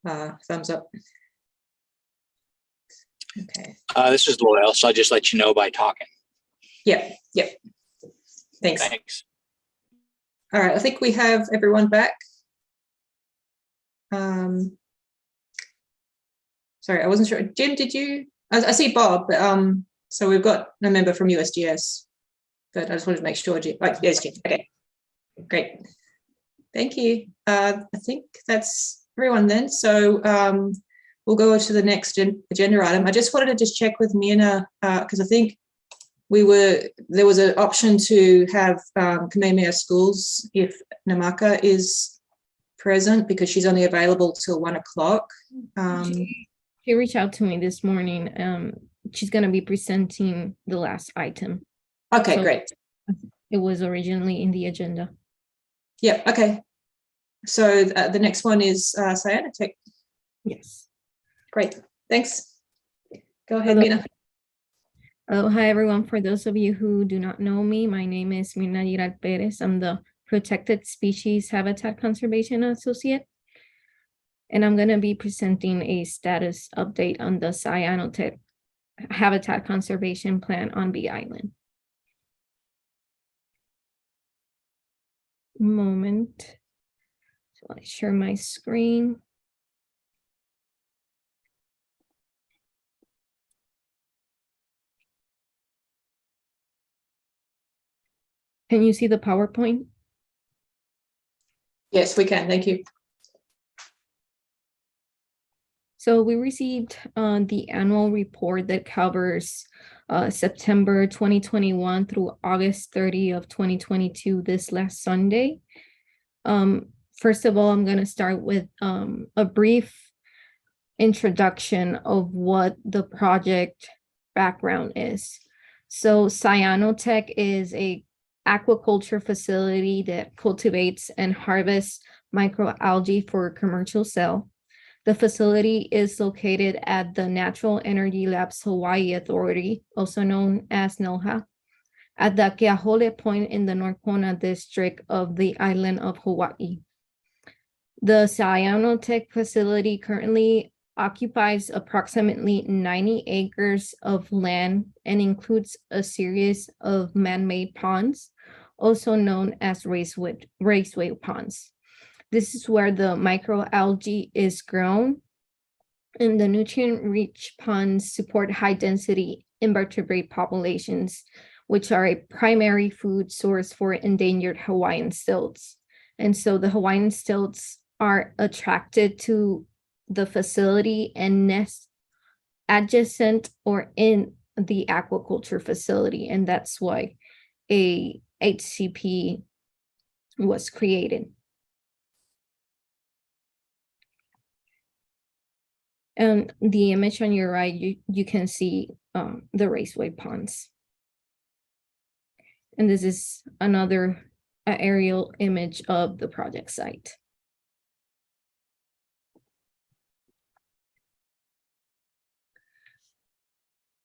thumbs up. Okay. This is Loyal, so I'll just let you know by talking. Yep. Thanks. Thanks. All right, I think we have everyone back. Sorry, I wasn't sure. Jim, did you? I see Bob, but so we've got no member from USGS, but I just wanted to make sure. Jim, right, yes, Jim. Okay, great. Thank you. I think that's everyone then. So we'll go on to the next agenda item. I just wanted to check with Mina because I think there was an option to have Kamehameha Schools if Namaka is present because she's only available till 1 o'clock. She reached out to me this morning. She's going to be presenting the last item. Okay, great. It was originally in the agenda. Yeah, okay. So the next one is Cyanotech. Yes. Great, thanks. Go ahead, Mina. Hi, everyone. For those of you who do not know me, my name is Mirna Giral Perez. I'm the Protected Species Habitat Conservation Associate. And I'm going to be presenting a status update on the Cyanotech Habitat Conservation Plan on Bee Island. Moment. So I share my screen. Can you see the PowerPoint? Yes, we can. Thank you. So we received the annual report that covers September 2021 through August 30 of 2022 this last Sunday. First of all, I'm going to start with a brief introduction of what the project background is. So Cyanotech is a aquaculture facility that cultivates and harvests microalgae for commercial sale. The facility is located at the Natural Energy Labs Hawaii Authority, also known as NELHA, at the Keahole Point in the North Kona district of the island of Hawaii. The Cyanotech facility currently occupies approximately 90 acres of land and includes a series of man-made ponds, also known as raceway ponds. This is where the microalgae is grown, and the nutrient-rich ponds support high-density invertebrate populations, which are a primary food source for endangered Hawaiian stilts. And so the Hawaiian stilts are attracted to the facility and nest adjacent or in the aquaculture facility, and that's why a HCP was created. And the image on your right, you can see the raceway ponds. And this is another aerial image of the project site.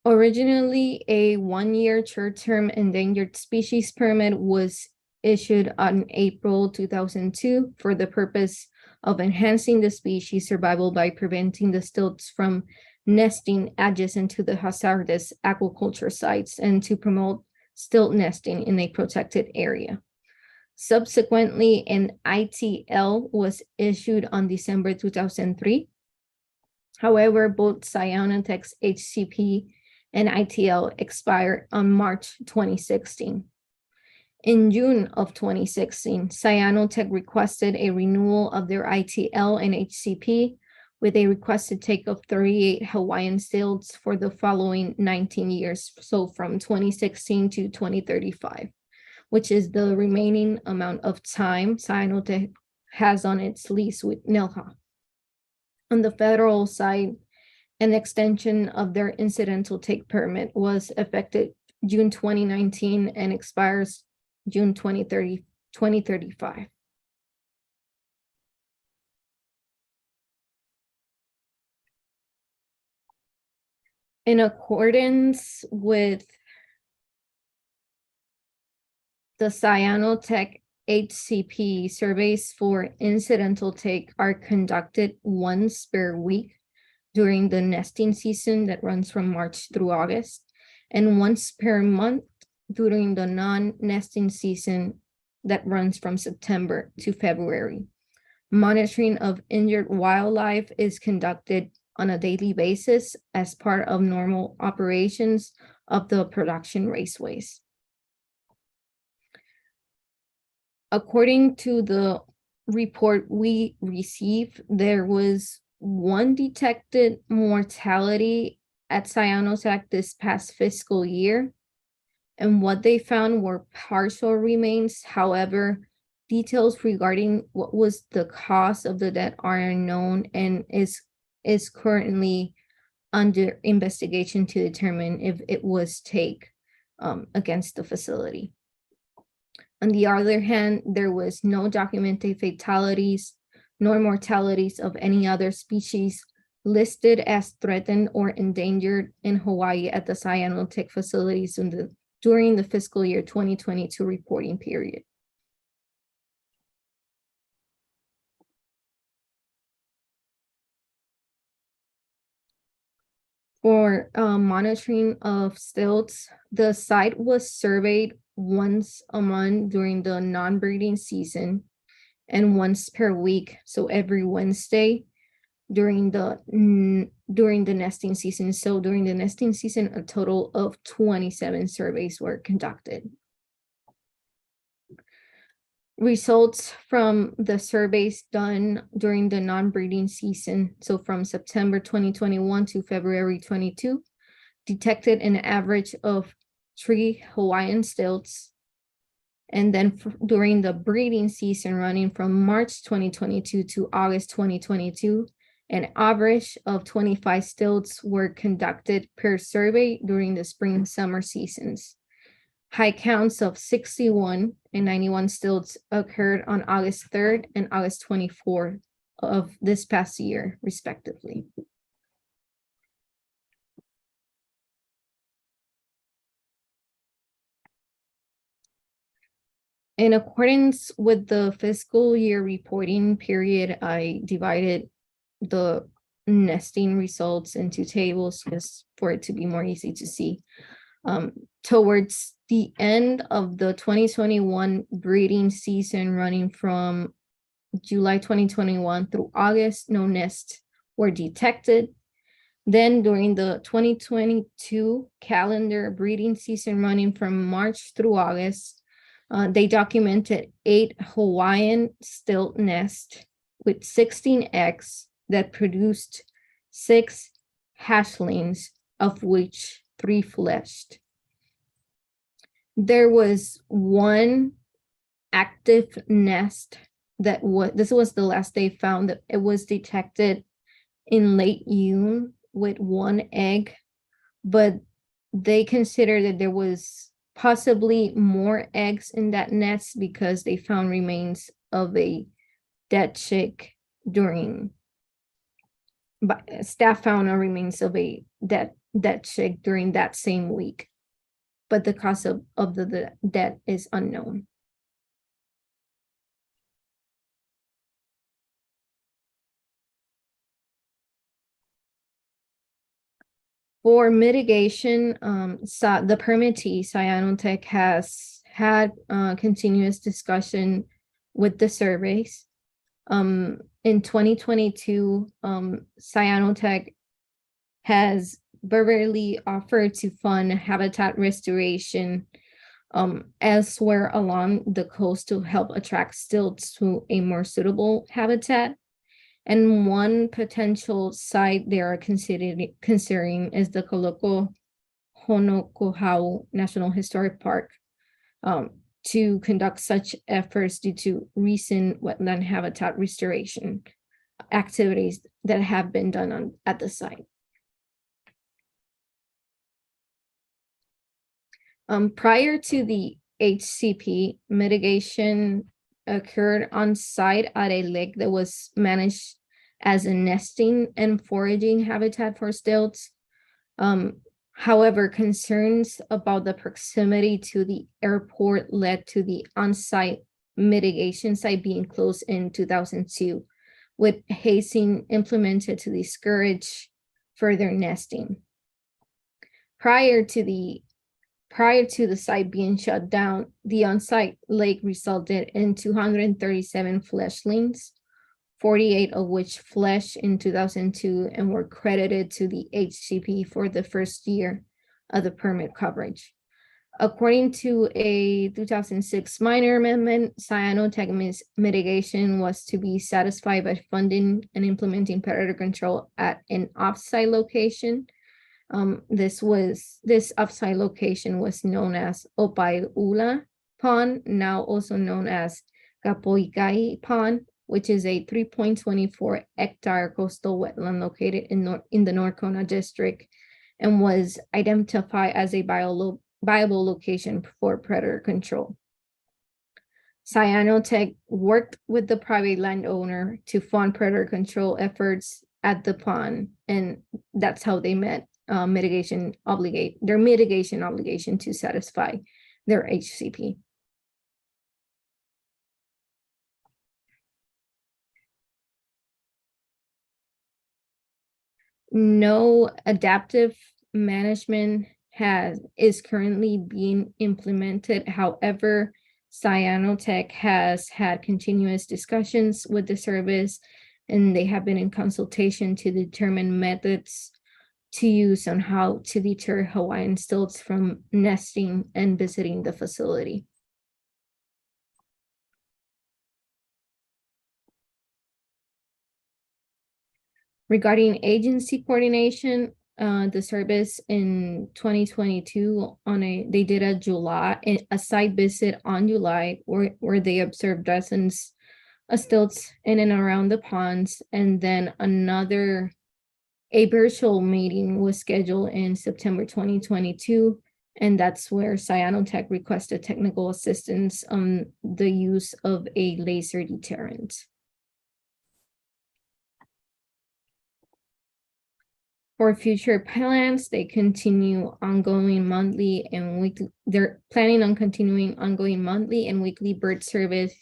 Originally, a one-year short-term endangered species permit was issued on April 2002 for the purpose of enhancing the species survival by preventing the stilts from nesting adjacent to the hazardous aquaculture sites and to promote stilt nesting in a protected area. Subsequently, an ITL was issued on December 2003. However, both Cyanotech's HCP and ITL expired on March 2016. In June of 2016, Cyanotech requested a renewal of their ITL and HCP with a requested take of 38 Hawaiian stilts for the following 19 years, so from 2016 to 2035, which is the remaining amount of time Cyanotech has on its lease with NELHA. On the federal side, an extension of their incidental take permit was effective June 2019 and expires June 2035. In accordance with the cyanotech HCP surveys for incidental take are conducted once per week during the nesting season that runs from March through August, and once per month during the non-nesting season that runs from September to February. Monitoring of injured wildlife is conducted on a daily basis as part of normal operations of the production raceways. According to the report we received, there was one detected mortality at Cyanotech this past fiscal year, and what they found were partial remains. However, details regarding what was the cause of the death are unknown and is currently under investigation to determine if it was take against the facility. On the other hand, there was no documented fatalities nor mortalities of any other species listed as threatened or endangered in Hawaii at the Cyanotech facilities during the fiscal year 2022 reporting period. For monitoring of stilts, the site was surveyed once a month during the non-breeding season and once per week, so every Wednesday during the nesting season. So during the nesting season, a total of 27 surveys were conducted. Results from the surveys done during the non-breeding season, so from September 2021 to February 22, detected an average of 3 Hawaiian stilts. And then during the breeding season running from March 2022 to August 2022, an average of 25 stilts were conducted per survey during the spring and summer seasons. High counts of 61 and 91 stilts occurred on August 3rd and August 24th of this past year, respectively. In accordance with the fiscal year reporting period, I divided the nesting results into tables just for it to be more easy to see. Towards the end of the 2021 breeding season running from July 2021 through August, no nests were detected. Then during the 2022 calendar breeding season running from March through August, they documented 8 Hawaiian stilt nests with 16 eggs that produced 6 hatchlings, of which 3 fledged. There was 1 active nest that this was the last they found, that it was detected in late June with 1 egg, but they considered that there was possibly more eggs in that nest because they found remains of a dead chick but staff found remains of a dead chick during that same week, but the cause of the death is unknown. For mitigation, the permittee, Cyanotech, has had continuous discussion with the surveys. In 2022, Cyanotech has verbally offered to fund habitat restoration elsewhere along the coast to help attract stilts to a more suitable habitat. And one potential site they are considering is the Koloko Honokohau National Historic Park to conduct such efforts due to recent wetland habitat restoration activities that have been done at the site. Prior to the HCP, mitigation occurred on site at a lake that was managed as a nesting and foraging habitat for stilts. However, concerns about the proximity to the airport led to the on-site mitigation site being closed in 2002, with hazing implemented to discourage further nesting. Prior to the site being shut down, the on-site lake resulted in 237 fledglings, 48 of which fledged in 2002 and were credited to the HCP for the first year of the permit coverage. According to a 2006 minor amendment, cyanotech mitigation was to be satisfied by funding and implementing predator control at an off-site location. This off-site location was known as Opaiula Pond, now also known as Kapoikai Pond, which is a 3.24 hectare coastal wetland located in the North Kona district, and was identified as a viable location for predator control. Cyanotech worked with the private landowner to fund predator control efforts at the pond, and that's how they met their mitigation obligation to satisfy their HCP. No adaptive management is currently being implemented. However, Cyanotech has had continuous discussions with the service, and they have been in consultation to determine methods to use on how to deter Hawaiian stilts from nesting and visiting the facility. Regarding agency coordination, the service in 2022 they did a site visit on July where they observed dozens of stilts in and around the ponds, and then a virtual meeting was scheduled in September 2022, and that's where Cyanotech requested technical assistance on the use of a laser deterrent. For future plans, they continue ongoing monthly and weekly. They're planning on continuing ongoing monthly and weekly bird service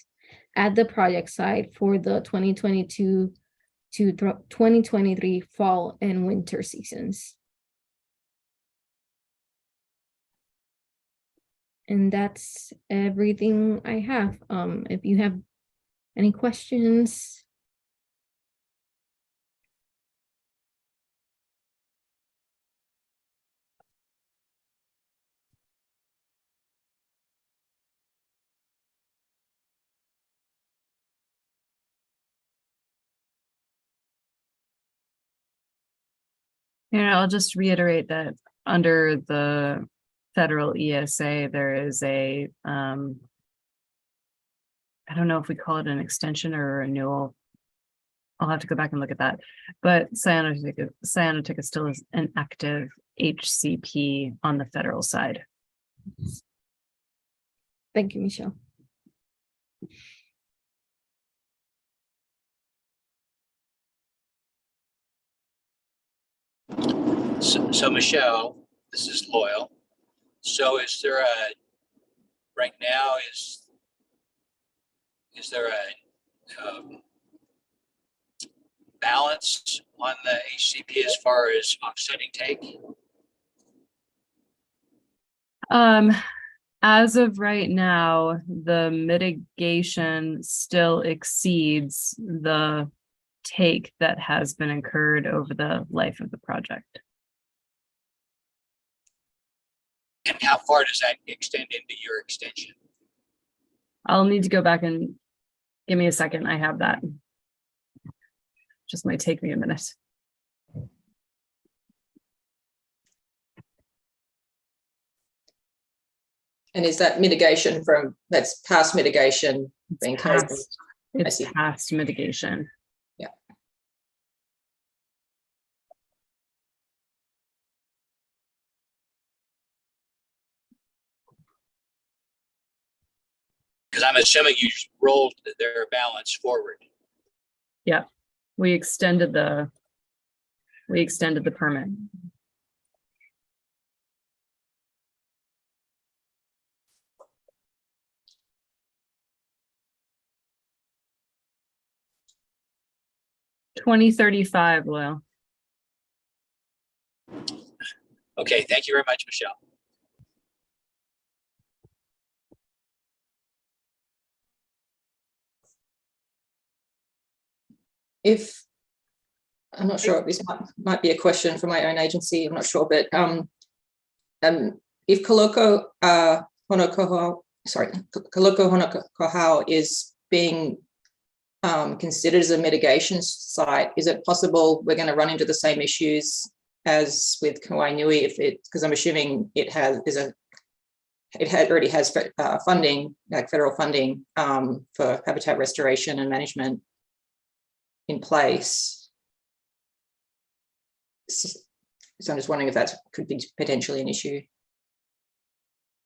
at the project site for the 2022 to 2023 fall and winter seasons. And that's everything I have. If you have any questions. Yeah, I'll just reiterate that under the federal ESA, there is a, I don't know if we call it an extension or a renewal. I'll have to go back and look at that. But Cyanotech is still an active HCP on the federal side. Thank you, Michelle. So Michelle, this is Loyal. So is there right now, is there a balance on the HCP as far as offsetting take? As of right now, the mitigation still exceeds the take that has been incurred over the life of the project. And how far does that extend into your extension? I'll need to go back and give me a second. I have that. Just might take me a minute. And is that mitigation that's past mitigation being carried? It's past mitigation. Yeah. Because I'm assuming you rolled their balance forward. Yeah, we extended the permit. 2035, Loyal. Okay, thank you very much, Michelle. If, I'm not sure, this might be a question for my own agency, I'm not sure, but if Kaloko Honokohau is being considered as a mitigation site, is it possible we're going to run into the same issues as with Kauai Nui, if it, because I'm assuming it already has funding, like federal funding for habitat restoration and management in place. So I'm just wondering if that could be potentially an issue.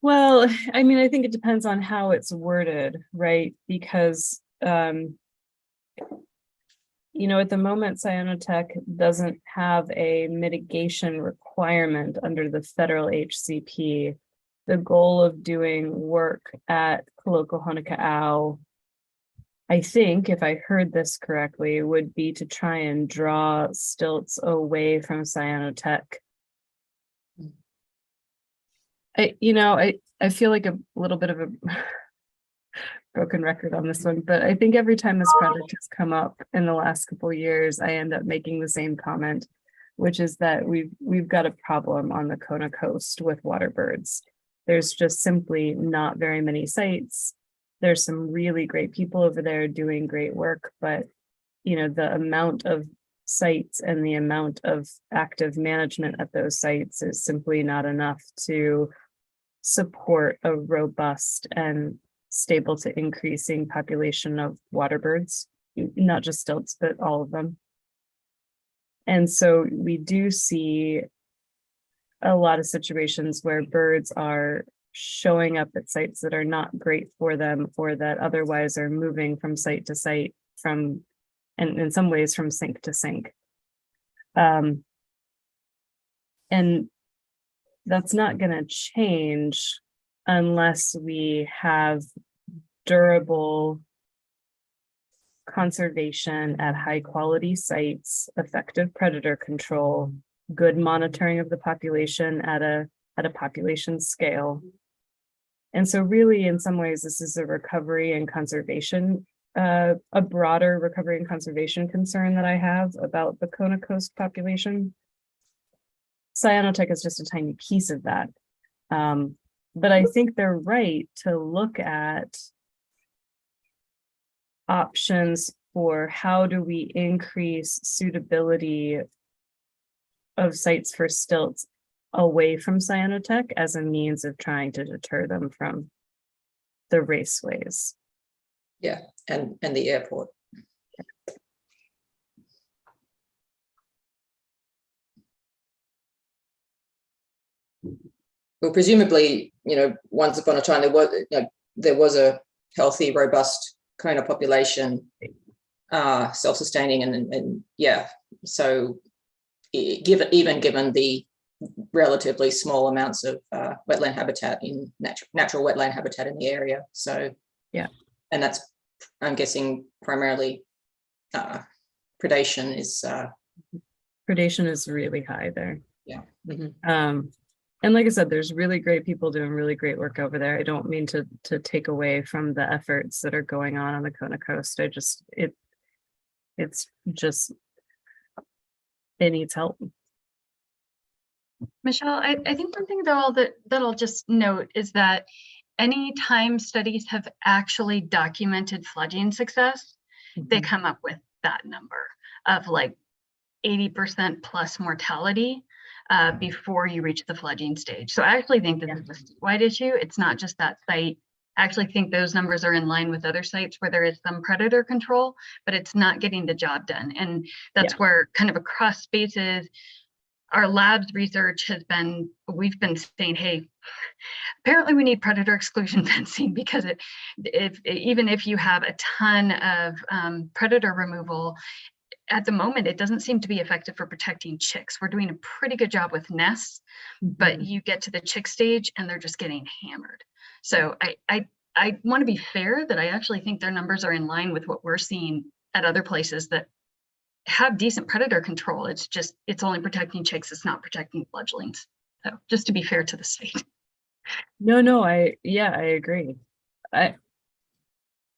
Well, I mean, I think it depends on how it's worded, right? Because, you know, at the moment, Cyanotech doesn't have a mitigation requirement under the federal HCP. The goal of doing work at Kaloko Honoko'au, I think, if I heard this correctly, would be to try and draw stilts away from Cyanotech. I feel like a little bit of a broken record on this one, but I think every time this project has come up in the last couple of years, I end up making the same comment, which is that we've got a problem on the Kona coast with water birds. There's just simply not very many sites. There's some really great people over there doing great work, but you know, the amount of sites and the amount of active management at those sites is simply not enough to support a robust and stable to increasing population of water birds, not just stilts, but all of them. And so we do see a lot of situations where birds are showing up at sites that are not great for them, or that otherwise are moving from site to site, and in some ways from sink to sink. And that's not going to change unless we have durable conservation at high quality sites, effective predator control, good monitoring of the population at a population scale. And so really, in some ways, this is a recovery and conservation, a broader recovery and conservation concern that I have about the Kona Coast population. Cyanotech is just a tiny piece of that. But I think they're right to look at options for how do we increase suitability of sites for stilts away from Cyanotech as a means of trying to deter them from the raceways. Yeah, and the airport. Well, presumably, you know, once upon a time there was a healthy, robust Kona population, self-sustaining, and yeah. So, even given the relatively small amounts of wetland habitat in natural wetland habitat in the area, so yeah, and that's, I'm guessing, primarily predation is really high there. Yeah. Mm-hmm. And like I said, there's really great people doing really great work over there. I don't mean to take away from the efforts that are going on the Kona coast. It needs help. Michelle, I think one thing that I'll just note is that any time studies have actually documented fledging success, they come up with that number of like 80% plus mortality before you reach the fledging stage. So I actually think this is a statewide issue. It's not just that site. I actually think those numbers are in line with other sites where there is some predator control, but it's not getting the job done. And that's where kind of across spaces, our labs research has been, we've been saying, hey, apparently we need predator exclusion fencing, because even if you have a ton of predator removal, at the moment, it doesn't seem to be effective for protecting chicks. We're doing a pretty good job with nests, but you get to the chick stage and they're just getting hammered. So I want to be fair that I actually think their numbers are in line with what we're seeing at other places that have decent predator control. It's just, it's only protecting chicks. It's not protecting fledglings. So just to be fair to the state. No, I agree. I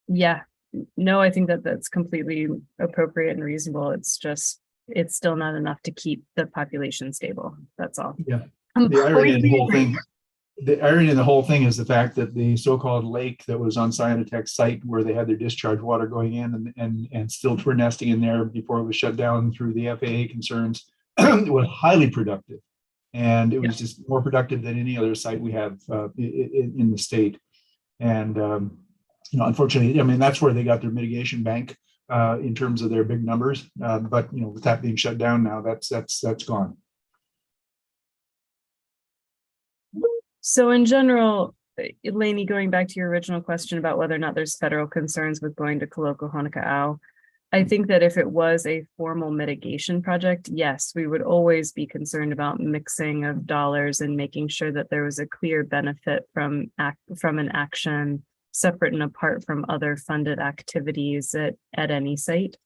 think that that's completely appropriate and reasonable. It's just, it's still not enough to keep the population stable. That's all. Yeah. The irony of the whole Completely thing, the irony of the whole thing is the fact that the so-called lake that was on Cyanotech's site where they had their discharge water going in and still were nesting in there before it was shut down through the FAA concerns, it was highly productive. And it was just more productive than any other site we have in the state. And, unfortunately, I mean, that's where they got their mitigation bank in terms of their big numbers. But, with that being shut down now, that's gone. So in general, Lainey, going back to your original question about whether or not there's federal concerns with going to Koloko Honoka, I think that if it was a formal mitigation project, yes, we would always be concerned about mixing of dollars and making sure that there was a clear benefit from an action separate and apart from other funded activities at any site.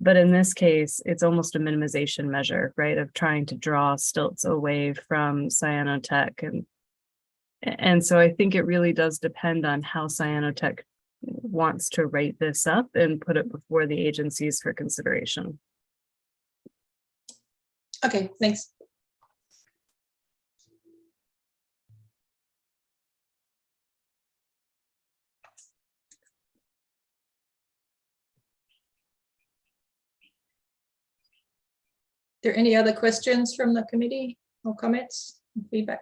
But in this case, it's almost a minimization measure, right, of trying to draw stilts away from Cyanotech. And so I think it really does depend on how Cyanotech wants to write this up and put it before the agencies for consideration. Okay, thanks. Are there any other questions from the committee or comments and feedback?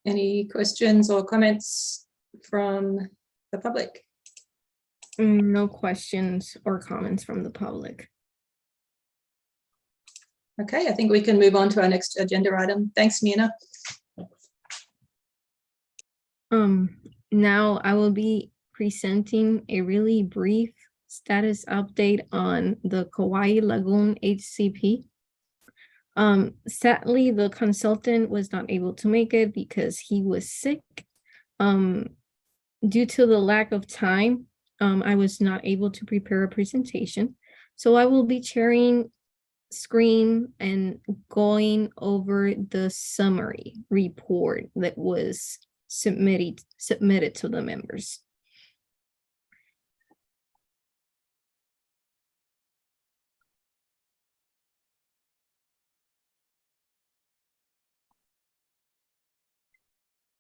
Any questions or comments from the public? No questions or comments from the public. Okay, I think we can move on to our next agenda item. Thanks, Mina. Now I will be presenting a really brief status update on the Kauai Lagoon HCP. Sadly, the consultant was not able to make it because he was sick. Due to the lack of time, I was not able to prepare a presentation. So I will be sharing screen and going over the summary report that was submitted to the members.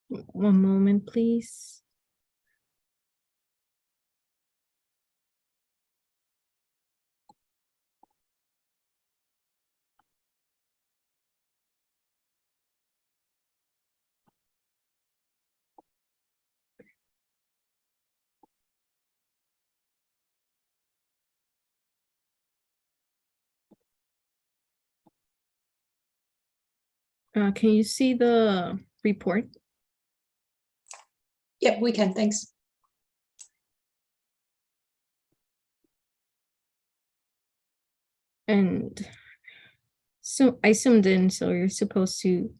One moment, please. Can you see the report? Yep, we can, thanks. And so I zoomed in, so you're supposed to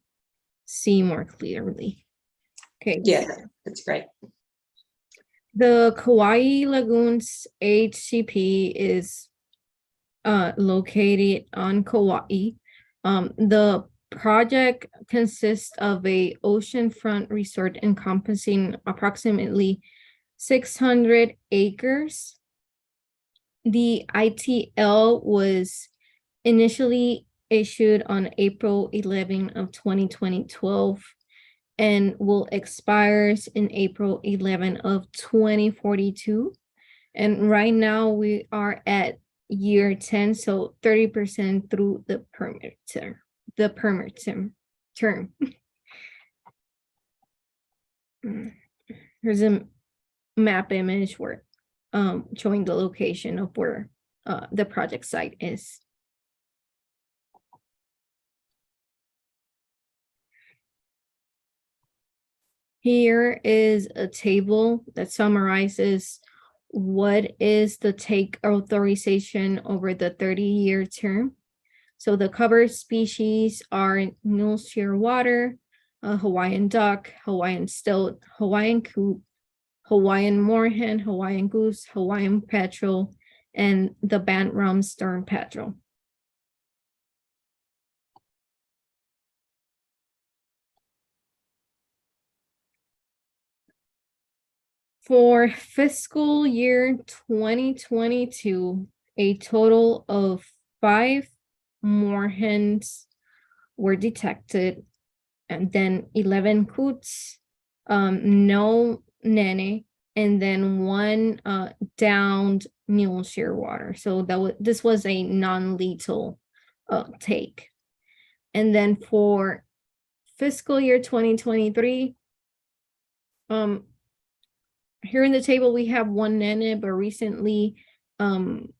see more clearly. Okay. Yeah, that's great. The Kauai Lagoons HCP is located on Kauai. The project consists of a oceanfront resort encompassing approximately 600 acres. The ITL was initially issued on April 11 of 2012 and will expire in April 11 of 2042. And right now we are at year 10, so 30% through the permit term. Here's a map image where showing the location of where the project site is. Here is a table that summarizes what is the take authorization over the 30-year term. So the covered species are null shear water, Hawaiian duck, Hawaiian stilt, Hawaiian coot, Hawaiian moorhen, Hawaiian goose, Hawaiian petrel, and the Bantam stern petrel. For fiscal year 2022, a total of 5 moorhens were detected, and then 11 coots, no nene, and then 1 downed mule shearwater. So this was a non-lethal take. And then for fiscal year 2023, here in the table we have 1 nene, but recently an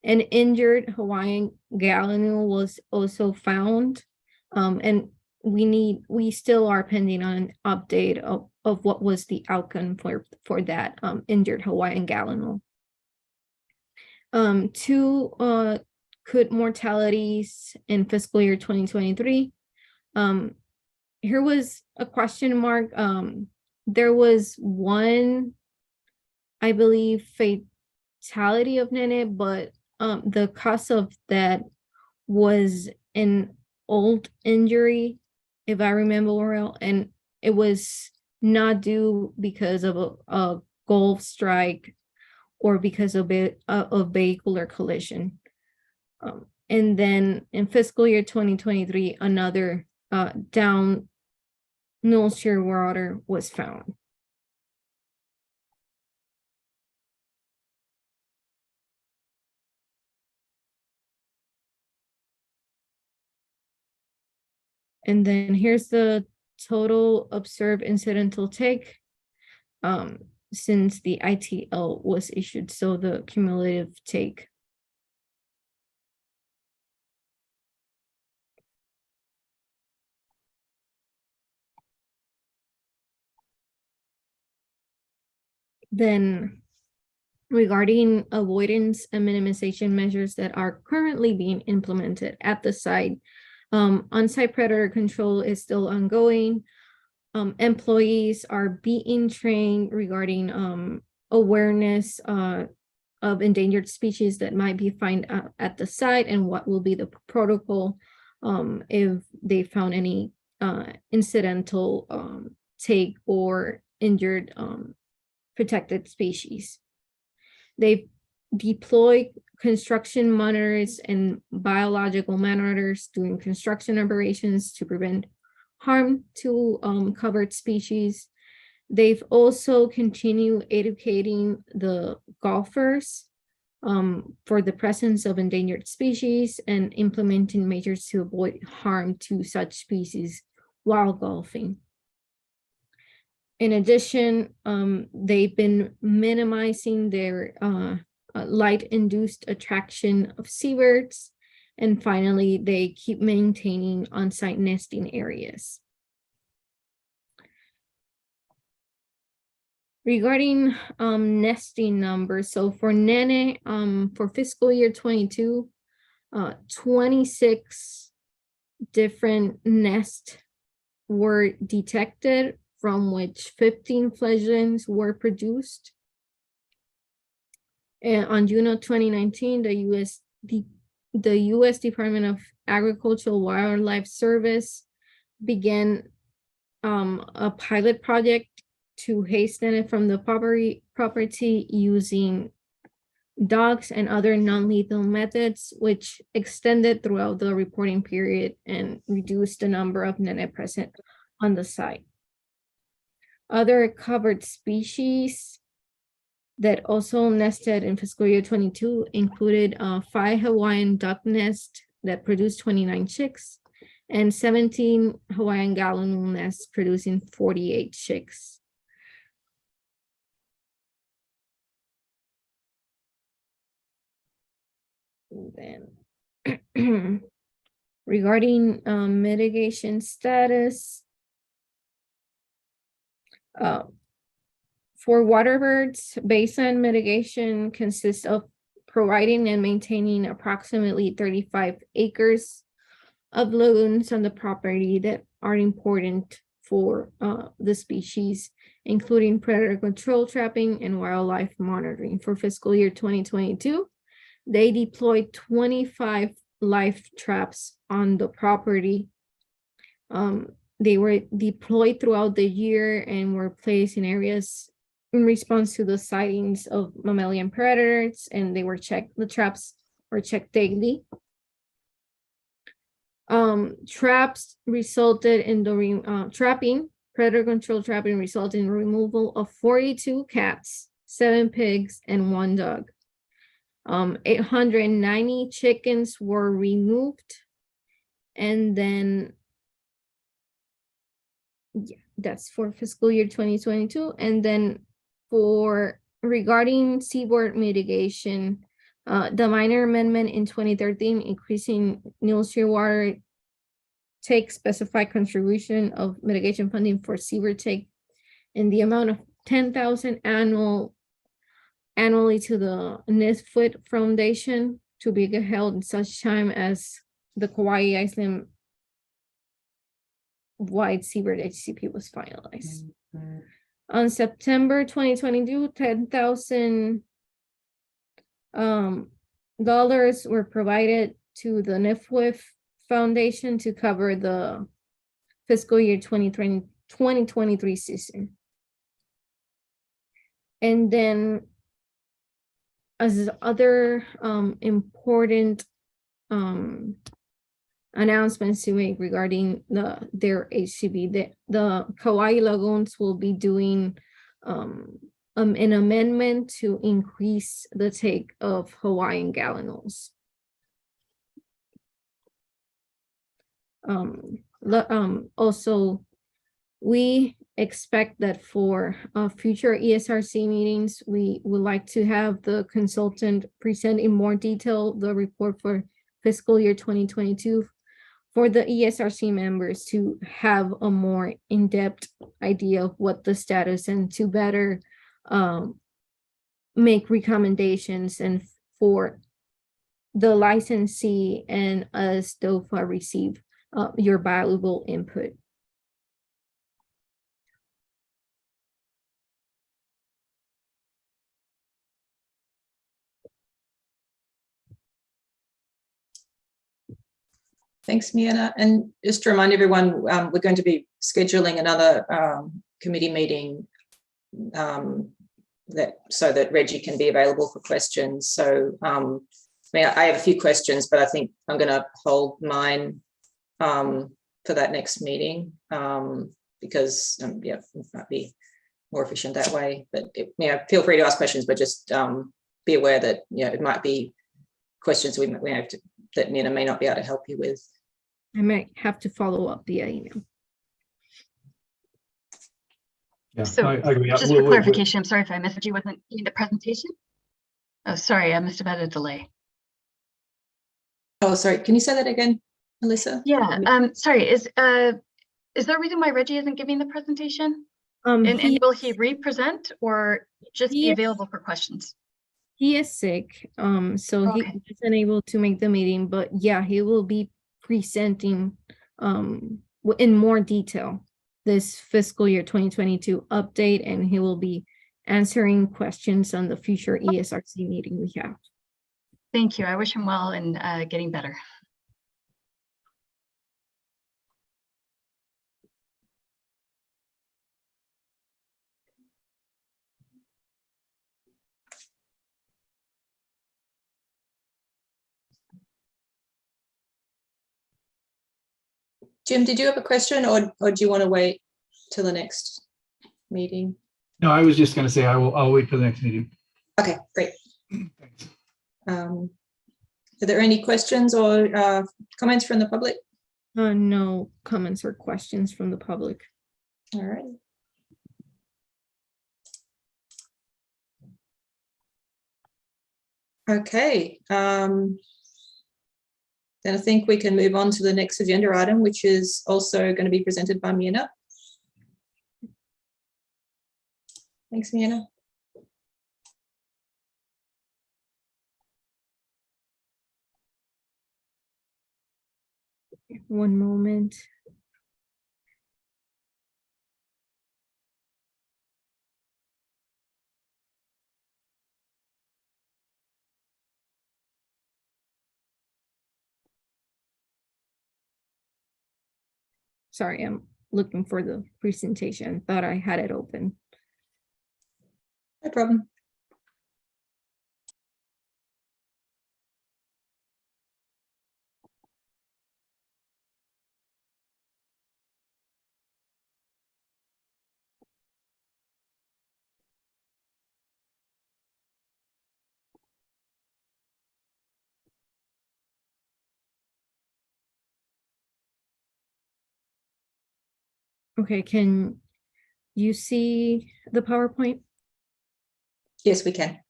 injured Hawaiian gallinule was also found, and we still are pending on an update of what was the outcome for that injured Hawaiian gallinule. 2 coot mortalities in fiscal year 2023. Here was a question mark. There was 1, I believe, fatality of nene, but the cause of that was an old injury, if I remember well, and it was not due because of a golf strike or because of a vehicular collision. And then in fiscal year 2023, another down mule shearwater was found. And then here's the total observed incidental take since the ITL was issued, so the cumulative take. Then regarding avoidance and minimization measures that are currently being implemented at the site, on-site predator control is still ongoing. Employees are being trained regarding awareness of endangered species that might be found at the site and what will be the protocol if they found any incidental take or injured protected species. They've deployed construction monitors and biological monitors during construction operations to prevent harm to covered species. They've also continued educating the golfers for the presence of endangered species and implementing measures to avoid harm to such species while golfing. In addition, they've been minimizing their light-induced attraction of seabirds. And finally, they keep maintaining on-site nesting areas. Regarding nesting numbers, so for nene, for fiscal year 22, 26 different nests were detected, from which 15 fledglings were produced. And on June of 2019, the U.S. Department of Agricultural Wildlife Service began a pilot project to hasten it from the property using dogs and other non-lethal methods, which extended throughout the reporting period and reduced the number of nene present on the site. Other covered species that also nested in fiscal year 22 included 5 Hawaiian duck nests that produced 29 chicks and 17 Hawaiian gallinule nests producing 48 chicks. And then regarding mitigation status, for waterbirds, baseline mitigation consists of providing and maintaining approximately 35 acres of lagoons on the property that are important for the species, including predator control, trapping, and wildlife monitoring. For fiscal year 2022, they deployed 25 live traps on the property. They were deployed throughout the year and were placed in areas in response to the sightings of mammalian predators, and they were checked. The traps were checked daily. Traps resulted in the trapping, predator control trapping resulted in the removal of 42 cats, 7 pigs, and 1 dog. 890 chickens were removed. And then, yeah, that's for fiscal year 2022. And then for regarding seabird mitigation, the minor amendment in 2013, increasing Neal Shearwater take specified contribution of mitigation funding for seabird take in the amount of $10,000 annually to the Nisfoot Foundation to be held in such time as the Kauai Island wide seabird HCP was finalized. On September 2022, $10,000 dollars were provided to the Nisfoot Foundation to cover the fiscal year 2023 season. And then as other important announcements to make regarding their HCB, the Kauai lagoons will be doing an amendment to increase the take of Hawaiian gallinals. Also, we expect that for future ESRC meetings, we would like to have the consultant present in more detail the report for fiscal year 2022 for the ESRC members to have a more in-depth idea of what the status and to better make recommendations, and for the licensee and us DOFA receive your valuable input. Thanks, Miana. And just to remind everyone, we're going to be scheduling another committee meeting so that Reggie can be available for questions. So I have a few questions, but I think I'm going to hold mine for that next meeting because it might be more efficient that way. But feel free to ask questions, but just be aware that it might be questions we have to, that Miana may not be able to help you with. I might have to follow up via email. Yeah, So I agree. just for clarification, I'm sorry if I missed you. Wasn't in the presentation? Oh, sorry, I must have had a delay. Oh, sorry. Can you say that again, Alyssa? Yeah. Sorry. Is there a reason why Reggie isn't giving the presentation? And will he re-present or just be available for questions? He is sick, so Okay. he isn't able to make the meeting. But yeah, he will be presenting in more detail this fiscal year 2022 update, and he will be answering questions on the future ESRC meeting we have. Thank you. I wish him well and getting better. Jim, did you have a question, or do you want to wait till the next meeting? No, I was just going to say I'll wait for the next meeting. Okay, great. Thanks. Are there any questions or comments from the public? No comments or questions from the public. All right. Okay. Then I think we can move on to the next agenda item, which is also going to be presented by Miana. Thanks, Miana. One moment. Sorry, I'm looking for the presentation. Thought I had it open. No problem. Okay, can you see the PowerPoint? Yes, we can.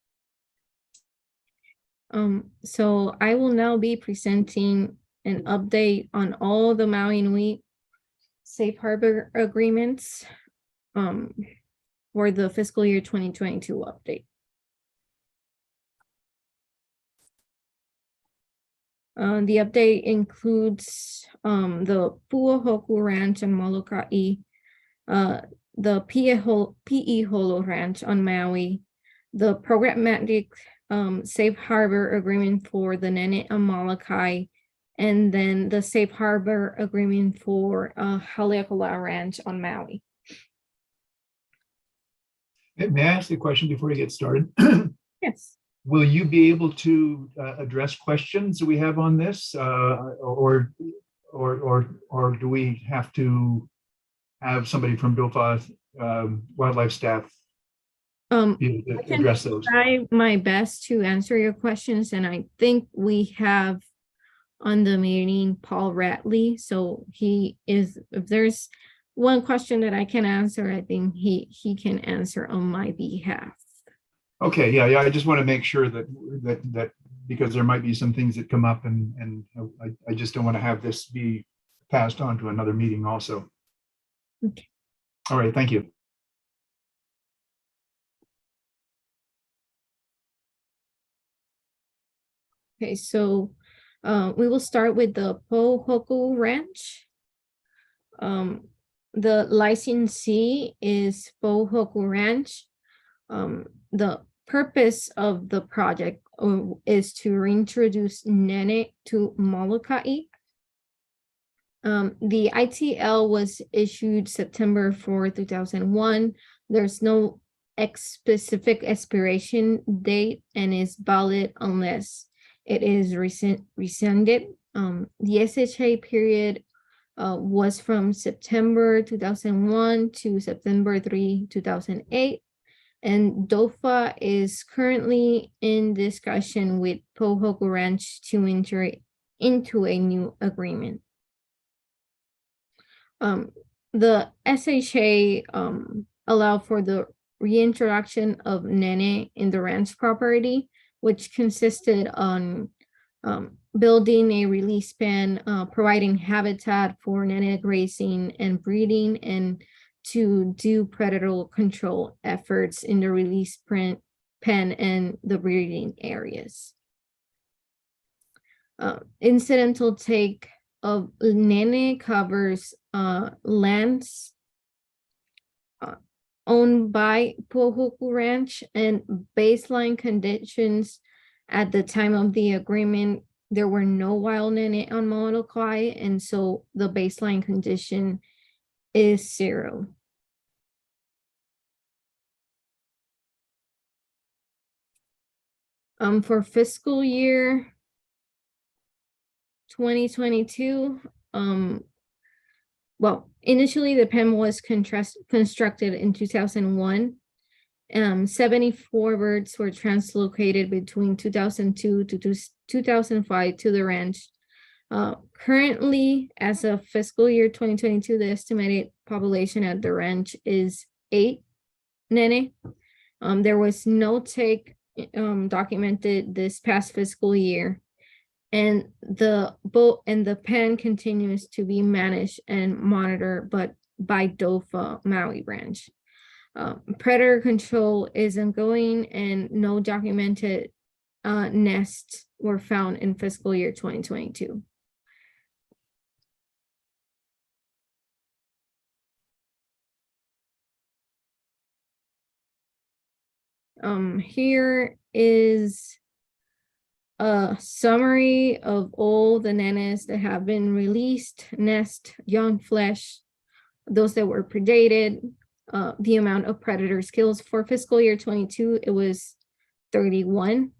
So I will now be presenting an update on all the Maui Nui safe harbor agreements for the fiscal year 2022 update. The update includes the Puahoku Ranch and Molokai, the P.E. Holo Ranch on Maui, the programmatic safe harbor agreement for the Nene and Molokai, and then the safe harbor agreement for Haleakala Ranch on Maui. May I ask a question before we get started? Yes. Will you be able to address questions that we have on this, or do we have to have somebody from DOFA wildlife staff be able to address those? Try my best to answer your questions, and I think we have on the meeting Paul Ratley. So he is, if there's one question that I can answer, I think he can answer on my behalf. Okay, yeah, I just want to make sure that because there might be some things that come up, and I just don't want to have this be passed on to another meeting also. Okay. All right, thank you. Okay, so we will start with the Pohoku Ranch. The licensee is Pohoku Ranch. The purpose of the project is to reintroduce Nene to Molokai. The ITL was issued September 4, 2001. There's no specific expiration date and is valid unless it is rescinded. The SHA period was from September 2001 to September 3, 2008. And DOFA is currently in discussion with Pohoku Ranch to enter into a new agreement. The SHA allowed for the reintroduction of Nene in the ranch property, which consisted on building a release pen, providing habitat for Nene grazing and breeding, and to do predator control efforts in the release pen and the breeding areas. Incidental take of Nene covers lands owned by Pohoku Ranch, and baseline conditions at the time of the agreement, there were no wild Nene on Molokai, and so the baseline condition is 0. For fiscal year 2022, well, initially the pen was constructed in 2001. 74 birds were translocated between 2002 to 2005 to the ranch. Currently, as of fiscal year 2022, the estimated population at the ranch is 8 Nene. There was no take documented this past fiscal year, and the boat and the pen continues to be managed and monitored by DOFA Maui branch. Predator control is ongoing, and no documented nests were found in fiscal year 2022. Here is a summary of all the nenes that have been released, nest, young flesh, those that were predated, the amount of predator kills for fiscal year 22, it was 31.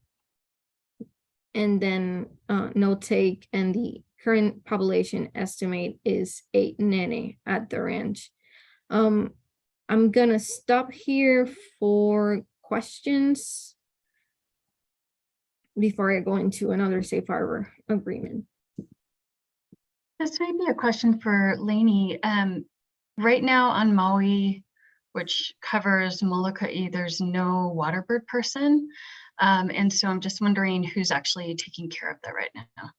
And then no take, and the current population estimate is 8 nene at the ranch. I'm gonna stop here for questions before I go into another safe harbor agreement. This may be a question for Lainey. Right now on Maui, which covers Molokai, there's no waterbird person. And so I'm just wondering who's actually taking care of that right now.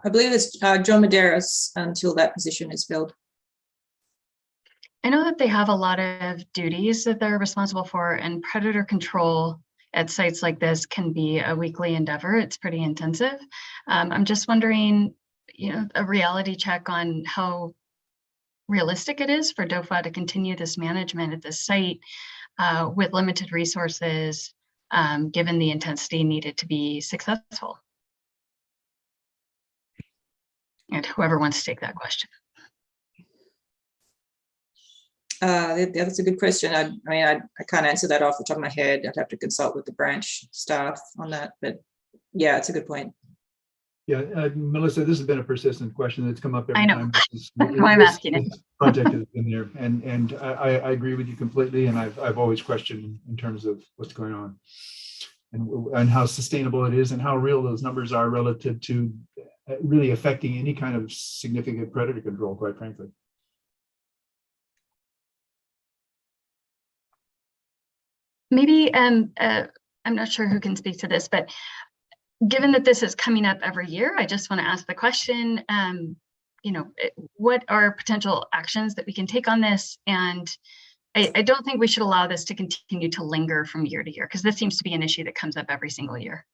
I believe it's John Medeiros until that position is filled. I know that they have a lot of duties that they're responsible for, and predator control at sites like this can be a weekly endeavor. It's pretty intensive. I'm just wondering, a reality check on how realistic it is for DOFA to continue this management at this site with limited resources, given the intensity needed to be successful. And whoever wants to take that question. That's a good question. I can't answer that off the top of my head. I'd have to consult with the branch staff on that, but yeah, it's a good point. Yeah, Melissa, this has been a persistent question that's come up every time. That's why I'm asking it. Project has been there, and I agree with you completely. And I've always questioned in terms of what's going on, and how sustainable it is, and how real those numbers are relative to really affecting any kind of significant predator control, quite frankly. Maybe, I'm not sure who can speak to this, but given that this is coming up every year, I just want to ask the question, what are potential actions that we can take on this? And I don't think we should allow this to continue to linger from year to year, because this seems to be an issue that comes up every single year.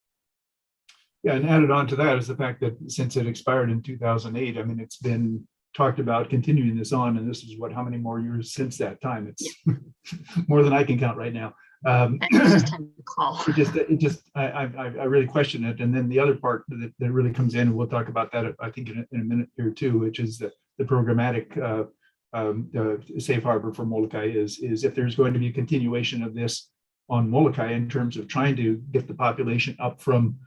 Yeah, and added on to that is the fact that since it expired in 2008, I mean, it's been talked about continuing this on, and this is how many more years since that time? It's more than I can count right now. It's time to call. I really question it. And then the other part that really comes in, and we'll talk about that, I think, in a minute here too, which is the programmatic safe harbor for Molokai is if there's going to be a continuation of this on Molokai in terms of trying to get the population up from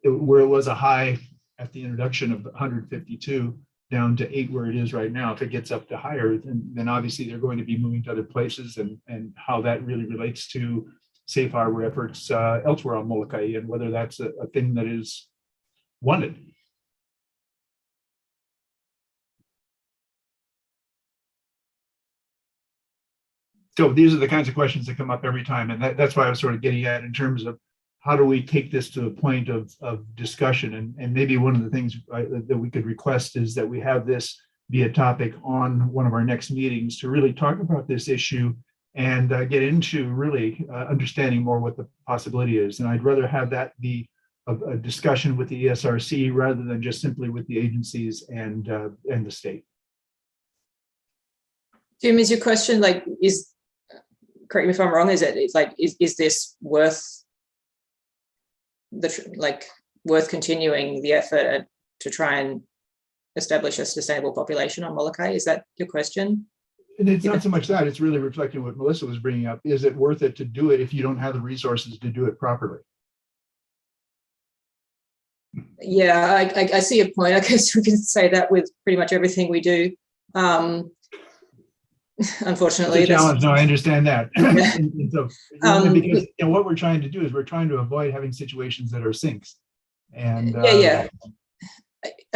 where it was a high at the introduction of 152 down to 8 where it is right now. If it gets up to higher, then obviously they're going to be moving to other places, and how that really relates to safe harbor efforts elsewhere on Molokai, and whether that's a thing that is wanted. So these are the kinds of questions that come up every time, and that's why I was sort of getting at in terms of how do we take this to the point of discussion? And maybe one of the things that we could request is that we have this be a topic on one of our next meetings to really talk about this issue and get into really understanding more what the possibility is. And I'd rather have that be a discussion with the ESRC rather than just simply with the agencies and the state. Jim, is your question correct me if I'm wrong, is this worth worth continuing the effort to try and establish a sustainable population on Molokai? Is that your question? And it's not so much that, it's really reflecting what Melissa was bringing up. Is it worth it to do it if you don't have the resources to do it properly? Yeah, I see your point. I guess we can say that with pretty much everything we do. Unfortunately, it's a challenge. No, I understand that. and so, because what we're trying to do is we're trying to avoid having situations that are sinks. And I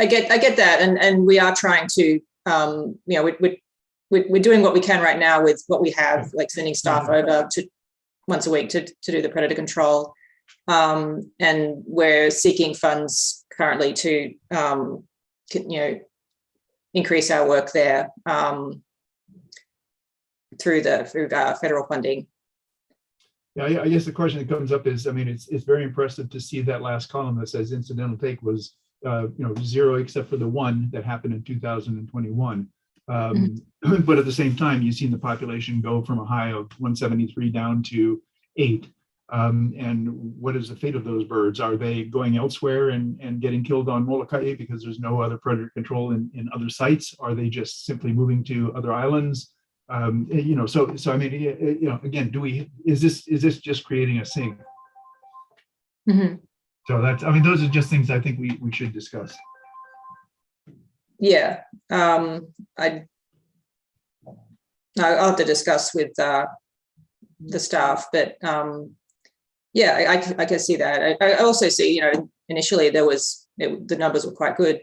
get that, and we are trying to, we're doing what we can right now with what we have, like sending staff over to once a week to do the predator control, and we're seeking funds currently to, increase our work there. Through federal funding. Yeah, I guess the question that comes up is, I mean, it's very impressive to see that last column that says incidental take was 0 except for the one that happened in 2021. But at the same time, you've seen the population go from a high of 173 down to 8. And what is the fate of those birds? Are they going elsewhere and getting killed on Molokai because there's no other predator control in other sites? Are they just simply moving to other islands? So I mean, again, is this just creating a sink? Mhm. So that's, I mean, those are just things I think we should discuss. Yeah, I'll have to discuss with the staff, but yeah, I can see that. I also see, initially the numbers were quite good.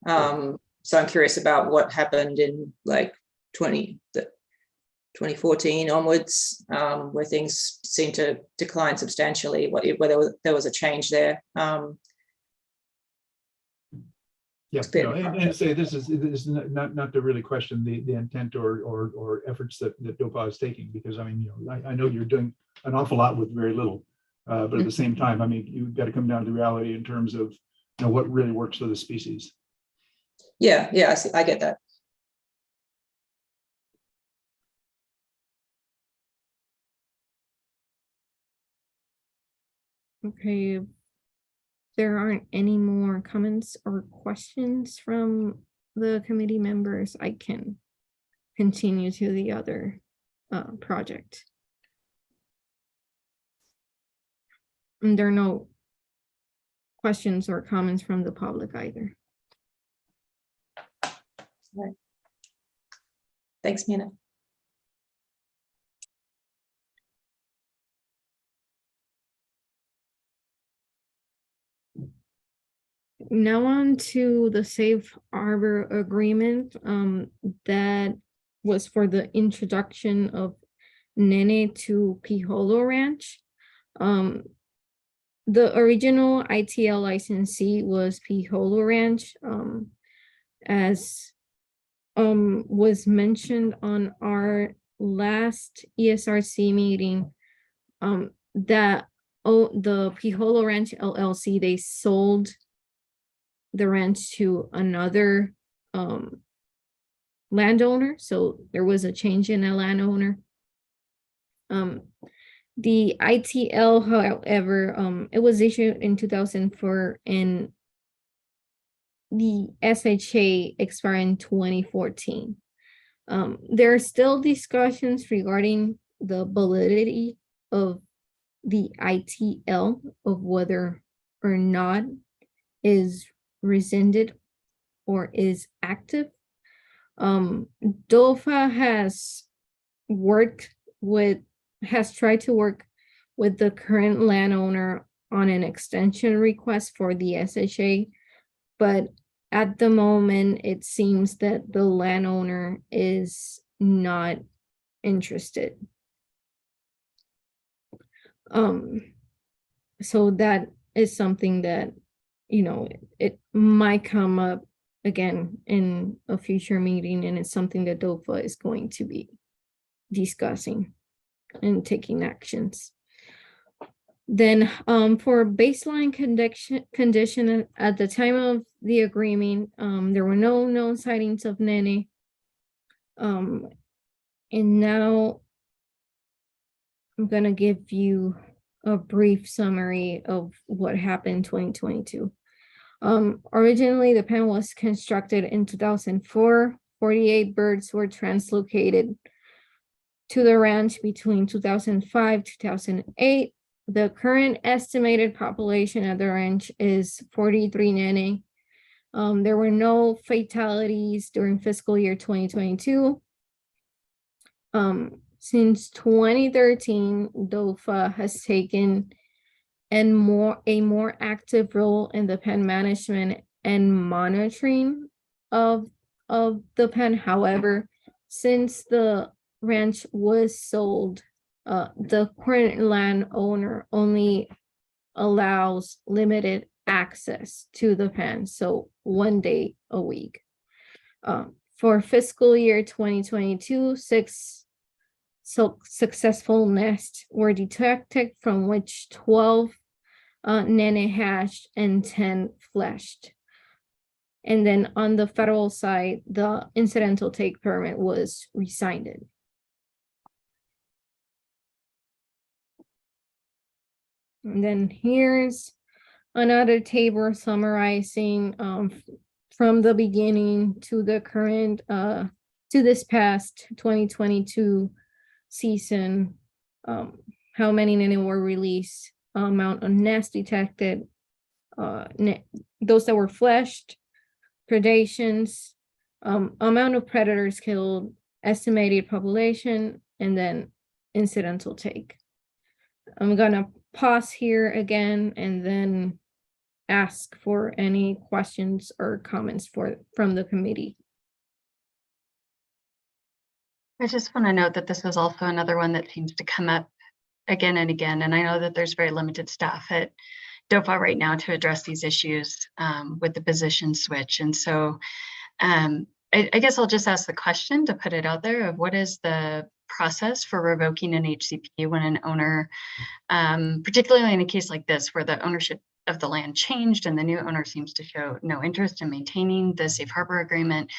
So I'm curious about what happened in like 2014 onwards, where things seem to decline substantially, whether there was a change there. Yeah, and say this is not to really question the intent or efforts that DOPA is taking, because I mean, I know you're doing an awful lot with very little, but at the same time, I mean, you've got to come down to reality in terms of what really works for the species. Yeah, I get that. Okay, if there aren't any more comments or questions from the committee members, I can continue to the other project. And there are no questions or comments from the public either. Right. Thanks, Mina. Now on to the Safe Harbor Agreement that was for the introduction of Nene to Piholo Ranch. The original ITL licensee was Piholo Ranch, as was mentioned on our last ESRC meeting, that the Piholo Ranch LLC, they sold the ranch to another landowner, so there was a change in a landowner. The ITL, however, it was issued in 2004 and the SHA expired in 2014. There are still discussions regarding the validity of the ITL, of whether or not is rescinded or is active. DOFA has tried to work with the current landowner on an extension request for the SHA, but at the moment it seems that the landowner is not interested. So that is something that, it might come up again in a future meeting, and it's something that DOFA is going to be discussing and taking actions. Then for baseline condition at the time of the agreement, there were no known sightings of Nene. And now I'm gonna give you a brief summary of what happened in 2022. Originally, the pen was constructed in 2004. 48 birds were translocated to the ranch between 2005 to 2008. The current estimated population at the ranch is 43 Nene. There were no fatalities during fiscal year 2022. Since 2013, DOFA has taken a more active role in the pen management and monitoring of the pen. However, since the ranch was sold, the current landowner only allows limited access to the pen, so 1 day a week. For fiscal year 2022, 6 successful nests were detected, from which 12 Nene hatched and 10 fledged. And then on the federal side, the incidental take permit was rescinded. And then here's another table summarizing from the beginning to the current to this past 2022 season, how many NENE were released, amount of nests detected, those that were fleshed, predations, amount of predators killed, estimated population, and then incidental take. I'm gonna pause here again and then ask for any questions or comments from the committee. I just want to note that this is also another one that seems to come up again and again. And I know that there's very limited staff at DOFA right now to address these issues with the position switch. And so I guess I'll just ask the question to put it out there of what is the process for revoking an HCP when an owner, particularly in a case like this where the ownership of the land changed and the new owner seems to show no interest in maintaining the safe harbor agreement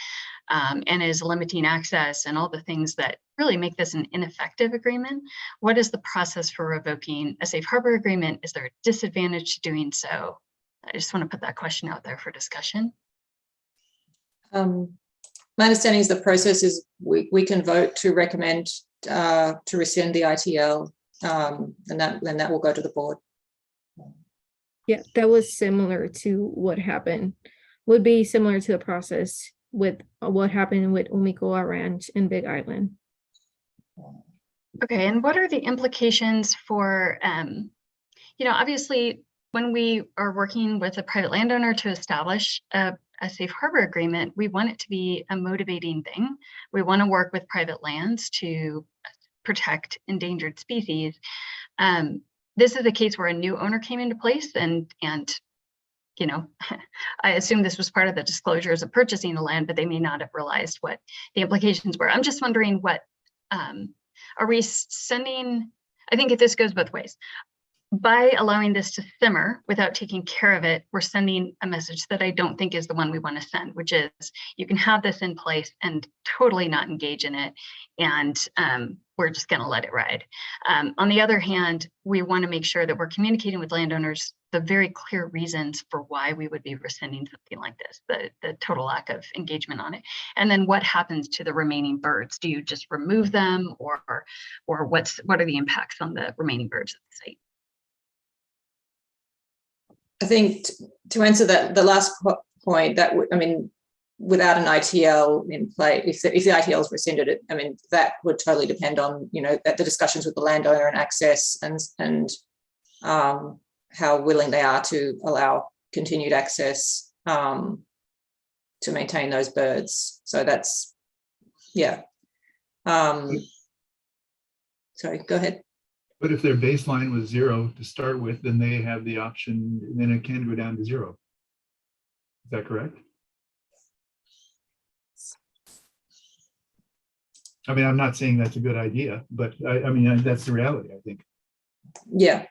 and is limiting access and all the things that really make this an ineffective agreement. What is the process for revoking a safe harbor agreement? Is there a disadvantage to doing so? I just want to put that question out there for discussion. My understanding is the process is we can vote to recommend to rescind the ITL, and that will go to the board. Yeah, that was similar to what happened, would be similar to the process with what happened with Umikoa Ranch in Big Island. Okay, and what are the implications for, obviously when we are working with a private landowner to establish a safe harbor agreement, we want it to be a motivating thing. We want to work with private lands to protect endangered species. This is a case where a new owner came into place and I assume this was part of the disclosures of purchasing the land, but they may not have realized what the implications were. I'm just wondering what, are we sending, I think if this goes both ways. By allowing this to simmer without taking care of it, we're sending a message that I don't think is the one we want to send, which is you can have this in place and totally not engage in it. And we're just going to let it ride. On the other hand, we want to make sure that we're communicating with landowners the very clear reasons for why we would be rescinding something like this, the total lack of engagement on it. And then what happens to the remaining birds? Do you just remove them or what are the impacts on the remaining birds at the site? I think to answer that, the last point, that without an ITL in play, if the ITL is rescinded, that would totally depend on the discussions with the landowner and access and how willing they are to allow continued access to maintain those birds. So that's sorry, go ahead. But if their baseline was 0 to start with, then they have the option, then it can go down to 0. Is that correct? I'm not saying that's a good idea, but that's the reality, I think. Yeah.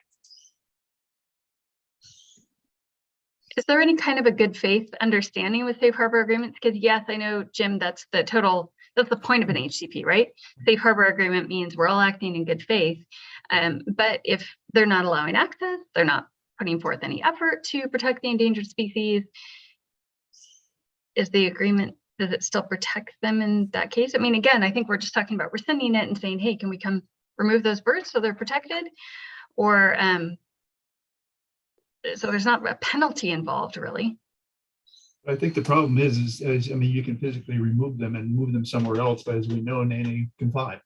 Is there any kind of a good faith understanding with safe harbor agreements? Because yes, I know, Jim, that's the point of an HCP, right? Safe harbor agreement means we're all acting in good faith. But if they're not allowing access, they're not putting forth any effort to protect the endangered species, is the agreement, does it still protect them in that case? Again, I think we're just talking about rescinding it and saying, hey, can we come remove those birds so they're protected? Or so there's not a penalty involved, really. I think the problem is you can physically remove them and move them somewhere else, but as we know, NENE can fly,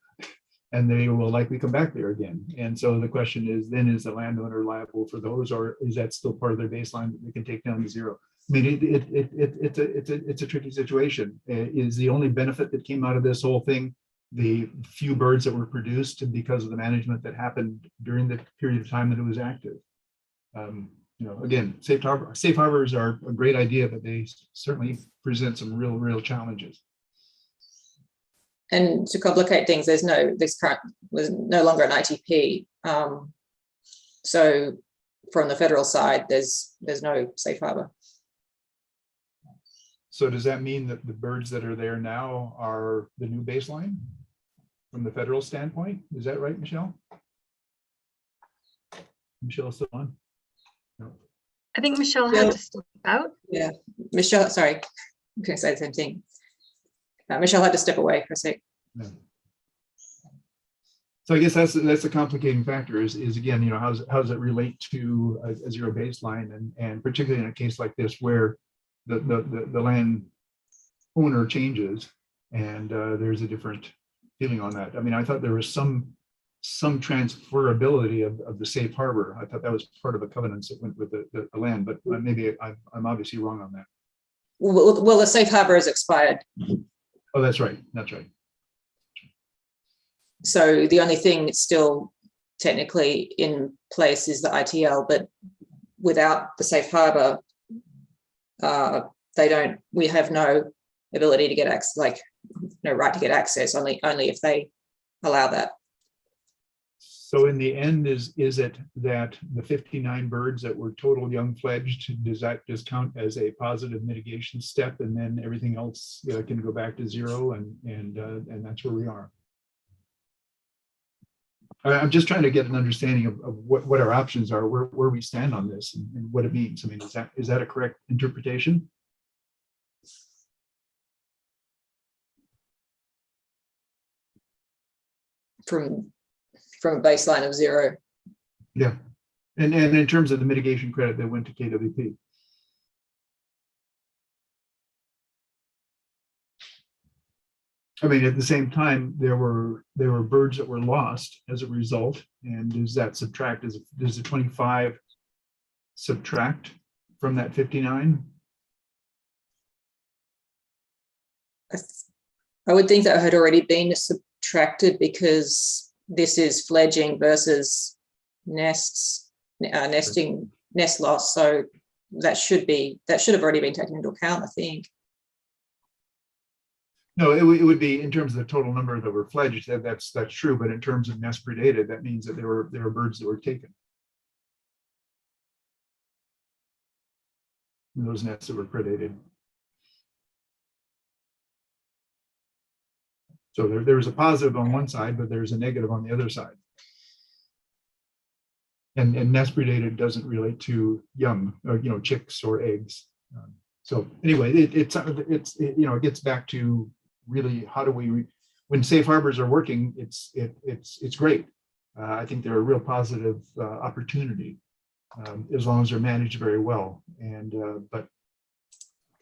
and they will likely come back there again. And so the question is, then is the landowner liable for those, or is that still part of their baseline that they can take down to 0? It's a tricky situation. Is the only benefit that came out of this whole thing the few birds that were produced because of the management that happened during the period of time that it was active? Again, safe harbors are a great idea, but they certainly present some real challenges. And to complicate things, this was no longer an ITP. So from the federal side, there's no safe harbor. So does that mean that the birds that are there now are the new baseline from the federal standpoint? Is that right, Michelle? Michelle's still on? No. I think Michelle had to step out. Yeah, Michelle, sorry, I'm going to say the same thing. Michelle had to step away for a sec. No. So I guess that's a complicating factor is again, how does it relate to a zero baseline, and particularly in a case like this where the land owner changes and there's a different feeling on that. I mean, I thought there was some transferability of the safe harbor. I thought that was part of a covenant that went with the land, but maybe I'm obviously wrong on that. Well, the safe harbor is expired. Oh, that's right. That's right. So the only thing that's still technically in place is the ITL, but without the safe harbor, we have no ability to get access, like no right to get access, only if they allow that. So in the end, is it that the 59 birds that were total young fledged, does that just count as a positive mitigation step, and then everything else can go back to zero, and that's where we are? I'm just trying to get an understanding of what our options are, where we stand on this, and what it means. I mean, is that a correct interpretation? From a baseline of zero. Yeah, and in terms of the mitigation credit that went to KWP. I mean, at the same time, there were birds that were lost as a result, and does that subtract? Does the 25 subtract from that 59? I would think that had already been subtracted because this is fledging versus nest loss. So that should have already been taken into account, I think. No, it would be in terms of the total number that were fledged. That's true, but in terms of nest predated, that means that there were birds that were taken. And those nests that were predated. So there's a positive on one side, but there's a negative on the other side. And nest predated doesn't relate to young, or chicks or eggs. So anyway, it gets back to really how do we, when safe harbors are working, it's great. I think they're a real positive opportunity as long as they're managed very well. And but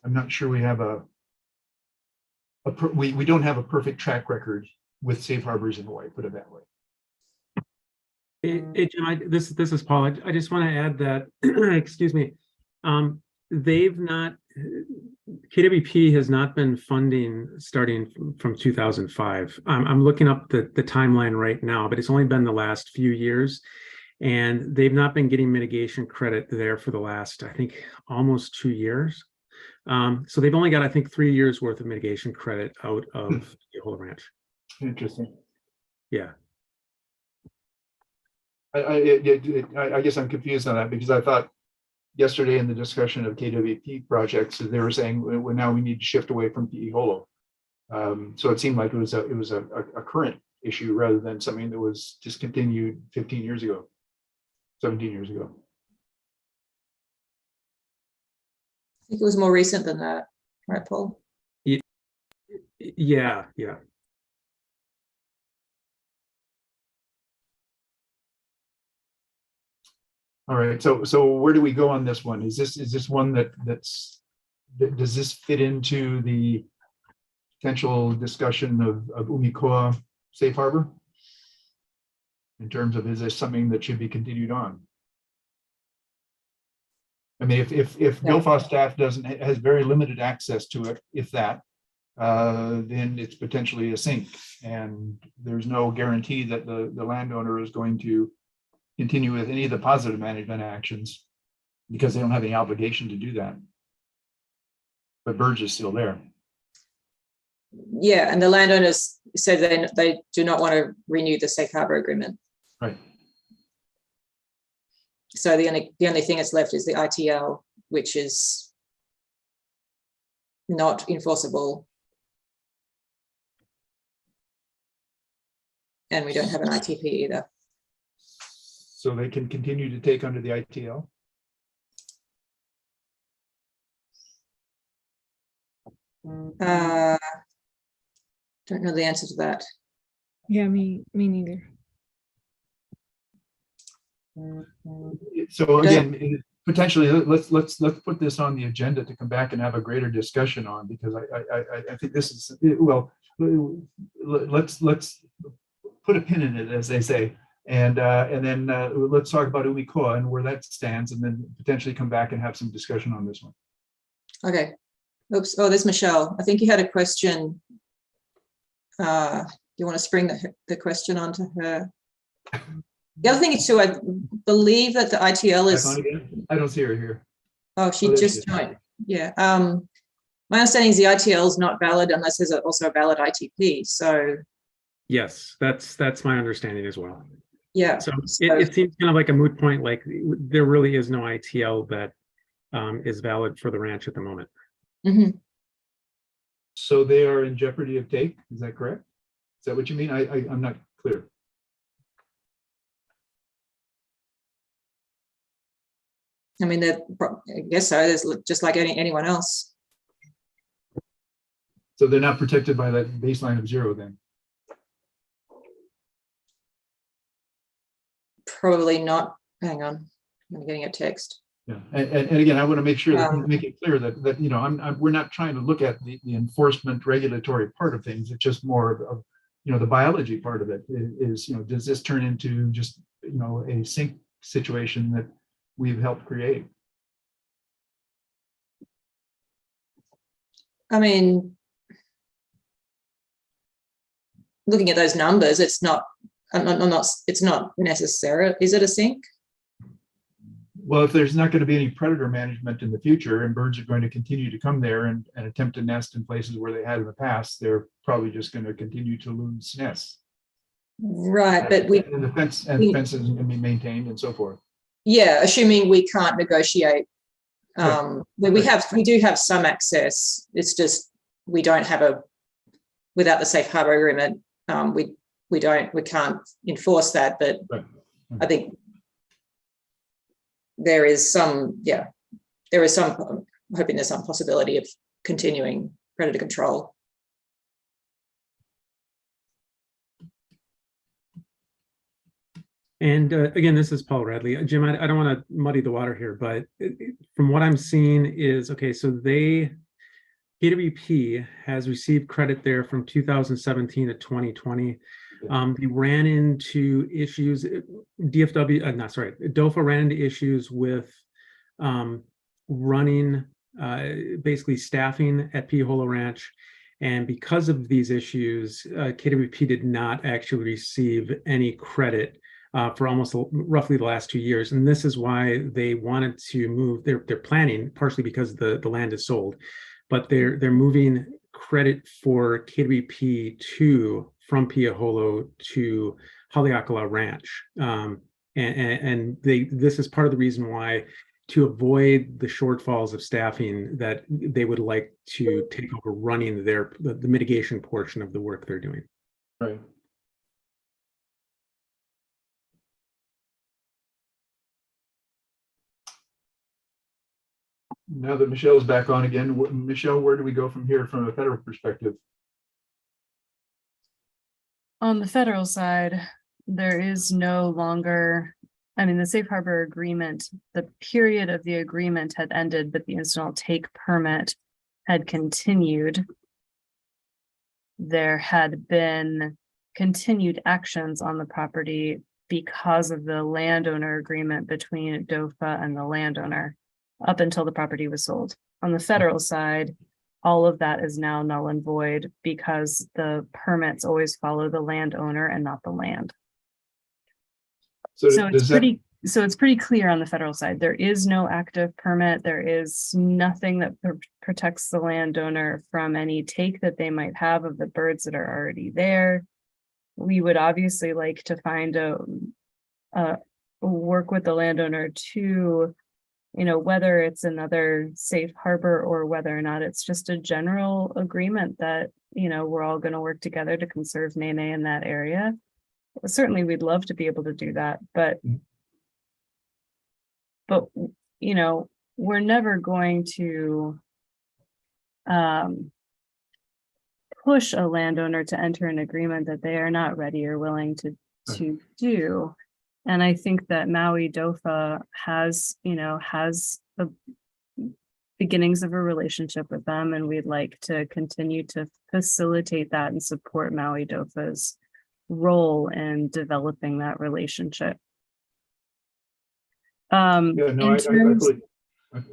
I'm not sure we have we don't have a perfect track record with safe harbors in Hawaii, put it that way. Hey, Jim, this is Paul. I just want to add that, excuse me, KWP has not been funding starting from 2005. I'm looking up the timeline right now, but it's only been the last few years, and they've not been getting mitigation credit there for the last, I think, almost 2 years. So they've only got, I think, 3 years worth of mitigation credit out of the whole ranch. Interesting. Yeah. I guess I'm confused on that, because I thought yesterday in the discussion of KWP projects, they were saying, well, now we need to shift away from PE Holo. So it seemed like it was a current issue rather than something that was discontinued 15 years ago, 17 years ago. I think it was more recent than that, right, Paul? Yeah. All right, so where do we go on this one? Is this one does this fit into the potential discussion of Umikoa Safe Harbor? In terms of, is this something that should be continued on? I mean, if GOFA staff has very limited access to it, if that, then it's potentially a sink, and there's no guarantee that the landowner is going to continue with any of the positive management actions because they don't have any obligation to do that. But Burge is still there. Yeah, and the landowners said they do not want to renew the safe harbor agreement. Right. So the only thing that's left is the ITL, which is not enforceable. And we don't have an ITP either. So they can continue to take under the ITL? Don't know the answer to that. Yeah, me neither. So again, potentially, let's put this on the agenda to come back and have a greater discussion on, because I think this is, well, let's put a pin in it, as they say, and then let's talk about UMICOA and where that stands, and then potentially come back and have some discussion on this one. Okay. Oops. Oh, there's Michelle. I think you had a question. You want to spring the question onto her? The other thing is too, I believe that the ITL is. I don't see her here. Oh, she there just she is. joined. Yeah. My understanding is the ITL is not valid unless there's also a valid ITP. So. Yes, that's my understanding as well. Yeah. So it seems kind of like a moot point, like there really is no ITL that is valid for the ranch at the moment. Mm-hmm. So they are in jeopardy of take, is that correct? Is that what you mean? I'm not clear. I mean, I guess so. There's just like anyone else. So they're not protected by that baseline of 0 then? Probably not. Hang on, I'm getting a text. Yeah, and again, I want to make sure that make it clear that you know, we're not trying to look at the enforcement regulatory part of things. It's just more of you know, the biology part of it is, you know, does this turn into just, you know, a sink situation that we've helped create? I mean, looking at those numbers, it's not. It's not necessary. Is it a sink? Well, if there's not going to be any predator management in the future and birds are going to continue to come there and attempt to nest in places where they had in the past, they're probably just going to continue to lose nests. Right, but and the fences can be maintained and so forth. Yeah, assuming we can't negotiate. We do have some access. It's just we don't have without the safe harbor agreement. We can't enforce that. But I think there is some. Yeah, there is some. I'm hoping there's some possibility of continuing predator control. And again, this is Paul Radley. Jim, I don't want to muddy the water here, but from what I'm seeing is, okay, so KWP has received credit there from 2017 to 2020. They ran into issues, DOFA ran into issues with running, basically staffing at Piholo Ranch. And because of these issues, KWP did not actually receive any credit for almost roughly the last 2 years. And this is why they wanted to move, they're planning, partially because the land is sold, but they're moving credit for KWP from Piholo to Haleakala Ranch. This is part of the reason why, to avoid the shortfalls of staffing, that they would like to take over running the mitigation portion of the work they're doing. Right. Now that Michelle's back on again, Michelle, where do we go from here from a federal perspective? On the federal side, there is no longer, I mean, the safe harbor agreement, the period of the agreement had ended, but the incidental take permit had continued. There had been continued actions on the property because of the landowner agreement between DOFA and the landowner up until the property was sold. On the federal side, all of that is now null and void because the permits always follow the landowner and not the land. So it's pretty clear on the federal side. There is no active permit. There is nothing that protects the landowner from any take that they might have of the birds that are already there. We would obviously like to find work with the landowner to you know, whether it's another safe harbor or whether or not it's just a general agreement that, you know, we're all going to work together to conserve Nene in that area. Certainly, we'd love to be able to do that, but you know, we're never going to push a landowner to enter an agreement that they are not ready or willing to do. And I think that Maui DOFA has, you know, has a beginnings of a relationship with them, and we'd like to continue to facilitate that and support Maui DOFA's role in developing that relationship. Yeah, no, In terms,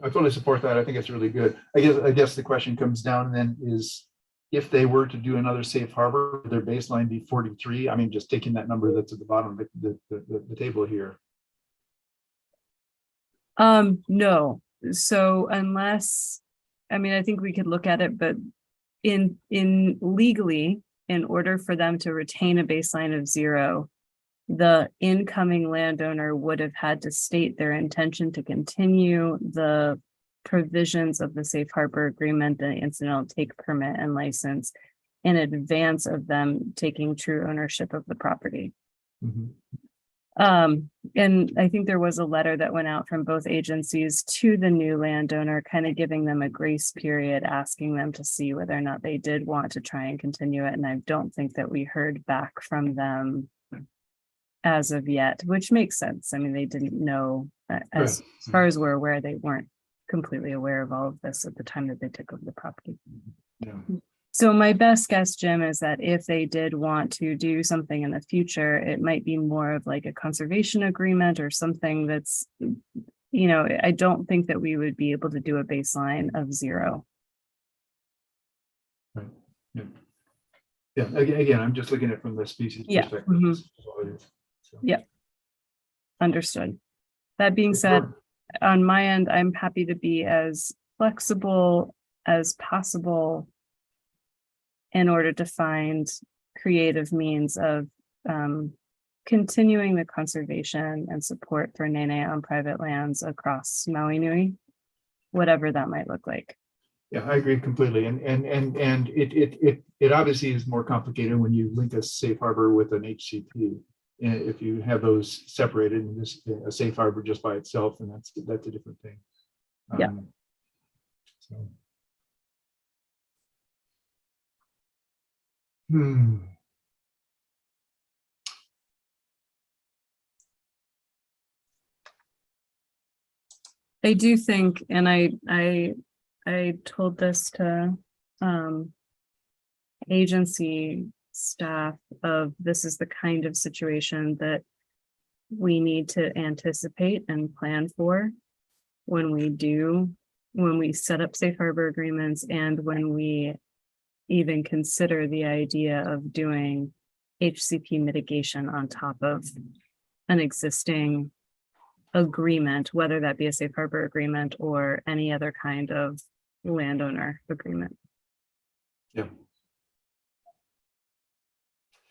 I fully support that. I think it's really good. I guess the question comes down then is, if they were to do another safe harbor, would their baseline be 43? I mean, just taking that number that's at the bottom of the table here. no. So unless, I mean, I think we could look at it, but in legally, in order for them to retain a baseline of 0, the incoming landowner would have had to state their intention to continue the provisions of the safe harbor agreement, the incidental take permit and license, in advance of them taking true ownership of the property. And I think there was a letter that went out from both agencies to the new landowner, kind of giving them a grace period, asking them to see whether or not they did want to try and continue it. And I don't think that we heard back from them as of yet, which makes sense. I mean, they didn't know, as far as we're aware, they weren't completely aware of all of this at the time that they took over the property. Yeah. So my best guess, Jim, is that if they did want to do something in the future, it might be more of like a conservation agreement or something that's, you know, I don't think that we would be able to do a baseline of 0. Right. Yeah. Yeah. Again, I'm just looking at it from the species perspective. So. Yeah. Understood. That being said, on my end, I'm happy to be as flexible as possible in order to find creative means of continuing the conservation and support for Nene on private lands across Maui Nui, whatever that might look like. Yeah, I agree completely. And it obviously is more complicated when you link a safe harbor with an HCP. If you have those separated, and this a safe harbor just by itself, and that's a different thing. Yeah. So. I do think, and I told this to agency staff of, this is the kind of situation that we need to anticipate and plan for when we set up safe harbor agreements, and when we even consider the idea of doing HCP mitigation on top of an existing agreement, whether that be a safe harbor agreement or any other kind of landowner agreement. Yeah.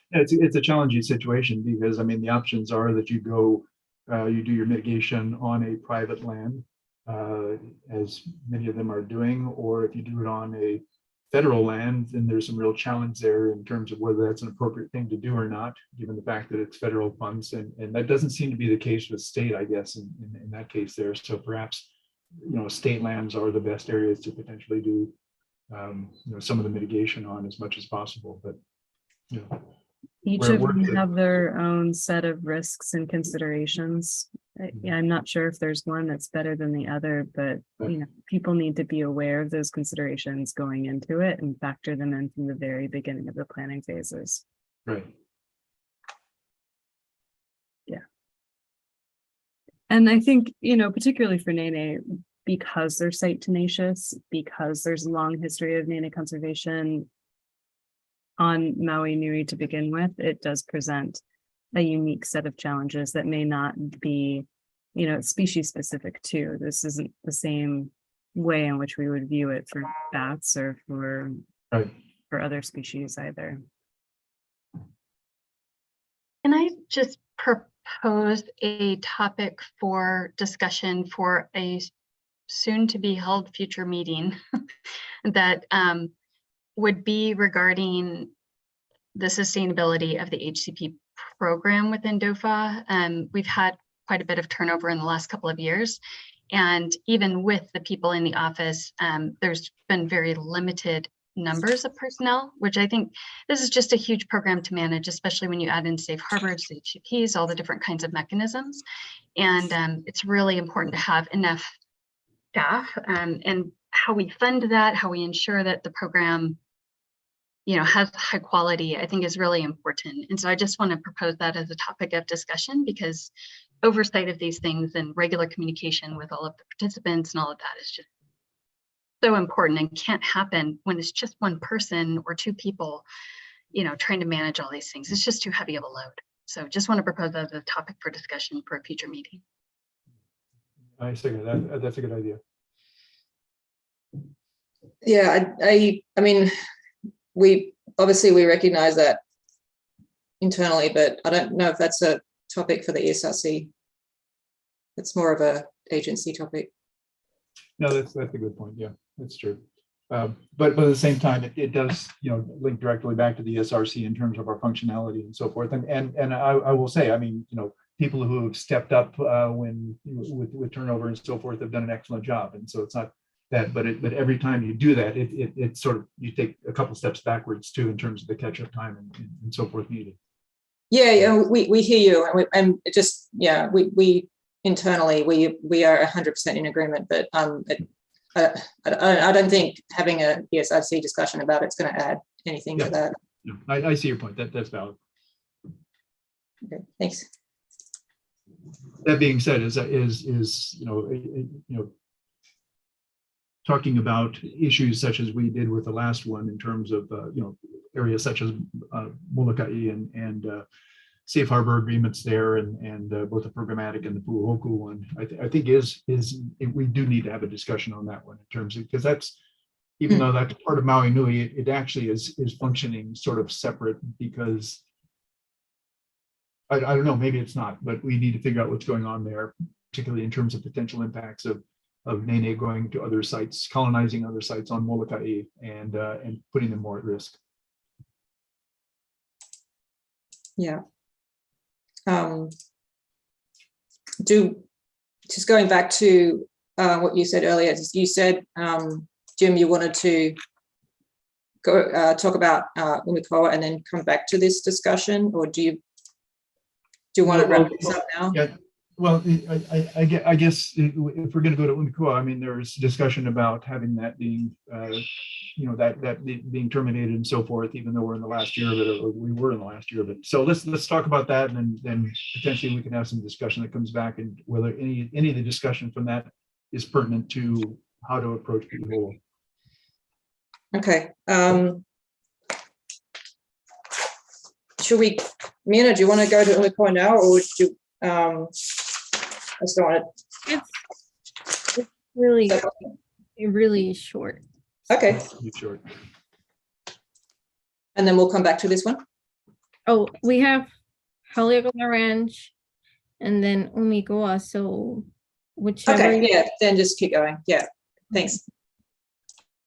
It's a challenging situation, because I mean, the options are that you go, you do your mitigation on a private land, as many of them are doing, or if you do it on a federal land, then there's some real challenge there in terms of whether that's an appropriate thing to do or not, given the fact that it's federal funds, and that doesn't seem to be the case with state, I guess, in that case there. So perhaps, you know, state lands are the best areas to potentially do, you know, some of the mitigation on as much as possible. But you know, each of them have their own set of risks and considerations. I'm not sure if there's one that's better than the other, but you know, people need to be aware of those considerations going into it and factor them in from the very beginning of the planning phases. Right. Yeah. And I think, you know, particularly for Nene, because they're site tenacious, because there's a long history of Nene conservation on Maui Nui to begin with, it does present a unique set of challenges that may not be, you know, species specific too. This isn't the same way in which we would view it for bats or for other species either. Can I just propose a topic for discussion for a soon to be held future meeting that would be regarding the sustainability of the HCP program within DOFA. We've had quite a bit of turnover in the last couple of years. And even with the people in the office, there's been very limited numbers of personnel, which I think this is just a huge program to manage, especially when you add in safe harbors, HCPs, all the different kinds of mechanisms. And it's really important to have enough staff, and how we fund that, how we ensure that the program, has high quality, I think is really important. And so I just want to propose that as a topic of discussion, because oversight of these things and regular communication with all of the participants and all of that is just so important, and can't happen when it's just one person or two people, trying to manage all these things. It's just too heavy of a load. So just want to propose that as a topic for discussion for a future meeting. I see that. That's a good idea. Yeah, I mean, we recognize that internally, but I don't know if that's a topic for the ESRC. It's more of a agency topic. No, that's a good point. Yeah, that's true. But at the same time, it does, link directly back to the ESRC in terms of our functionality and so forth. And I will say, I mean, people who have stepped up with turnover and so forth have done an excellent job. And so it's not that, but every time you do that, it sort of, you take a couple steps backwards too in terms of the catch-up time and so forth needed. Yeah, we hear you, and it just, we internally we are 100% in agreement, but I don't think having a ESRC discussion about it's going to add anything to that. No, I see your point. That's valid. Okay, thanks. That being said, is talking about issues such as we did with the last one in terms of areas such as Molokai and safe harbor agreements there, and both the programmatic and the Pu'uhoku one, I think we do need to have a discussion on that one in terms of, because that's, even though that's part of Maui Nui, it actually is functioning sort of separate, because I don't know, maybe it's not, but we need to figure out what's going on there, particularly in terms of potential impacts of Nene going to other sites, colonizing other sites on Molokai, and putting them more at risk. Yeah. Just going back to what you said earlier, you said, Jim, you wanted to go talk about Umikoa and then come back to this discussion, or do you want to wrap this up now? Yeah. Well, I guess if we're going to go to Umikoa, I mean, there's discussion about having that being, that being terminated and so forth, even though we're in the last year of it, or we were in the last year of it. So let's talk about that, and then potentially we can have some discussion that comes back, and whether any of the discussion from that is pertinent to how to approach the whole. Okay. Should we, Mina, do you want to go to Umikoa now, or would you? I just don't want to. It's really short. Okay. Short. And then we'll come back to this one. Oh, we have Haleakala Ranch and then Umikoa. So whichever. Okay, yeah, then just keep going. Yeah, thanks.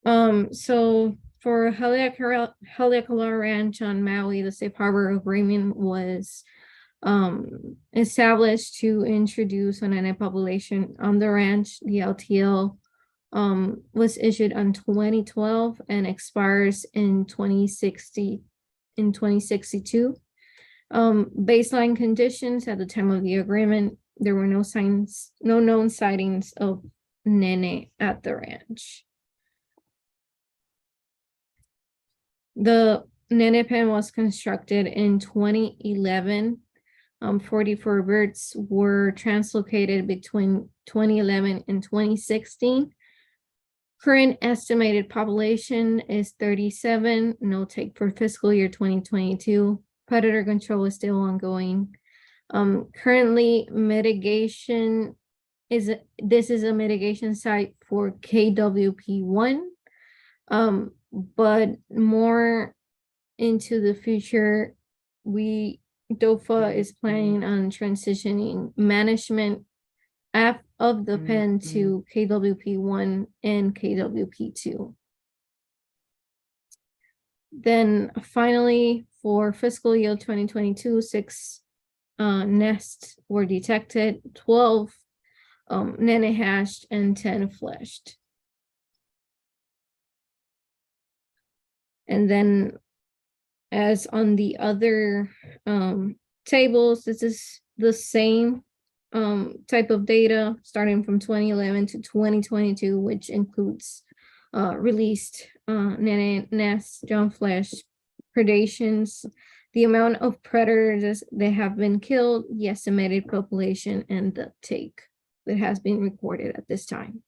So for Haleakala Ranch on Maui, the safe harbor agreement was established to introduce an NA population on the ranch. The LTL was issued in 2012 and expires in 2062. Baseline conditions at the time of the agreement, there were no known sightings of Nene at the ranch. The Nene pen was constructed in 2011. 44 birds were translocated between 2011 and 2016. Current estimated population is 37. No take for fiscal year 2022. Predator control is still ongoing. Currently, mitigation is a mitigation site for KWP1. But more into the future, DOFA is planning on transitioning management of the pen to KWP1 and KWP2. Then finally, for fiscal year 2022, 6 nests were detected, 12 nene hashed and 10 fleshed. And then as on the other tables, this is the same type of data starting from 2011 to 2022, which includes released nene nests, John flesh, predations, the amount of predators that have been killed, the estimated population, and the take that has been recorded at this time.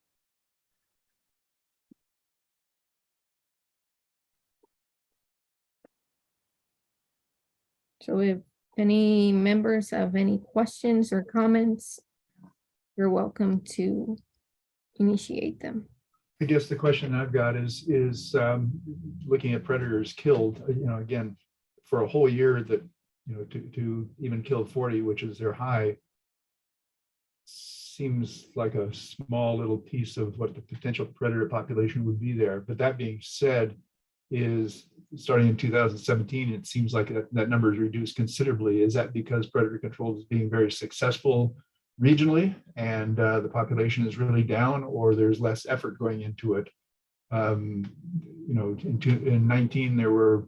So if any members have any questions or comments, you're welcome to initiate them. I guess the question I've got is looking at predators killed, again, for a whole year that, to even kill 40, which is their high, seems like a small little piece of what the potential predator population would be there. But that being said, is starting in 2017, it seems like that number is reduced considerably. Is that because predator control is being very successful regionally and the population is really down, or there's less effort going into it? In 19 there were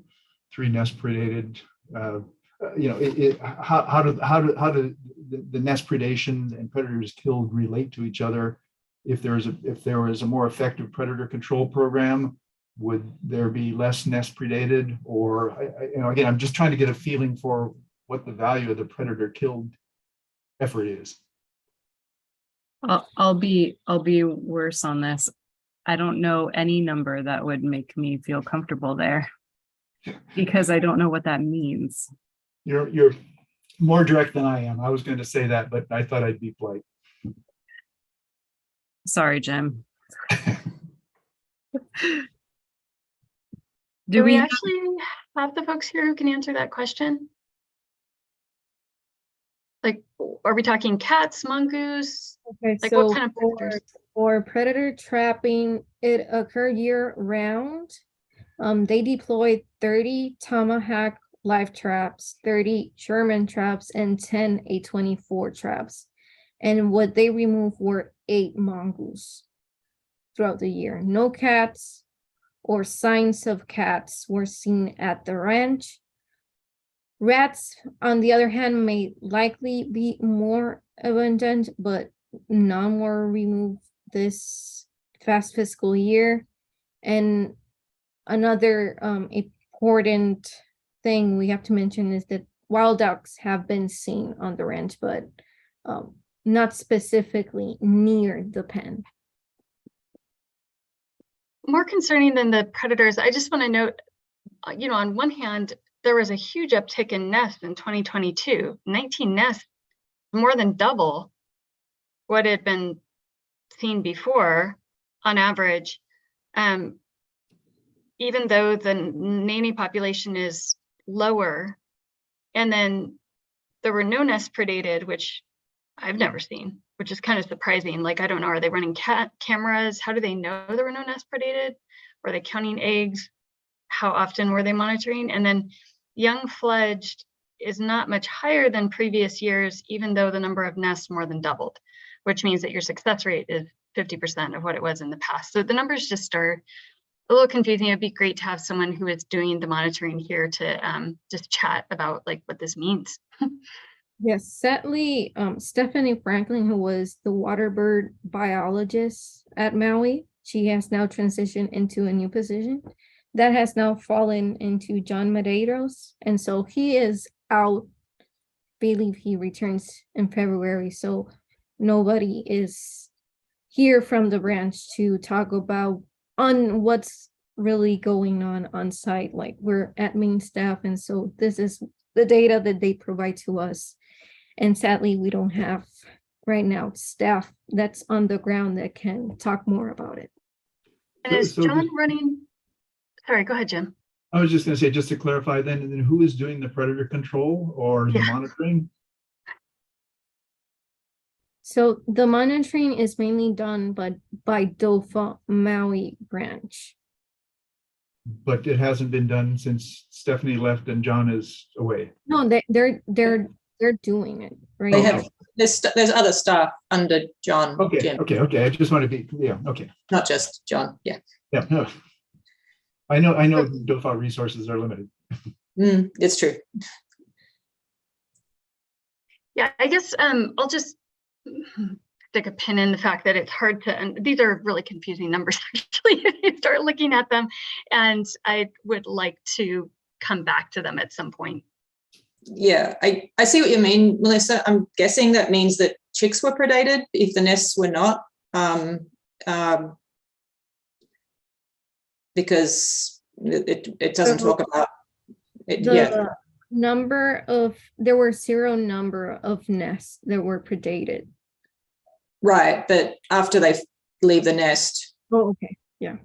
3 nests predated. How do the nest predations and predators killed relate to each other? If there was a more effective predator control program, would there be less nest predated? Or again, I'm just trying to get a feeling for what the value of the predator killed effort is. I'll be worse on this. I don't know any number that would make me feel comfortable there because I don't know what that means. You're more direct than I am. I was going to say that, but I thought I'd be polite. Sorry, Jim. Do we actually have the folks here who can answer that question? Like, are we talking cats, mongoose? Okay, like so what kind of predators? for predator trapping, it occurred year round. They deployed 30 tomahawk live traps, 30 Sherman traps, and 10 A24 traps. And what they removed were 8 mongoose throughout the year. No cats or signs of cats were seen at the ranch. Rats, on the other hand, may likely be more abundant, but none were removed this past fiscal year. And another important thing we have to mention is that wild ducks have been seen on the ranch, but not specifically near the pen. More concerning than the predators, I just want to note, on one hand, there was a huge uptick in nests in 2022, 19 nests, more than double what had been seen before on average. Even though the nene population is lower, and then there were no nests predated, which I've never seen, which is kind of surprising. Like, I don't know, are they running cameras? How do they know there were no nests predated? Were they counting eggs? How often were they monitoring? And then young fledged is not much higher than previous years, even though the number of nests more than doubled, which means that your success rate is 50% of what it was in the past. So the numbers just are a little confusing. It'd be great to have someone who is doing the monitoring here to just chat about like what this means. Yes, sadly, Stephanie Franklin, who was the water bird biologist at Maui, she has now transitioned into a new position that has now fallen into John Medeiros. And so he is out. I believe he returns in February. So nobody is here from the branch to talk about on what's really going on site. Like, we're admin staff. And so this is the data that they provide to us. And sadly, we don't have right now staff that's on the ground that can talk more about it. And is John running? Sorry, go ahead, Jim. I was just going to say, just to clarify then who is doing the predator control or the monitoring? So the monitoring is mainly done by DOFA Maui branch. But it hasn't been done since Stephanie left and John is away. No, they're doing it, right? They Okay. have, there's other staff under John, Okay, Jim, okay. I just want to be, yeah, okay. not just John. Yeah. Yeah, no. I know DOFA resources are limited. It's true. Yeah, I guess I'll just stick a pin in the fact that it's hard to, and these are really confusing numbers actually, if you start looking at them, and I would like to come back to them at some point. Yeah, I see what you mean, Melissa. I'm guessing that means that chicks were predated if the nests were not, because it doesn't talk about it. Yeah. There were 0 number of nests that were predated. Right, but after they leave the nest. Oh, okay, yeah.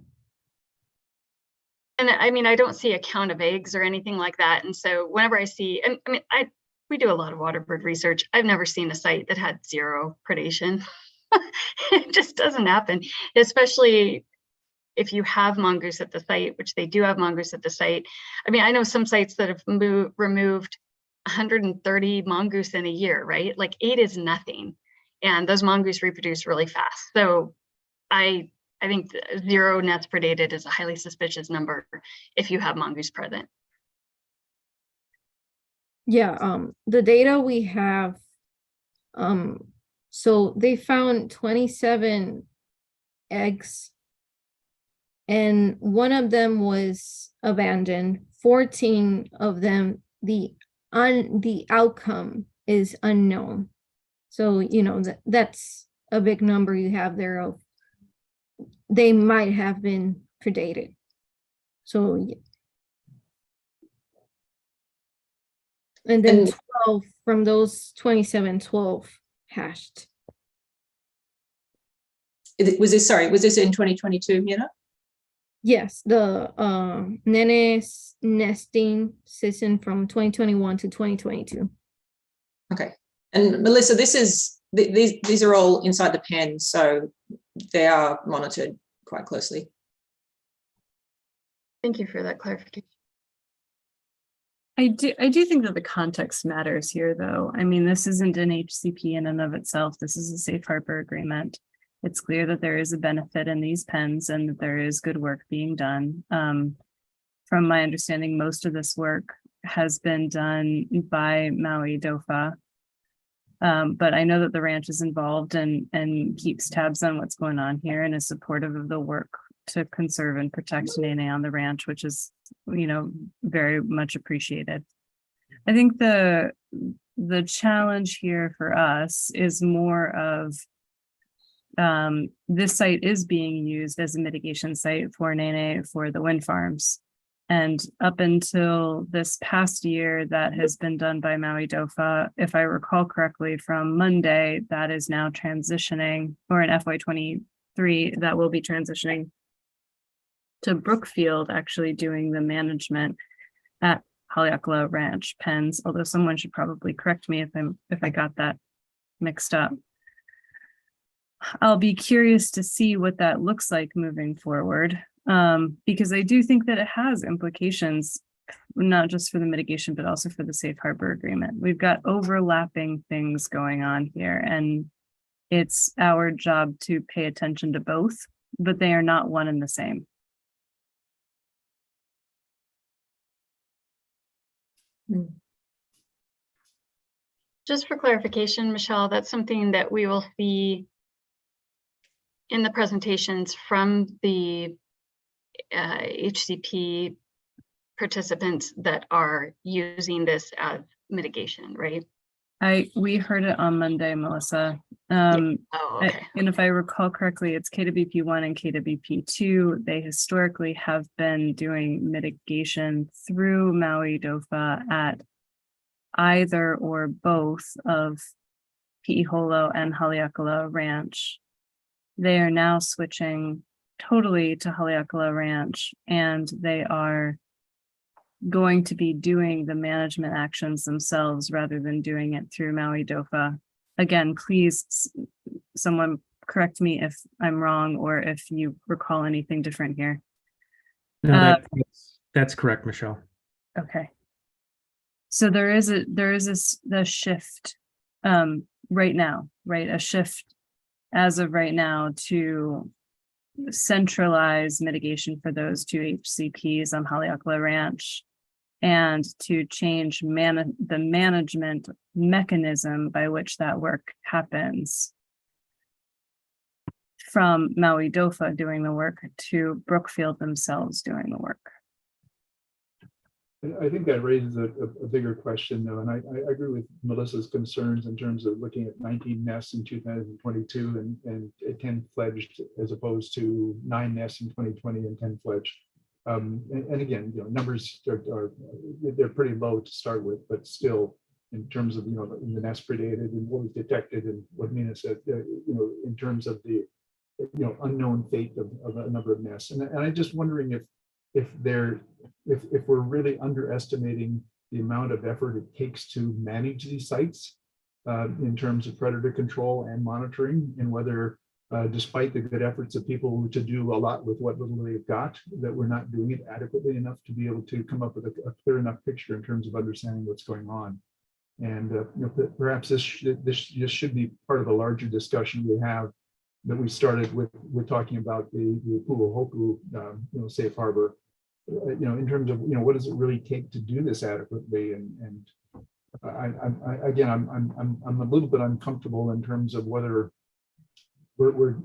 And I mean, I don't see a count of eggs or anything like that. And so whenever I see, and I mean, we do a lot of waterbird research. I've never seen a site that had 0 predation. It just doesn't happen, especially if you have mongoose at the site, which they do have mongoose at the site. I mean, I know some sites that have removed 130 mongoose in a year, right? Like 8 is nothing. And those mongoose reproduce really fast. So I think 0 nests predated is a highly suspicious number if you have mongoose present. Yeah, the data we have, so they found 27 eggs, and one of them was abandoned. 14 of them, the outcome is unknown. So, you know, that's a big number you have there of they might have been predated. So, and then 12 from those 27, 12 hashed. Was this in 2022, you know? Yes, the Nene's nesting season from 2021 to 2022. Okay. And Melissa, these are all inside the pen, so they are monitored quite closely. Thank you for that clarification. I do think that the context matters here, though. I mean, this isn't an HCP in and of itself. This is a safe harbor agreement. It's clear that there is a benefit in these pens and that there is good work being done. From my understanding, most of this work has been done by Maui DOFA. But I know that the ranch is involved and keeps tabs on what's going on here and is supportive of the work to conserve and protect Nene on the ranch, which is, you know, very much appreciated. I think the challenge here for us is more of this site is being used as a mitigation site for Nene for the wind farms. And up until this past year, that has been done by Maui DOFA. If I recall correctly, from Monday, that is now transitioning, or in FY23, that will be transitioning to Brookfield, actually doing the management at Haleakala Ranch pens, although someone should probably correct me if I got that mixed up. I'll be curious to see what that looks like moving forward. Because I do think that it has implications, not just for the mitigation, but also for the safe harbor agreement. We've got overlapping things going on here, and it's our job to pay attention to both, but they are not one and the same. Just for clarification, Michelle, that's something that we will see in the presentations from the HCP participants that are using this as mitigation, right? We heard it on Monday, Melissa. Oh, okay. And if I recall correctly, it's KWP1 and KWP2. They historically have been doing mitigation through Maui DOFA at either or both of Pi'iholo and Haleakala Ranch. They are now switching totally to Haleakala Ranch, and they are going to be doing the management actions themselves rather than doing it through Maui DOFA. again, please, someone correct me if I'm wrong or if you recall anything different here. No, that's correct, Michelle. Okay. So there is a shift right now, right? A shift as of right now to centralize mitigation for those two HCPs on Haleakala Ranch and to change the management mechanism by which that work happens from Maui DOFA doing the work to Brookfield themselves doing the work. I think that raises a bigger question though, and I agree with Melissa's concerns in terms of looking at 19 nests in 2022 and 10 fledged as opposed to 9 nests in 2020 and 10 fledged. And again, numbers are they're pretty low to start with, but still, in terms of in the nest predated and what was detected and what Mina said, in terms of the unknown fate of a number of nests, and I'm just wondering if we're really underestimating the amount of effort it takes to manage these sites in terms of predator control and monitoring, and whether despite the good efforts of people to do a lot with what little they've got, that we're not doing it adequately enough to be able to come up with a clear enough picture in terms of understanding what's going on. And perhaps this should be part of a larger discussion we have that we started with talking about the Pu'uhopu, safe harbor, in terms of what does it really take to do this adequately, and I'm a little bit uncomfortable in terms of whether we're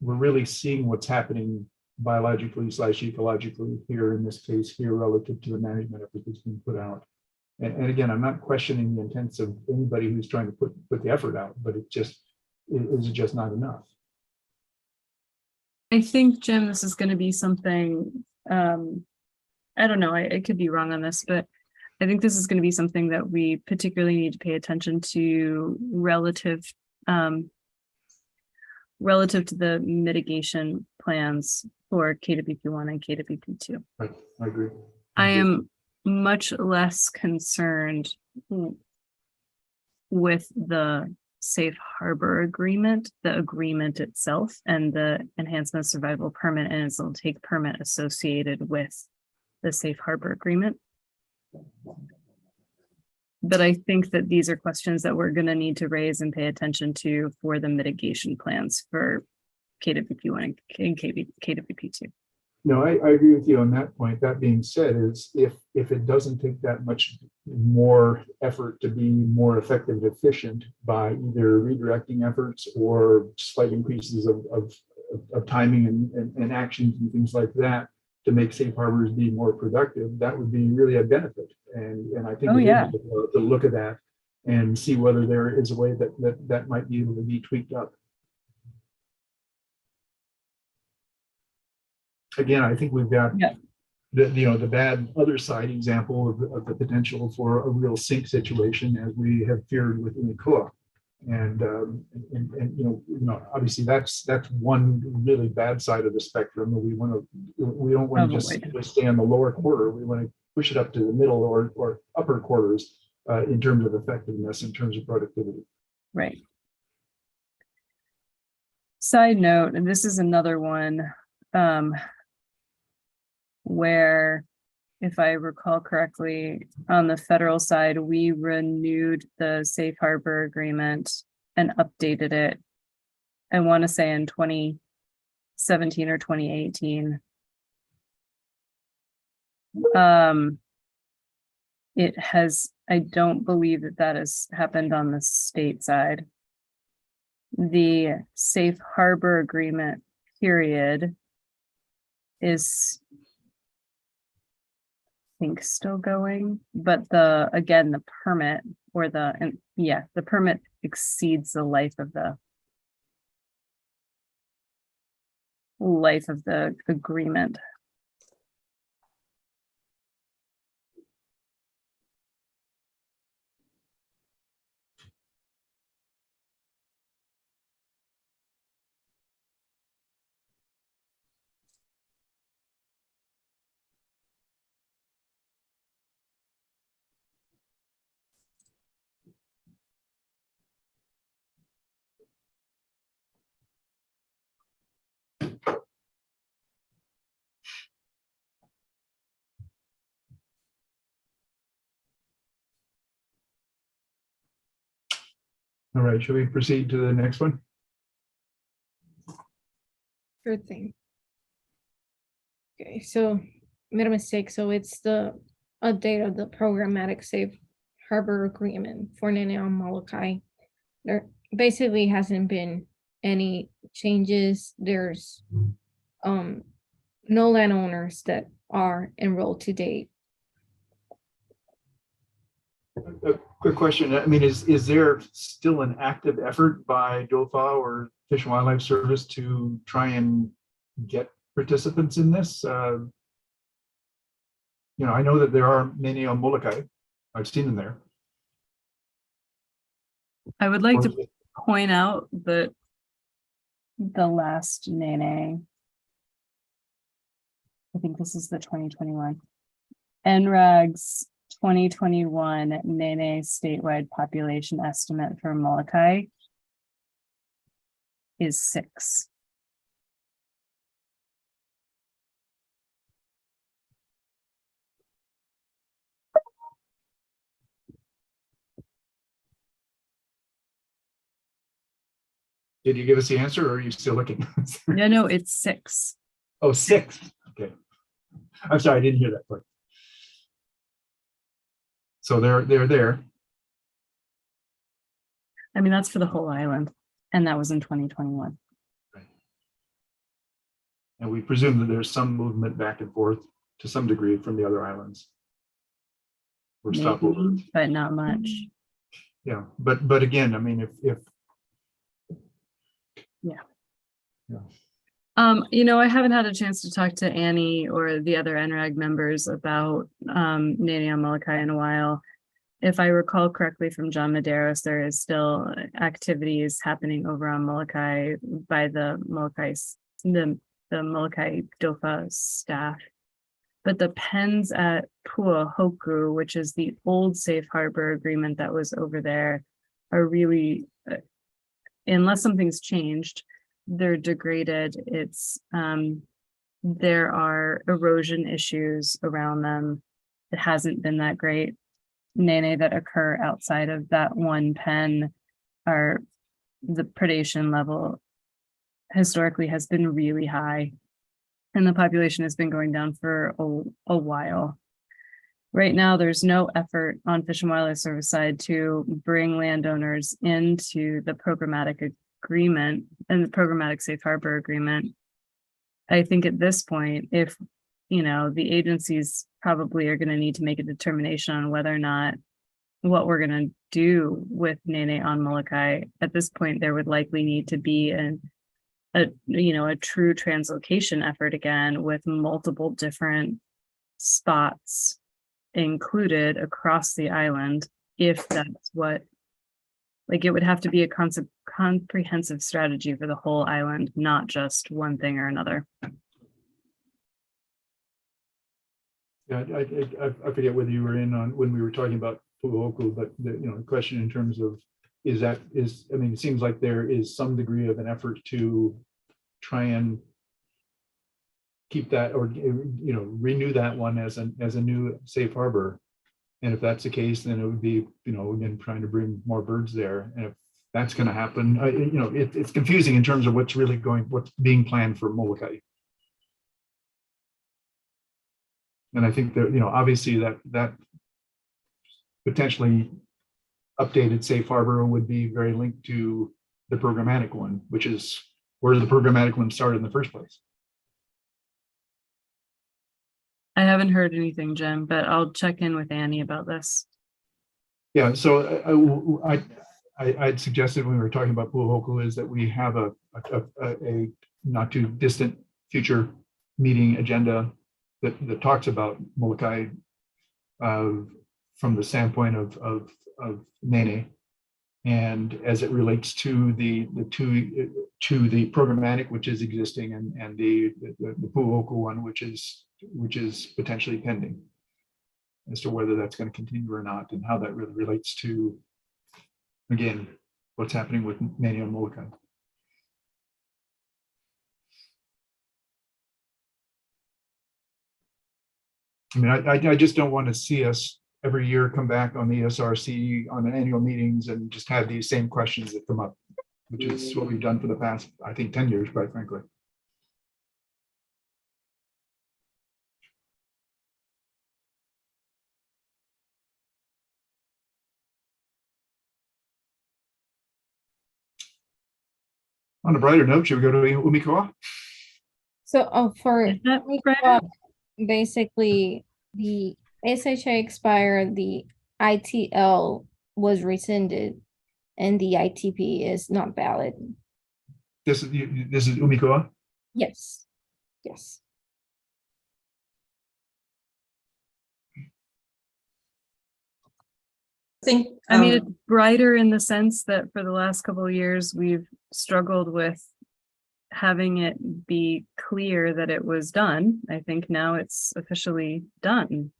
really seeing what's happening biologically / ecologically here in this case here relative to the management effort that's being put out. And again, I'm not questioning the intents of anybody who's trying to put the effort out, but is it just not enough? I think, Jim, this is going to be something, I don't know, I could be wrong on this, but I think this is going to be something that we particularly need to pay attention to relative to the mitigation plans for KWP1 and KWP2. Right, I agree. I am much less concerned with the safe harbor agreement, the agreement itself, and the enhancement survival permit and its little take permit associated with the safe harbor agreement. But I think that these are questions that we're going to need to raise and pay attention to for the mitigation plans for KWP1 and KWP2. No, I agree with you on that point. That being said, is if it doesn't take that much more effort to be more effective and efficient by either redirecting efforts or slight increases of timing and actions and things like that to make safe harbors be more productive, that would be really a benefit. And I think to look at that and see whether there is a way that might be able to be tweaked up. Again, I think we've got the bad other side example of the potential for a real sink situation, as we have feared with Unikua, and obviously that's one really bad side of the spectrum. We don't want to just stay on the lower quarter. We want to push it up to the middle or upper quarters in terms of effectiveness, in terms of productivity. Right. Side note, and this is another one where, if I recall correctly, on the federal side, we renewed the safe harbor agreement and updated it. I want to say in 2017 or 2018. It has, I don't believe that has happened on the state side. The safe harbor agreement period is, I think, still going, but the permit or the permit exceeds the life of the agreement. All right, shall we proceed to the next one? Sure thing. Okay, so made a mistake. So it's the update of the programmatic safe harbor agreement for Nene on Molokai. There basically hasn't been any changes. There's no landowners that are enrolled to date. A quick question. I mean, is there still an active effort by DOFA or Fish and Wildlife Service to try and get participants in this? You know, I know that there are many on Molokai. I've seen them there. I would like to point out that the last Nene, I think this is the 2021, NRAG's 2021 Nene statewide population estimate for Molokai is 6. Did you give us the answer or are you still looking? Yeah, no, it's 6. Oh, 6. Okay. I'm sorry, I didn't hear that part. So they're there. I mean, that's for the whole island. And that was in 2021. Right. And we presume that there's some movement back and forth to some degree from the other islands. Or stopover. Maybe, but not much. Yeah, but again, I mean, if You know, I haven't had a chance to talk to Annie or the other NRAG members about Nene on Molokai in a while. If I recall correctly from John Medeiros, there is still activities happening over on Molokai by the Molokai DOFA staff. But the pens at Puahoku, which is the old safe harbor agreement that was over there, are really, unless something's changed, they're degraded. It's there are erosion issues around them. It hasn't been that great. Nene that occur outside of that one pen are the predation level historically has been really high, and the population has been going down for a while. Right now, there's no effort on Fish and Wildlife Service side to bring landowners into the programmatic agreement and the programmatic safe harbor agreement. I think at this point, if you know, the agencies probably are going to need to make a determination on whether or not what we're going to do with Nene on Molokai. At this point, there would likely need to be a true translocation effort again with multiple different spots included across the island. If that's what, like, it would have to be a comprehensive strategy for the whole island, not just one thing or another. Yeah, I forget whether you were in on when we were talking about Puahoku, but the question in terms of I mean, it seems like there is some degree of an effort to try and keep that, or renew that one as a new safe harbor. And if that's the case, then it would be again trying to bring more birds there. And if that's going to happen, it's confusing in terms of what's being planned for Molokai. And I think that, obviously that potentially updated safe harbor would be very linked to the programmatic one, which is where the programmatic one started in the first place. I haven't heard anything, Jim, but I'll check in with Annie about this. Yeah, so I'd suggested when we were talking about Puahoku is that we have a not too distant future meeting agenda that talks about Molokai from the standpoint of Nene, and as it relates to the programmatic which is existing and the Puahoku one which is potentially pending, as to whether that's going to continue or not, and how that really relates to, again, what's happening with Nene and Molokai. I mean, I just don't want to see us every year come back on the ESRC on an annual meetings and just have these same questions that come up, which is what we've done for the past, I think, 10 years, quite frankly. On a brighter note, should we go to Umikoa? So for Is that right? basically the SHA expired, the ITL was rescinded, and the ITP is not valid. This is Umikoa. Yes. Yes. I think, I mean, it's brighter in the sense that for the last couple of years, we've struggled with having it be clear that it was done. I think now it's officially done.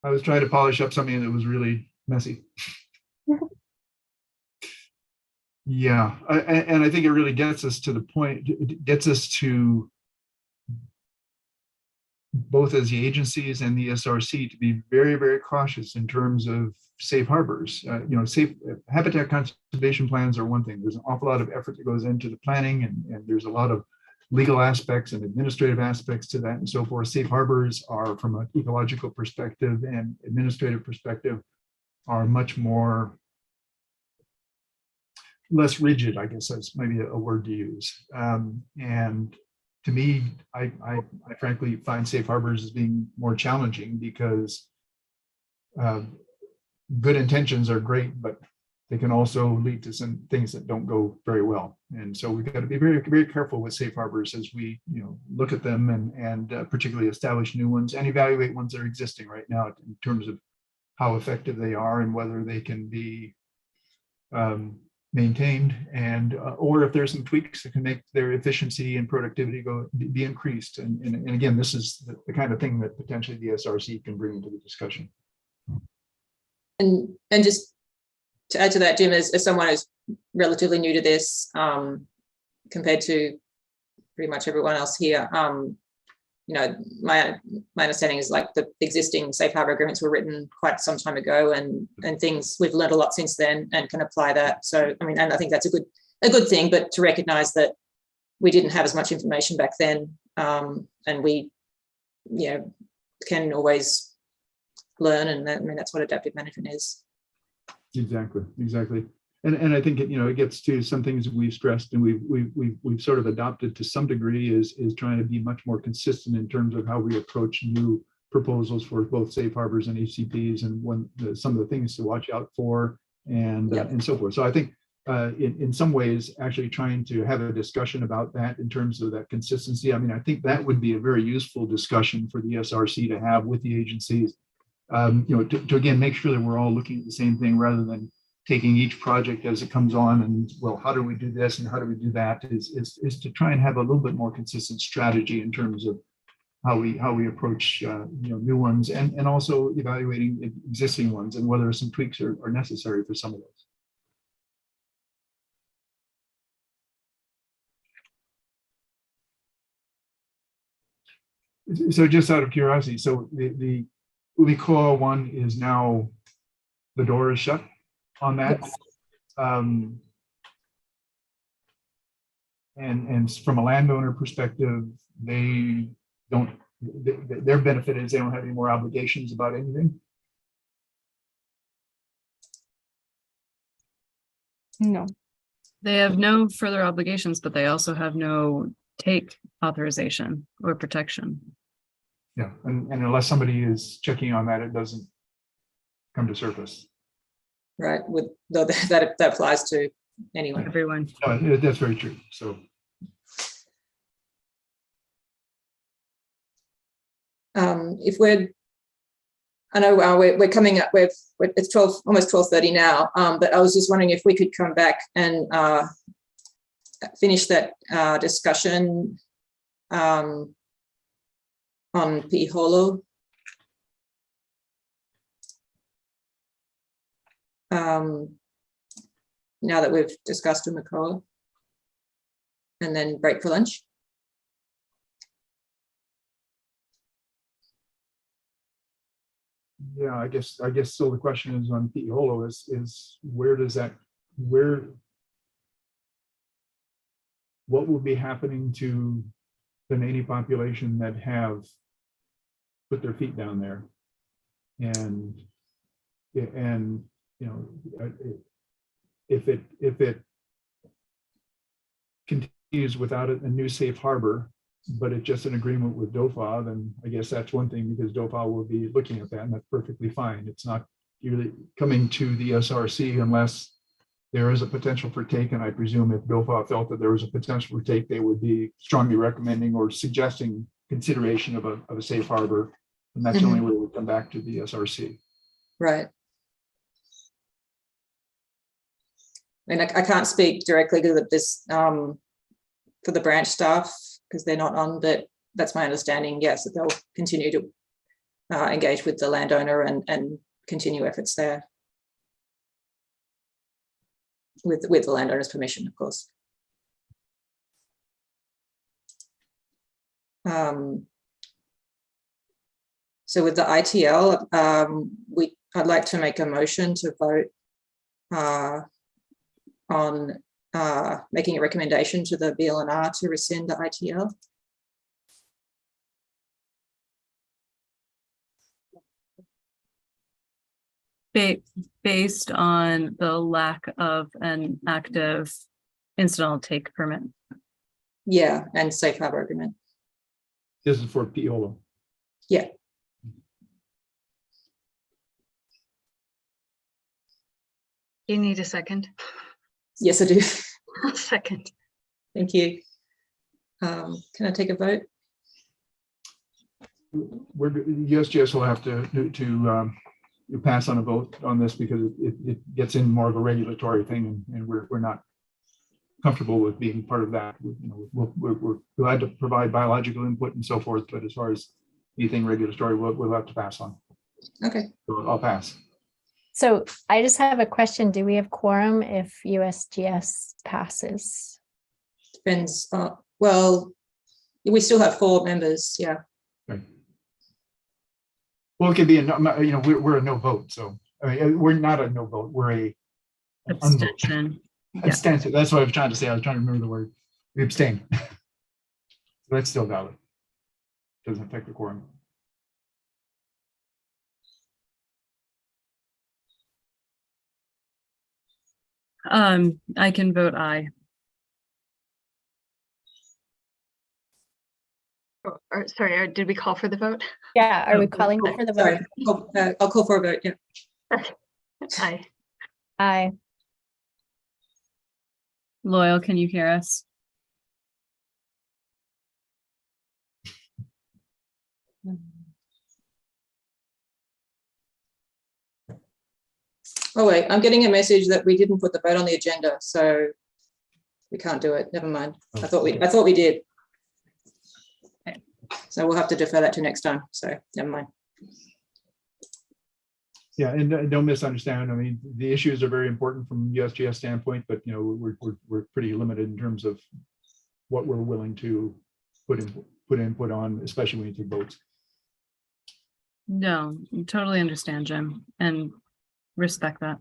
I was trying to polish up something that was really messy. Yeah, and I think it really gets us to the point, it gets us to both as the agencies and the ESRC to be very, very cautious in terms of safe harbors. Safe habitat conservation plans are one thing. There's an awful lot of effort that goes into the planning, and there's a lot of legal aspects and administrative aspects to that and so forth. Safe harbors are, from an ecological perspective and administrative perspective, are much more less rigid, I guess that's maybe a word to use. And to me, I frankly find safe harbors as being more challenging because good intentions are great, but they can also lead to some things that don't go very well. And so we've got to be very, very careful with safe harbors as we, look at them and particularly establish new ones and evaluate ones that are existing right now in terms of how effective they are and whether they can be maintained, and or if there's some tweaks that can make their efficiency and productivity be increased. And again, this is the kind of thing that potentially the SRC can bring into the discussion. And just to add to that, Jim, as someone who's relatively new to this, compared to pretty much everyone else here, my understanding is like the existing safe harbor agreements were written quite some time ago, and things we've learned a lot since then and can apply that. So I mean, and I think that's a good thing, but to recognize that we didn't have as much information back then, and we can always learn, and I mean that's what adaptive management is. Exactly. And I think it gets to some things that we've stressed and we've sort of adopted to some degree is trying to be much more consistent in terms of how we approach new proposals for both safe harbors and HCPs, and some of the things to watch out for and so forth. So I think in some ways actually trying to have a discussion about that in terms of that consistency. I mean, I think that would be a very useful discussion for the SRC to have with the agencies, to again make sure that we're all looking at the same thing rather than taking each project as it comes on and, well, how do we do this and how do we do that, is to try and have a little bit more consistent strategy in terms of how we approach new ones, and also evaluating existing ones and whether some tweaks are necessary for some of those. So just out of curiosity, so the Umikoa one is now, the door is shut on that. Yes. And from a landowner perspective, their benefit is they don't have any more obligations about anything. No. They have no further obligations, but they also have no take authorization or protection. Yeah, and unless somebody is checking on that, it doesn't come to surface. Right, that applies to anyone. Everyone. No, that's very true. So if I know we're coming up with, it's almost 12:30 now, but I was just wondering if we could come back and finish that discussion on Piholo. Now that we've discussed Umikoa, and then break for lunch. Yeah, I guess still the question is on Piolo is where does that, what will be happening to the native population that have put their feet down there? And you know, if it continues without a new safe harbor, but it's just an agreement with DOFA, then I guess that's one thing, because DOFA will be looking at that, and that's perfectly fine. It's not really coming to the ESRC unless there is a potential for take, and I presume if DOFA felt that there was a potential for take, they would be strongly recommending or suggesting consideration of a safe harbor, and that's the only way we'll come back to the ESRC. Right. I mean, I can't speak directly to this for the branch staff because they're not on, but that's my understanding, yes, that they'll continue to engage with the landowner and continue efforts there. With the landowner's permission, of course. So with the ITL, I'd like to make a motion to vote on making a recommendation to the BLNR to rescind the ITL. Based on the lack of an active incidental take permit. Yeah, and safe harbor agreement. This is for Piolo. Yeah. You need a second? Yes, I do. I'll second. Thank you. Can I take a vote? USGS will have to pass on a vote on this because it gets in more of a regulatory thing, and we're not comfortable with being part of that. We're glad to provide biological input and so forth, but as far as anything regulatory, we'll have to pass on. Okay. So I'll pass. So I just have a question. Do we have quorum if USGS passes? Depends. Well, we still have 4 members. Yeah. Right. Well, it could be a no, we're a no vote. So I mean, we're not a no vote. We're a Abstention. abstention. That's what I was trying to say. I was trying to remember the word. We abstain. That's still valid. Doesn't affect the quorum. I can vote aye. Or, sorry, did we call for the vote? Yeah, are we calling for the vote? Sorry, I'll call for a vote. Yeah. Aye. Aye. Loyal, can you hear us? Oh wait, I'm getting a message that we didn't put the vote on the agenda, so we can't do it. Never mind. I thought we did. Okay. So we'll have to defer that to next time. So never mind. Yeah, and don't misunderstand. I mean, the issues are very important from USGS standpoint, but we're pretty limited in terms of what we're willing to put input on, especially when you take votes. No, totally understand, Jim, and respect that.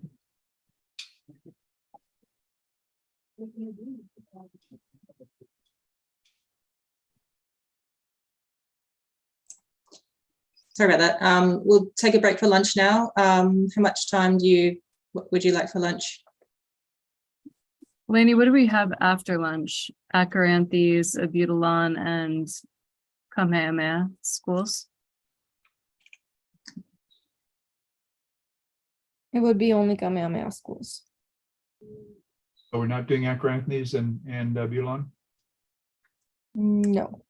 Sorry about that. We'll take a break for lunch now. How much time would you like for lunch? Lainey, what do we have after lunch? Acaranthes, Abutilon, and Kamehameha schools? It would be only Kamehameha schools. So we're not doing Acaranthes and Butylon? No.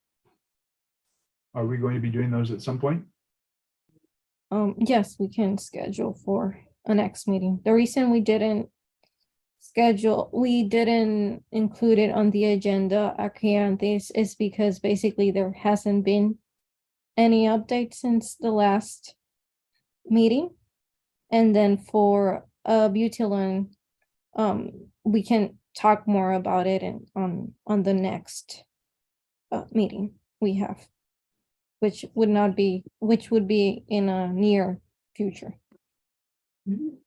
Are we going to be doing those at some point? Yes, we can schedule for a next meeting. The reason we didn't include it on the agenda, Acaranthes, is because basically there hasn't been any update since the last meeting. And then for Butylon, we can talk more about it on the next meeting we have, which would be in a near future.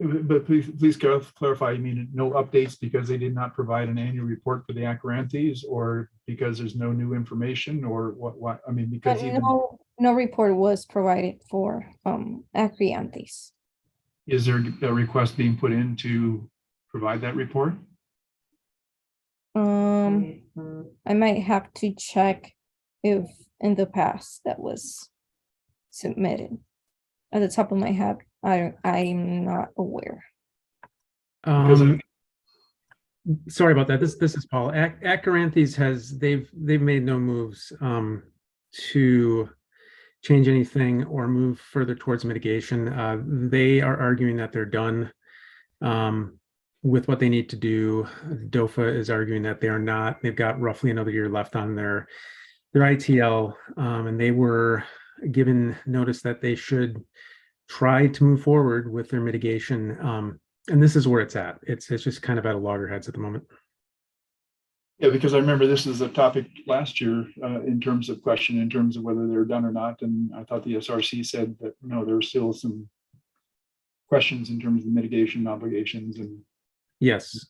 But please clarify, you mean no updates because they did not provide an annual report for the Acarantes, or because there's no new information, or what? I mean, because even No report was provided for Acriantes. is there a request being put in to provide that report? I might have to check if in the past that was submitted. At the top of my head, I'm not aware. Sorry about that. This is Paul. Acarantes they've made no moves to change anything or move further towards mitigation. They are arguing that they're done with what they need to do. DOFA is arguing that they are not. They've got roughly another year left on their ITL, and they were given notice that they should try to move forward with their mitigation. And this is where it's at. It's just kind of at a loggerheads at the moment. Yeah, because I remember this is a topic last year in terms of whether they're done or not. And I thought the ESRC said that, no, there were still some questions in terms of mitigation obligations. And yes,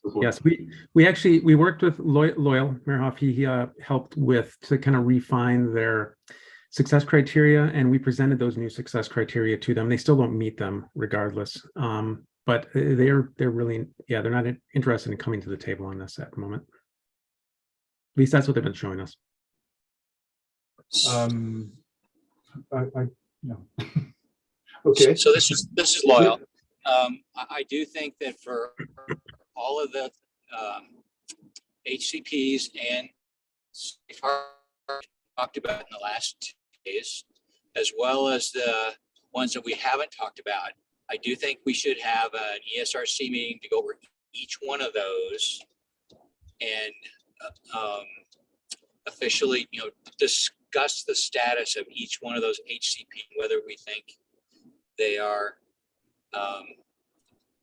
we worked with Loyal Merhoff. He helped to kind of refine their success criteria, and we presented those new success criteria to them. They still don't meet them regardless. But they're really, they're not interested in coming to the table on this at the moment. At least that's what they've been showing us. Okay. So this is Loyal. I do think that for all of the HCPs and safe harbor talked about in the last 2 days, as well as the ones that we haven't talked about, I do think we should have an ESRC meeting to go over each one of those and officially, discuss the status of each one of those HCP, whether we think they are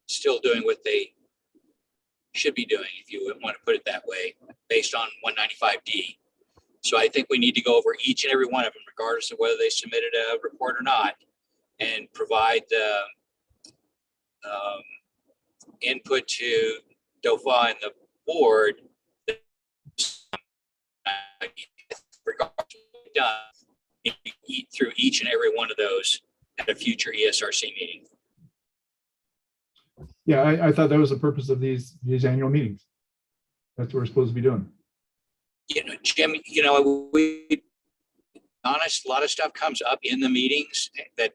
still doing what they should be doing, if you want to put it that way, based on 195D. So I think we need to go over each and every one of them, regardless of whether they submitted a report or not, and provide the input to DOFA and the board regardless of what we've done, eat through each and every one of those at a future ESRC meeting. Yeah, I thought that was the purpose of these annual meetings. That's what we're supposed to be doing. Jim, we honest, a lot of stuff comes up in the meetings that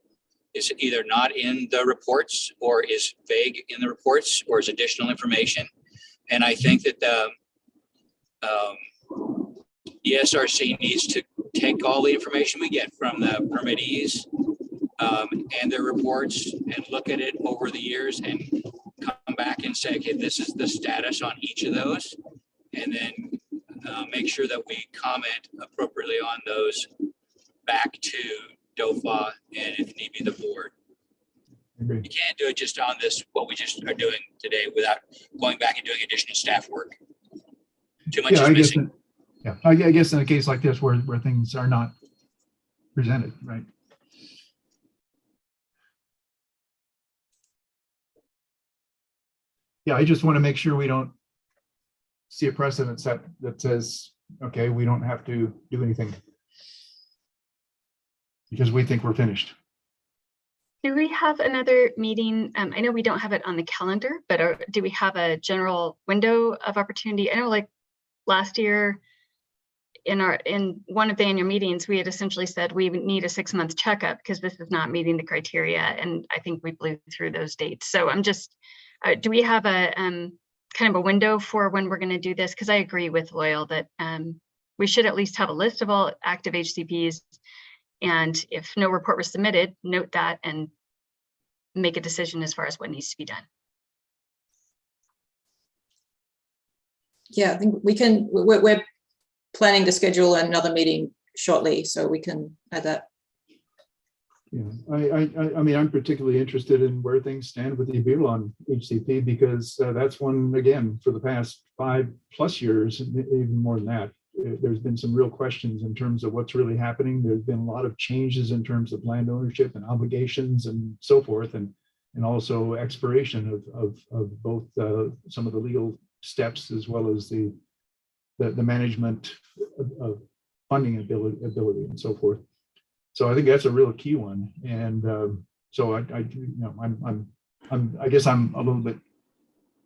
is either not in the reports or is vague in the reports or is additional information. And I think that the ESRC needs to take all the information we get from the permittees and their reports and look at it over the years and come back and say, okay, this is the status on each of those. And then make sure that we comment appropriately on those back to DOFA and if need be the board. You can't do it just on this, what we just are doing today, without going back and doing additional staff work. Too much is missing. I guess in a case like this where things are not presented, right? Yeah, I just want to make sure we don't see a precedent set that says, okay, we don't have to do anything because we think we're finished. Do we have another meeting? I know we don't have it on the calendar, but do we have a general window of opportunity? I know like last year in one of the annual meetings, we had essentially said we would need a 6-month checkup because this is not meeting the criteria. And I think we blew through those dates. So I'm just, do we have a kind of a window for when we're going to do this? Because I agree with Loyal that we should at least have a list of all active HCPs. And if no report was submitted, note that and make a decision as far as what needs to be done. Yeah, I think we're planning to schedule another meeting shortly, so we can add that. Yeah, I mean, I'm particularly interested in where things stand with the Iberlon HCP because that's one, again, for the past 5+ years, even more than that, there's been some real questions in terms of what's really happening. There's been a lot of changes in terms of land ownership and obligations and so forth, and also expiration of both some of the legal steps as well as the management of funding ability and so forth. So I think that's a real key one. And so I guess I'm a little bit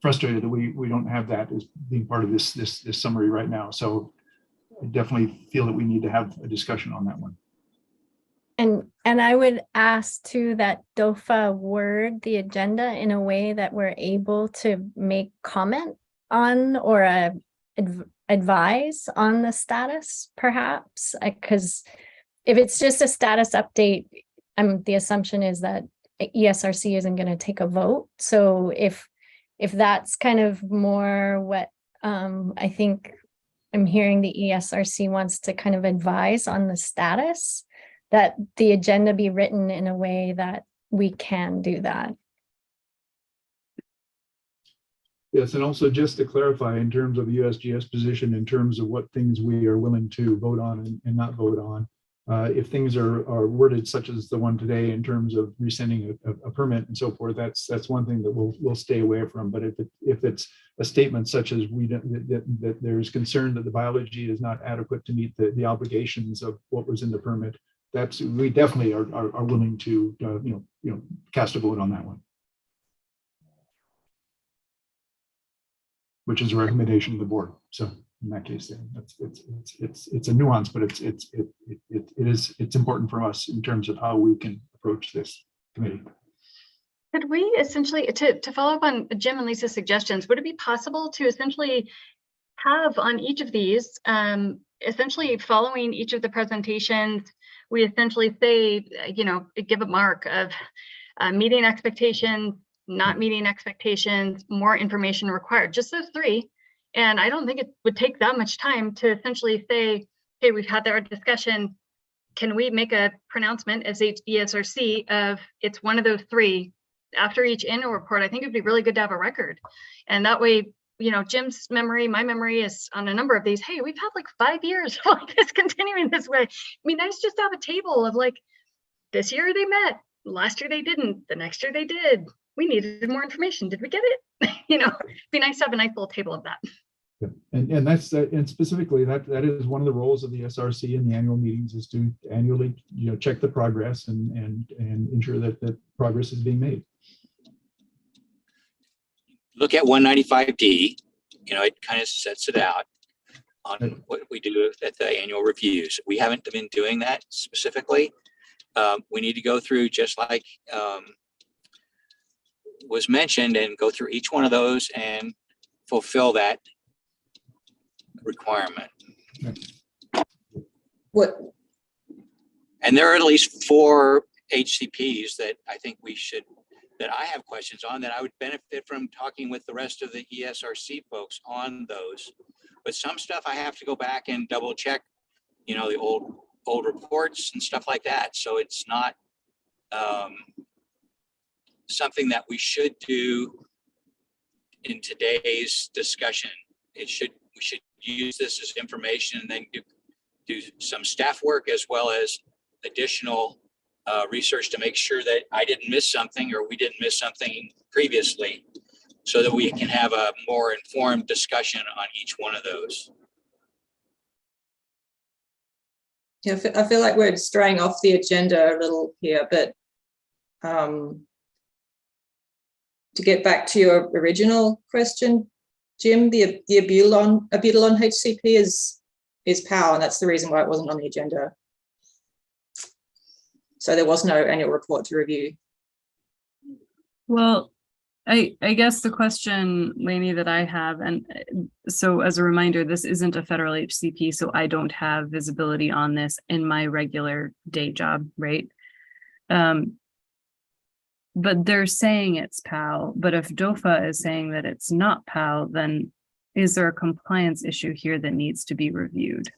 frustrated that we don't have that as being part of this summary right now. So I definitely feel that we need to have a discussion on that one. And I would ask too that DOFA word the agenda in a way that we're able to make comment on or advise on the status, perhaps, because if it's just a status update, the assumption is that ESRC isn't going to take a vote. So if that's kind of more what I think I'm hearing the ESRC wants to kind of advise on the status, that the agenda be written in a way that we can do that. Yes, and also just to clarify in terms of the USGS position, in terms of what things we are willing to vote on and not vote on. If things are worded such as the one today in terms of rescinding a permit and so forth, that's one thing that we'll stay away from. But if it's a statement such as that there's concern that the biology is not adequate to meet the obligations of what was in the permit, we definitely are willing to cast a vote on that one, which is a recommendation of the board. So in that case, it's a nuance, but it's important for us in terms of how we can approach this committee. Could we essentially, to follow up on Jim and Lisa's suggestions, would it be possible to essentially have on each of these, essentially following each of the presentations, we essentially say, give a mark of meeting expectations, not meeting expectations, more information required, just those three. And I don't think it would take that much time to essentially say, hey, we've had our discussion. Can we make a pronouncement as ESRC of it's one of those three after each annual report? I think it'd be really good to have a record. And that way, Jim's memory, my memory is on a number of these. Hey, we've had like 5 years of like this continuing this way. I mean, nice just to have a table of like, this year they met, last year they didn't, the next year they did. We needed more information. Did we get it? It'd be nice to have a nice little table of that. Yeah. And that's and specifically that is one of the roles of the SRC in the annual meetings is to annually check the progress and ensure that progress is being made. Look at 195D. It kind of sets it out on what we do at the annual reviews. We haven't been doing that specifically. We need to go through just like was mentioned and go through each one of those and fulfill that requirement. What? And there are at least 4 HCPs that I think that I have questions on that I would benefit from talking with the rest of the ESRC folks on those. But some stuff I have to go back and double check, the old reports and stuff like that. So it's not something that we should do in today's discussion. We should use this as information and then do some staff work as well as additional research to make sure that I didn't miss something or we didn't miss something previously, so that we can have a more informed discussion on each one of those. Yeah, I feel like we're straying off the agenda a little here, but to get back to your original question, Jim, the Abutulon HCP is POW, and that's the reason why it wasn't on the agenda. So there was no annual report to review. Well, I guess the question, Lainey, that I have, and so as a reminder, this isn't a federal HCP, so I don't have visibility on this in my regular day job, right? But they're saying it's POW, but if DOFA is saying that it's not POW, then is there a compliance issue here that needs to be reviewed?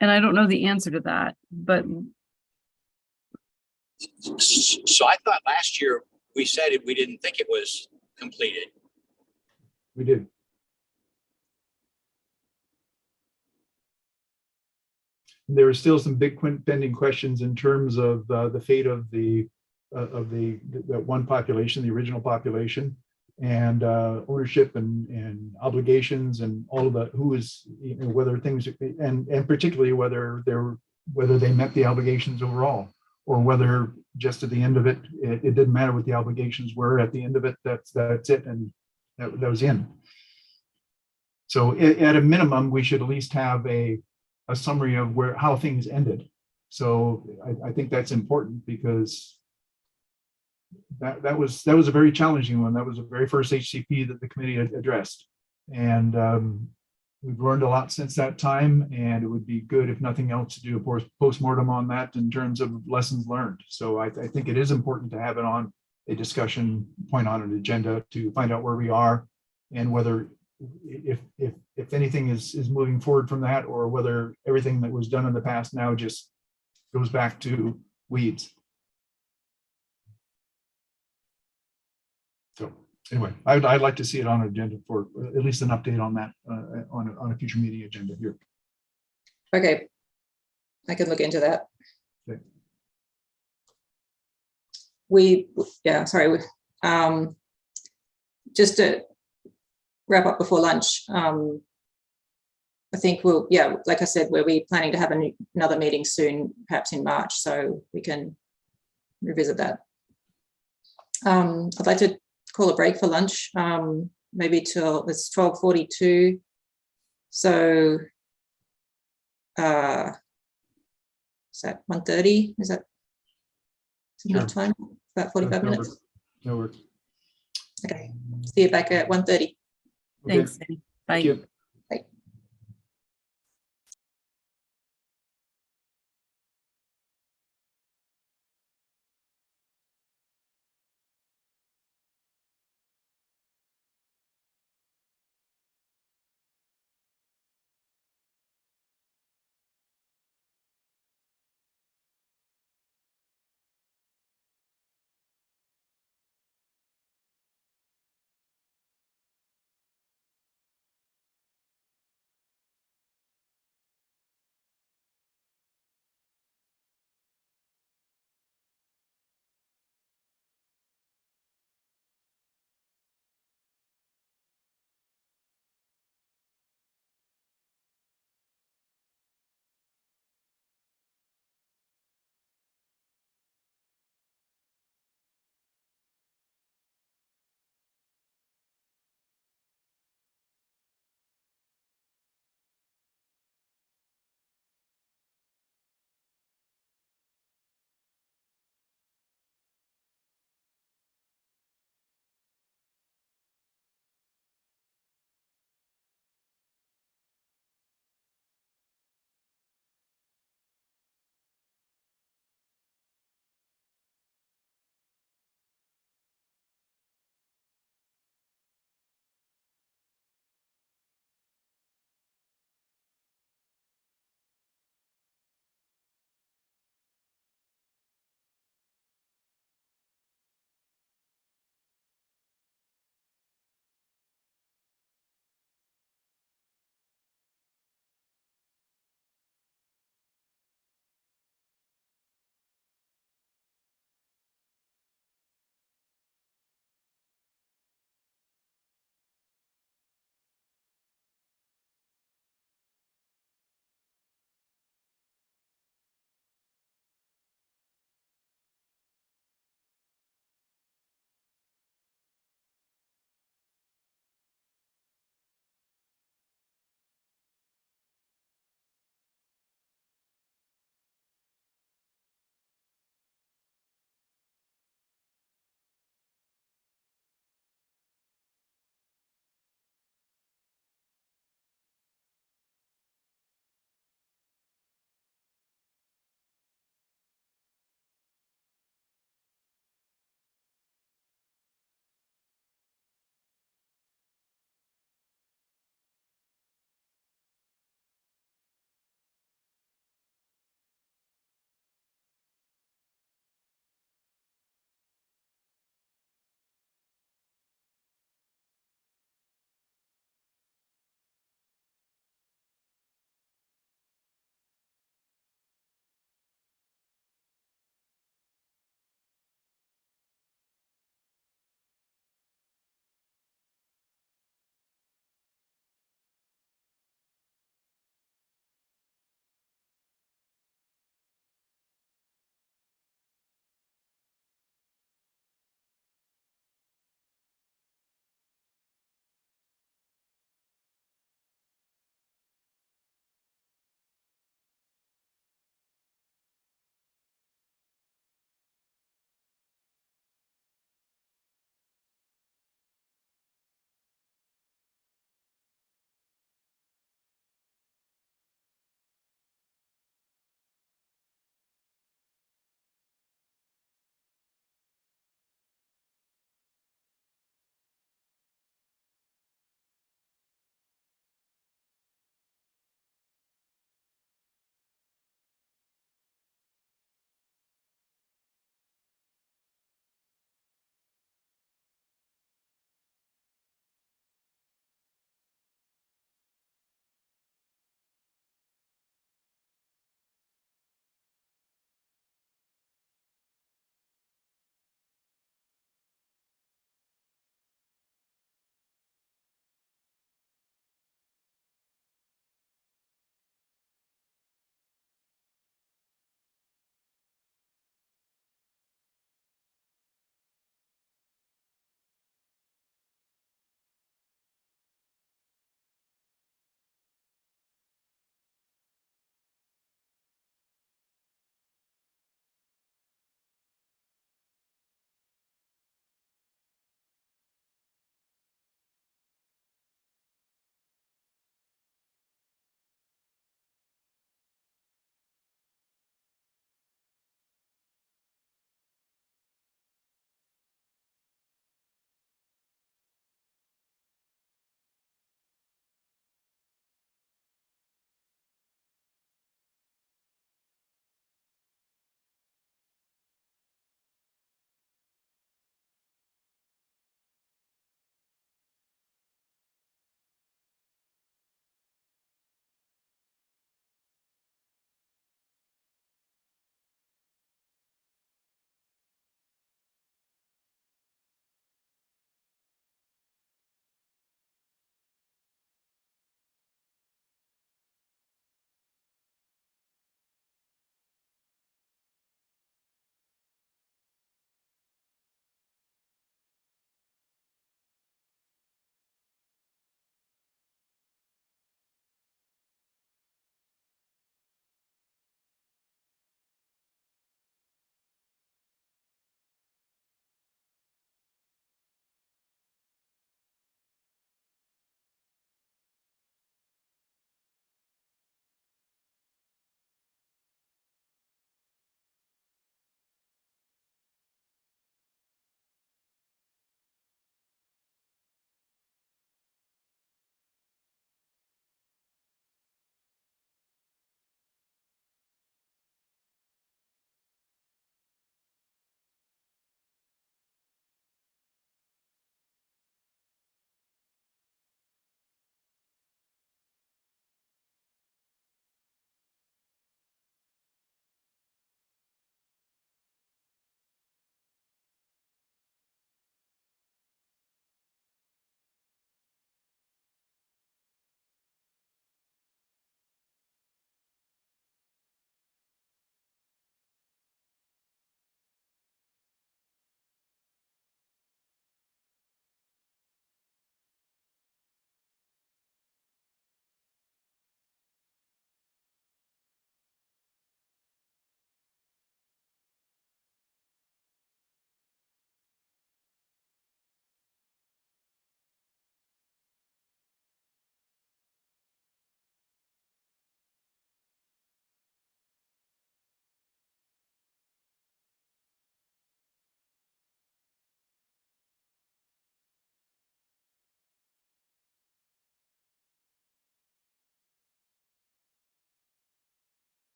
And I don't know the answer to that, but. So I thought last year we said we didn't think it was completed. We did. There are still some big pending questions in terms of the fate of the that one population, the original population, and ownership and obligations and all of the who is, you know, whether things and particularly whether they met the obligations overall, or whether just at the end of it, it didn't matter what the obligations were. At the end of it, that's it, and that was in. So at a minimum, we should at least have a summary of how things ended. So I think that's important, because that was a very challenging one. That was the very first HCP that the committee had addressed, and we've learned a lot since that time. And it would be good, if nothing else, to do a post-mortem on that in terms of lessons learned. So I think it is important to have it on a discussion point on an agenda to find out where we are, and whether if anything is moving forward from that, or whether everything that was done in the past now just goes back to weeds. So anyway, I'd like to see it on an agenda for at least an update on that on a future meeting agenda here. Okay, I can look into that. Okay. Just to wrap up before lunch, I think like I said, we'll be planning to have another meeting soon, perhaps in March, so we can revisit that. I'd like to call a break for lunch, maybe till it's 12:42. So is that 1:30? Is that enough time? About 45 minutes. No worries. Okay, see you back at 1:30. Thanks. Okay. Bye. Thank you.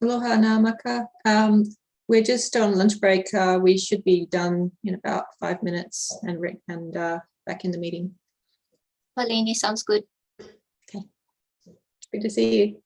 Aloha Namaka. We're just on lunch break. We should be done in about 5 minutes and back in the meeting. Malini, sounds good. Okay. Good to see you.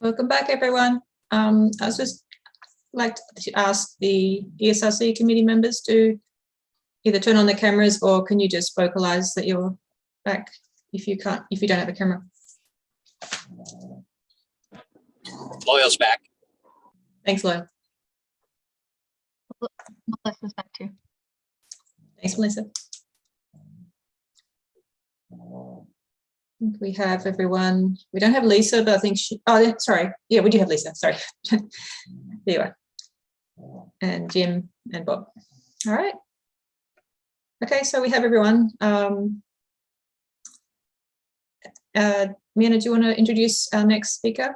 Welcome back, everyone. I was just like to ask the ESRC committee members to either turn on the cameras or can you just vocalize that you're back if you don't have a camera. Loyal's back. Thanks, Lauren. Melissa's back too. Thanks, Melissa. I think we have everyone. We don't have Lisa, but I think she, oh, yeah, sorry. Yeah, we do have Lisa, sorry. There you are. And Jim and Bob. All right. Okay, so we have everyone. Mina, do you want to introduce our next speaker?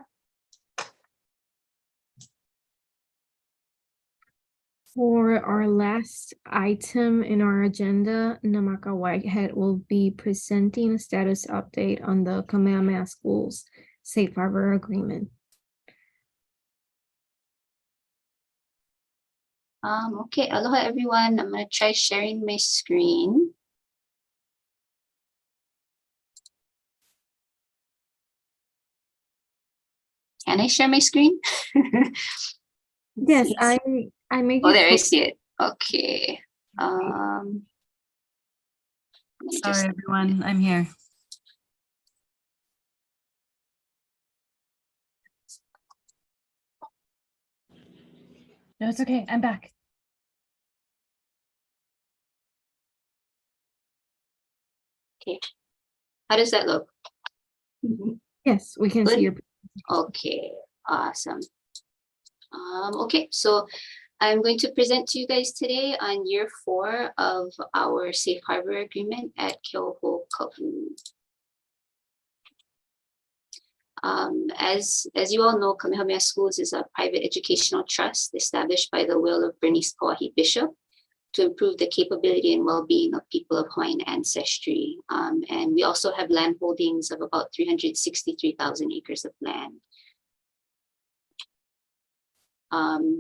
For our last item in our agenda, Namaka Whitehead will be presenting a status update on the Kamehameha Schools Safe Harbor Agreement. Okay, aloha everyone. I'm going to try sharing my screen. Can I share my screen? Yes, I made Oh, you there I click. see it. Okay. Let me Sorry, everyone, I'm here. No, it's okay. I'm back. Okay. How does that look? Yes, we can see your. Okay, awesome. Okay, so I'm going to present to you guys today on year 4 of our Safe Harbor Agreement at Keohoka'u. As you all know, Kamehameha Schools is a private educational trust established by the will of Bernice Kauahi Bishop to improve the capability and well-being of people of Hawaiian ancestry. And we also have land holdings of about 363,000 acres of land.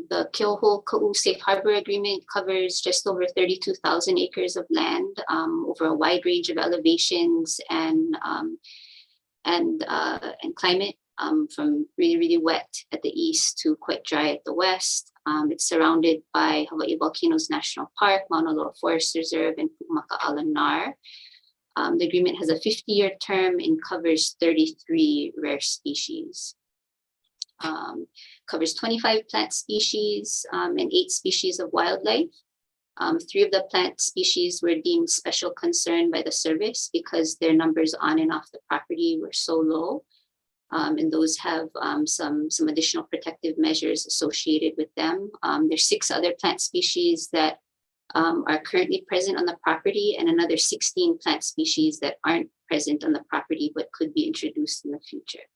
The Keohoka'u Safe Harbor Agreement covers just over 32,000 acres of land over a wide range of elevations and climate, from really, really wet at the east to quite dry at the west. It's surrounded by Hawaii Volcanoes National Park, Mauna Loa Forest Reserve, and Pu'umaka'ala Nar. The agreement has a 50-year term and covers 33 rare species. Covers 25 plant species and 8 species of wildlife. 3 of the plant species were deemed special concern by the service because their numbers on and off the property were so low. And those have some additional protective measures associated with them. There's 6 other plant species that are currently present on the property, and another 16 plant species that aren't present on the property but could be introduced in the future.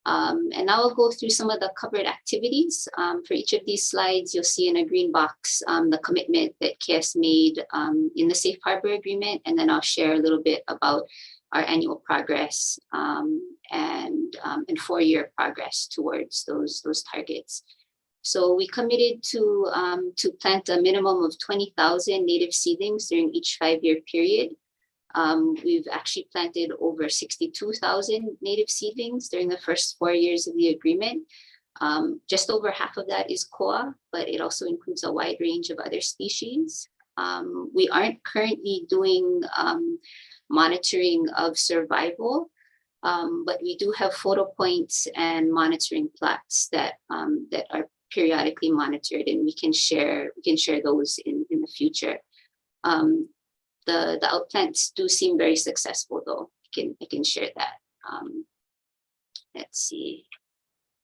And now I'll go through some of the covered activities. For each of these slides, you'll see in a green box the commitment that KS made in the Safe Harbor Agreement, and then I'll share a little bit about our annual progress and 4-year progress towards those targets. So we committed to plant a minimum of 20,000 native seedlings during each 5-year period. We've actually planted over 62,000 native seedlings during the first 4 years of the agreement. Just over half of that is koa, but it also includes a wide range of other species. We aren't currently doing monitoring of survival, but we do have photo points and monitoring plots that are periodically monitored, and we can share those in the future. The outplants do seem very successful, though. I can share that. Let's see.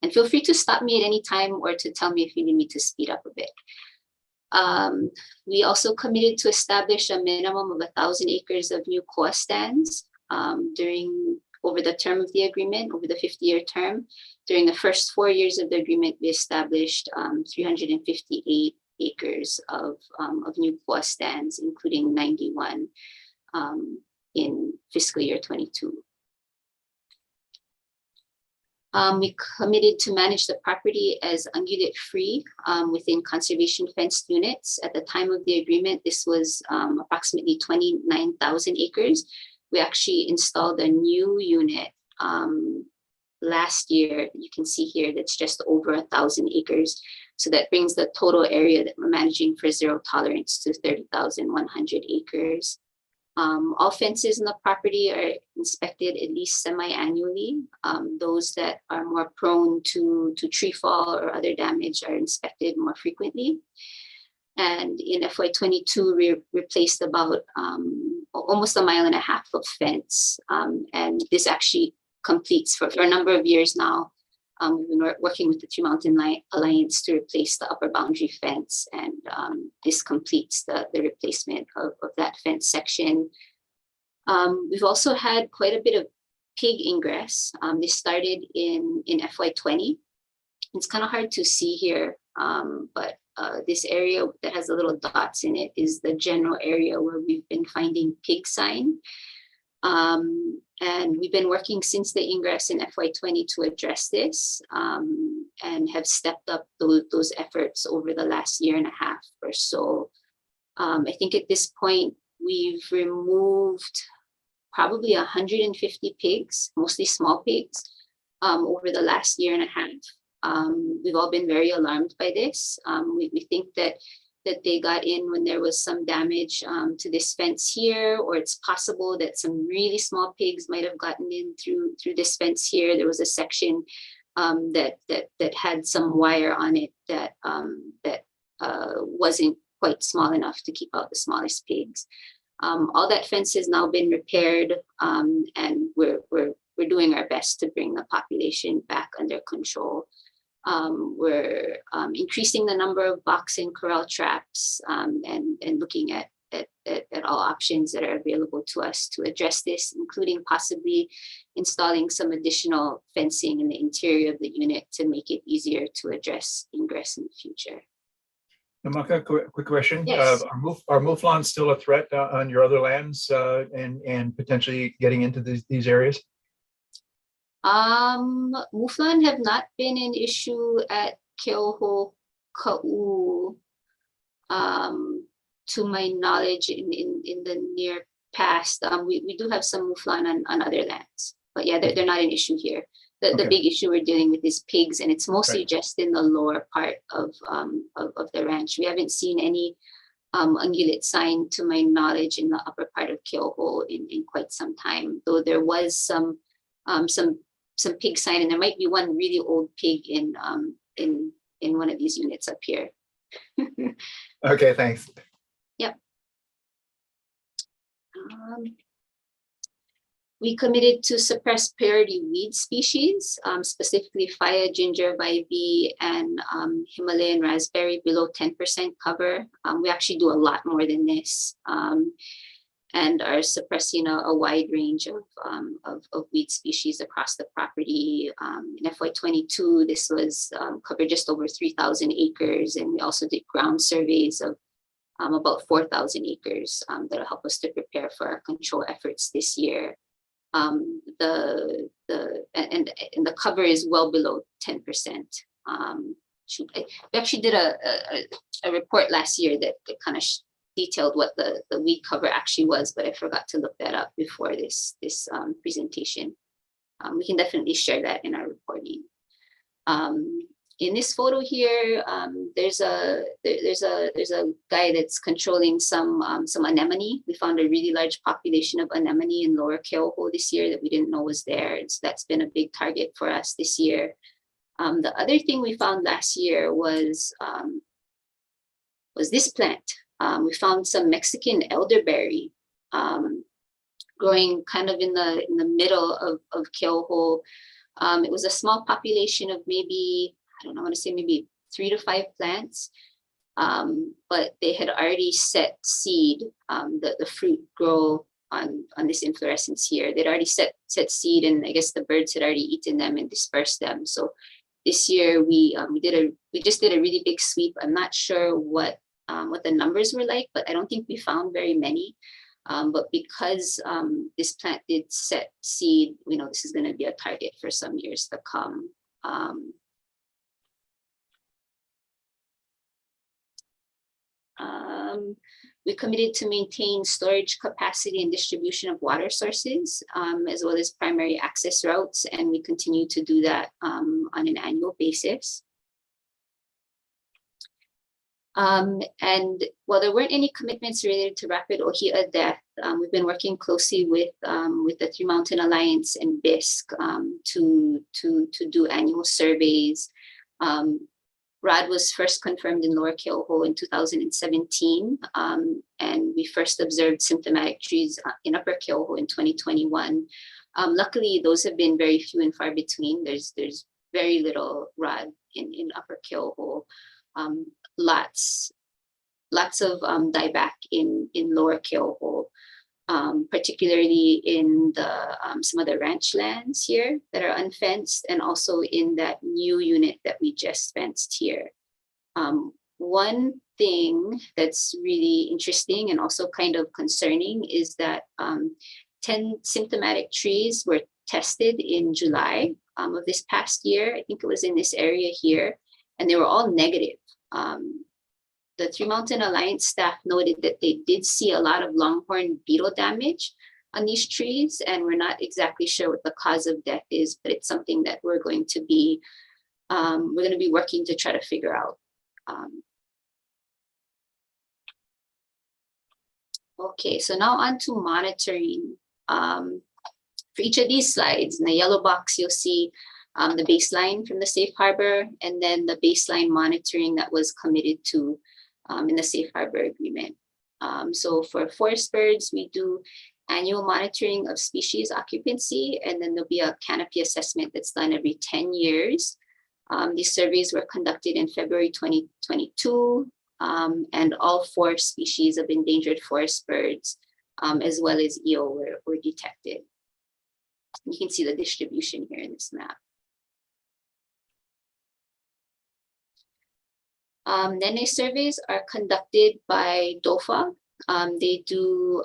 And feel free to stop me at any time or to tell me if you need me to speed up a bit. We also committed to establish a minimum of 1,000 acres of new koa stands over the term of the agreement, over the 50-year term. During the first 4 years of the agreement, we established 358 acres of new koa stands, including 91 in fiscal year 22. We committed to manage the property as ungulate free within conservation fenced units. At the time of the agreement, this was approximately 29,000 acres. We actually installed a new unit last year. You can see here that's just over 1,000 acres. So that brings the total area that we're managing for zero tolerance to 30,100 acres. All fences in the property are inspected at least semi-annually. Those that are more prone to tree fall or other damage are inspected more frequently. And in FY22, we replaced about almost 1.5 miles of fence. And this actually completes for a number of years now. We've been working with the Three Mountain Alliance to replace the upper boundary fence, and this completes the replacement of that fence section. We've also had quite a bit of pig ingress. This started in FY20. It's kind of hard to see here, but this area that has the little dots in it is the general area where we've been finding pig sign. And we've been working since the ingress in FY20 to address this, and have stepped up those efforts over the last 1.5 years or so. I think at this point, we've removed probably 150 pigs, mostly small pigs, over the last 1.5 years. We've all been very alarmed by this. We think that they got in when there was some damage to this fence here, or it's possible that some really small pigs might have gotten in through this fence here. There was a section that had some wire on it that wasn't quite small enough to keep out the smallest pigs. All that fence has now been repaired, and we're doing our best to bring the population back under control. We're increasing the number of box and corral traps, and looking at all options that are available to us to address this, including possibly installing some additional fencing in the interior of the unit to make it easier to address ingress in the future. Namaka, quick question. Yes. Are mouflons still a threat on your other lands and potentially getting into these areas? Mouflon have not been an issue at Keoho Ka'u, to my knowledge, in the near past. We do have some mouflon on other lands, but yeah, they're not an issue here. The big issue we're dealing with is pigs, and it's mostly just in the lower part of the ranch. We haven't seen any ungulate sign, to my knowledge, in the upper part of Keoho in quite some time, though there was some pig sign, and there might be one really old pig in one of these units up here. Okay, thanks. Yep. We committed to suppress priority weed species, specifically Phaya, ginger, vibee, and Himalayan raspberry below 10% cover. We actually do a lot more than this, and are suppressing a wide range of weed species across the property. In FY22, this was covered just over 3,000 acres, and we also did ground surveys of about 4,000 acres that'll help us to prepare for our control efforts this year. The cover is well below 10%. We actually did a report last year that kind of detailed what the weed cover actually was, but I forgot to look that up before this presentation. We can definitely share that in our reporting. In this photo here, there's a guy that's controlling some anemone. We found a really large population of anemone in Lower Keoho this year that we didn't know was there. And so that's been a big target for us this year. The other thing we found last year was this plant. We found some Mexican elderberry growing kind of in the middle of Keoho. It was a small population of maybe, I don't know, I want to say maybe 3 to 5 plants, but they had already set seed. The fruit grow on this inflorescence here. They'd already set seed, and I guess the birds had already eaten them and dispersed them. So this year we just did a really big sweep. I'm not sure what the numbers were like, but I don't think we found very many. But because this plant did set seed, we know this is going to be a target for some years to come. We committed to maintain storage capacity and distribution of water sources, as well as primary access routes, and we continue to do that on an annual basis. And while there weren't any commitments related to rapid ohia death, we've been working closely with the Three Mountain Alliance and BISC to do annual surveys. RAD was first confirmed in Lower Keoho in 2017, and we first observed symptomatic trees in Upper Keoho in 2021. Luckily, those have been very few and far between. There's very little RAD in Upper Keoho. Lots of dieback in Lower Keoho, particularly in the some of the ranch lands here that are unfenced, and also in that new unit that we just fenced here. One thing that's really interesting and also kind of concerning is that 10 symptomatic trees were tested in July of this past year. I think it was in this area here, and they were all negative. The Three Mountain Alliance staff noted that they did see a lot of longhorn beetle damage on these trees, and we're not exactly sure what the cause of death is, but it's something that we're going to be working to try to figure out. Okay, so now on to monitoring. For each of these slides, in the yellow box, you'll see the baseline from the Safe Harbor, and then the baseline monitoring that was committed to in the Safe Harbor Agreement. So for forest birds, we do annual monitoring of species occupancy, and then there'll be a canopy assessment that's done every 10 years. These surveys were conducted in February 2022, and all 4 species of endangered forest birds, as well as EO were detected. You can see the distribution here in this map. Nene surveys are conducted by DOFA. They do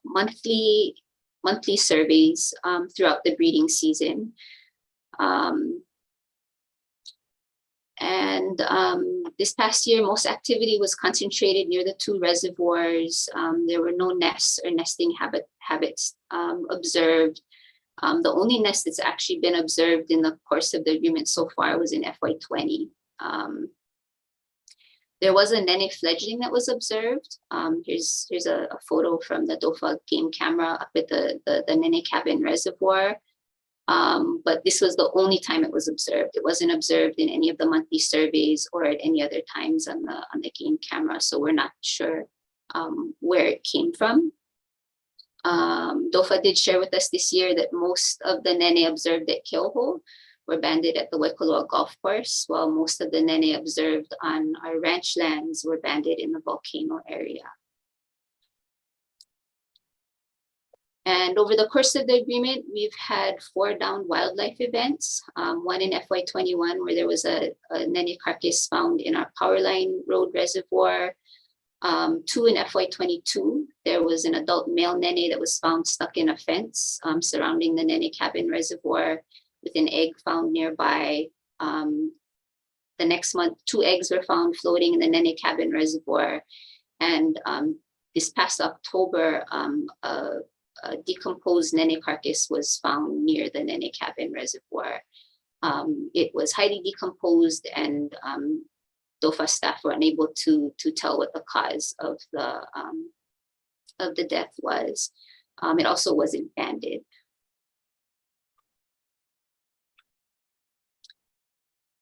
monthly surveys throughout the breeding season. This past year, most activity was concentrated near the 2 reservoirs. There were no nests or nesting habits observed. The only nest that's actually been observed in the course of the agreement so far was in FY20. There was a Nene fledgling that was observed. Here's a photo from the DOFA game camera up at the Nene Cabin Reservoir. But this was the only time it was observed. It wasn't observed in any of the monthly surveys or at any other times on the game camera. So we're not sure where it came from. DOFA did share with us this year that most of the Nene observed at Keoho were banded at the Waikoloa Golf Course, while most of the Nene observed on our ranch lands were banded in the volcano area. And over the course of the agreement, we've had 4 downed wildlife events, one in FY21 where there was a Nene carcass found in our Powerline Road Reservoir. 2 in FY22, there was an adult male Nene that was found stuck in a fence surrounding the Nene Cabin Reservoir with an egg found nearby. The next month, 2 eggs were found floating in the Nene Cabin Reservoir. And this past October, a decomposed Nene carcass was found near the Nene Cabin Reservoir. It was highly decomposed, and DOFA staff were unable to tell what the cause of the death was. It also wasn't banded.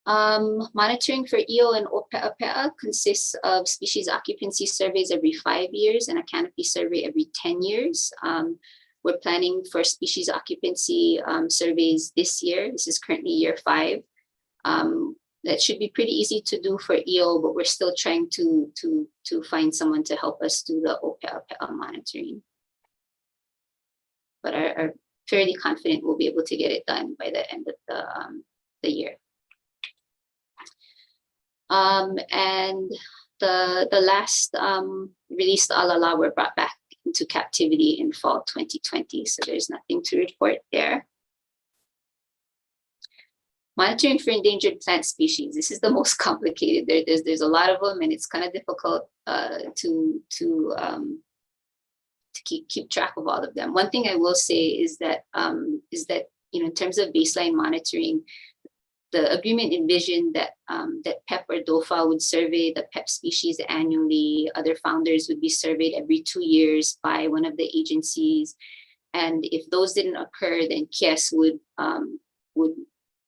Monitoring for EO and Ope'apea consists of species occupancy surveys every 5 years and a canopy survey every 10 years. We're planning for species occupancy surveys this year. This is currently year 5. That should be pretty easy to do for EO, but we're still trying to find someone to help us do the Ope'apea monitoring. But are fairly confident we'll be able to get it done by the end of the year. And the last released alala were brought back into captivity in fall 2020. So there's nothing to report there. Monitoring for endangered plant species. This is the most complicated. There's a lot of them, and it's kind of difficult to keep track of all of them. One thing I will say is that in terms of baseline monitoring, the agreement envisioned that that PEP or DOFA would survey the PEP species annually. Other founders would be surveyed every 2 years by one of the agencies. And if those didn't occur, then KIES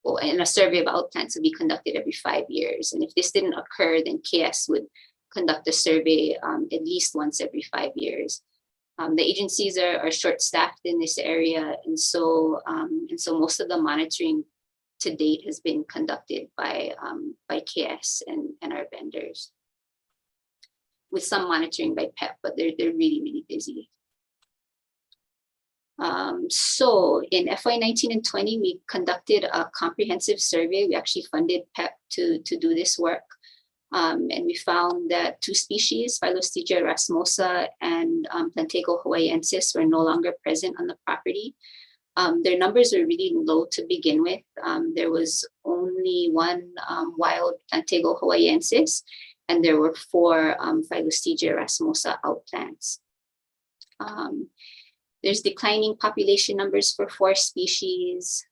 and a survey of outplants would be conducted every 5 years. And if this didn't occur, then KIES would conduct a survey at least once every 5 years. The agencies are short-staffed in this area, and so most of the monitoring to date has been conducted by KIES and our vendors, with some monitoring by PEP, but they're really busy. So in FY19 and 20, we conducted a comprehensive survey. We actually funded PEP to do this work. And we found that 2 species, Phylostygia erasmosa and Plantego hawaiiensis, were no longer present on the property. Their numbers were really low to begin with. There was only 1 wild Plantego hawaiiensis, and there were 4 Phylostygia erasmosa outplants. There's declining population numbers for 4 species.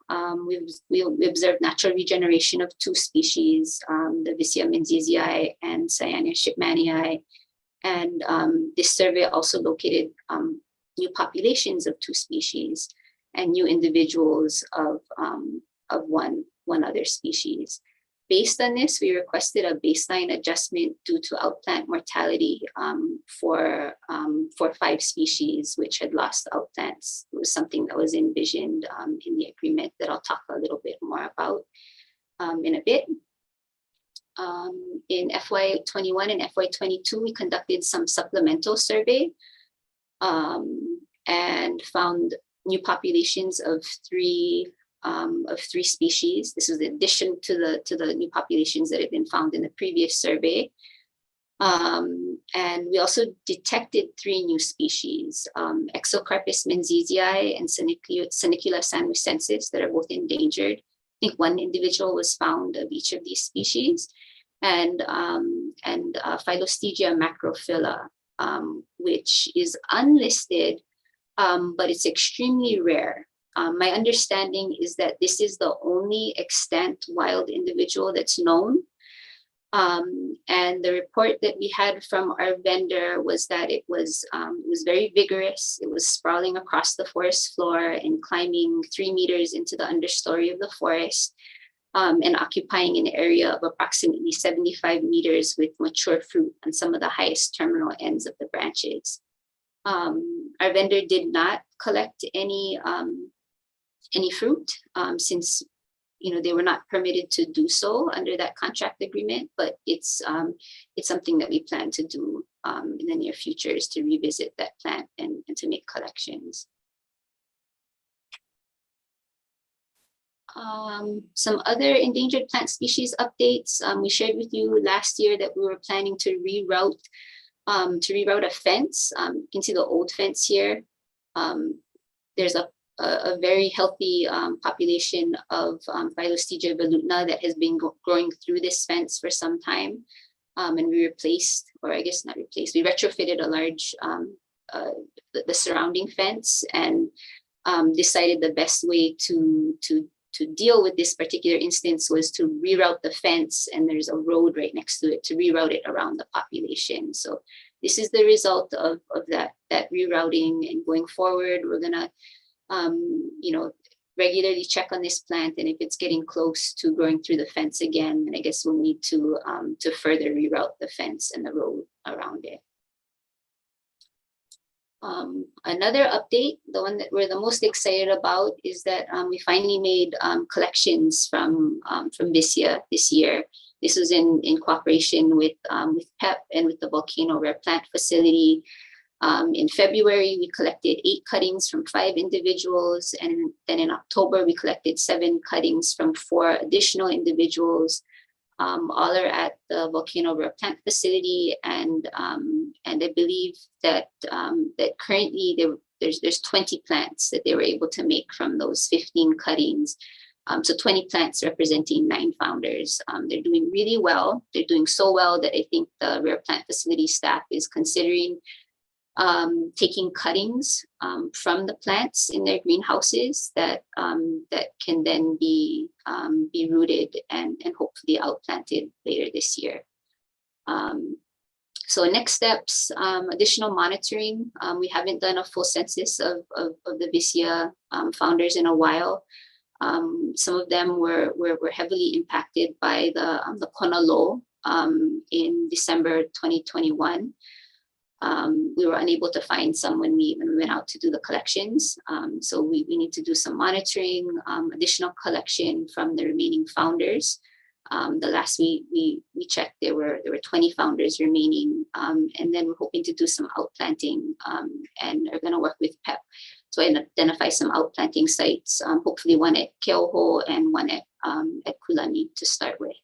We observed natural regeneration of 2 species, the Vicia menziesii and Cyania shipmanii. And this survey also located new populations of 2 species and new individuals of one other species. Based on this, we requested a baseline adjustment due to outplant mortality for 5 species which had lost outplants. It was something that was envisioned in the agreement that I'll talk a little bit more about in a bit. In FY21 and FY22, we conducted some supplemental survey and found new populations of 3 species. This was in addition to the new populations that had been found in the previous survey. And we also detected 3 new species, Exocarpus menziesii and Senicula sanwicensis, that are both endangered. I think 1 individual was found of each of these species, and Phylostygia macrophylla, which is unlisted, but it's extremely rare. My understanding is that this is the only extant wild individual that's known. And the report that we had from our vendor was that it was very vigorous. It was sprawling across the forest floor and climbing 3 meters into the understory of the forest, and occupying an area of approximately 75 meters with mature fruit on some of the highest terminal ends of the branches. Our vendor did not collect any fruit since they were not permitted to do so under that contract agreement, but it's something that we plan to do in the near future, is to revisit that plant and to make collections. Some other endangered plant species updates. We shared with you last year that we were planning to reroute a fence. You can see the old fence here. There's a very healthy population of Phylostygia velutina that has been growing through this fence for some time. And we replaced, or I guess not replaced, we retrofitted a large, the surrounding fence, and decided the best way to deal with this particular instance was to reroute the fence, and there's a road right next to it, to reroute it around the population. So this is the result of that rerouting, and going forward, we're gonna regularly check on this plant, and if it's getting close to growing through the fence again, then I guess we'll need to further reroute the fence and the road around it. Another update, the one that we're the most excited about, is that we finally made collections from Vicia this year. This was in cooperation with PEP and with the Volcano Rare Plant Facility. In February, we collected 8 cuttings from 5 individuals, and then in October, we collected 7 cuttings from 4 additional individuals. All are at the Volcano Rare Plant Facility, and I believe that currently there's 20 plants that they were able to make from those 15 cuttings. So 20 plants representing 9 founders. They're doing really well. They're doing so well that I think the Rare Plant Facility staff is considering taking cuttings from the plants in their greenhouses that can then be rooted and hopefully outplanted later this year. So next steps, additional monitoring. We haven't done a full census of the Visia founders in a while. Some of them were heavily impacted by the Kona low in December 2021. We were unable to find some when we went out to do the collections. So we need to do some monitoring, additional collection from the remaining founders. The last we checked, there were 20 founders remaining, and then we're hoping to do some outplanting, and are going to work with PEP to identify some outplanting sites. Hopefully one at Keoho and one at Kulani to start with.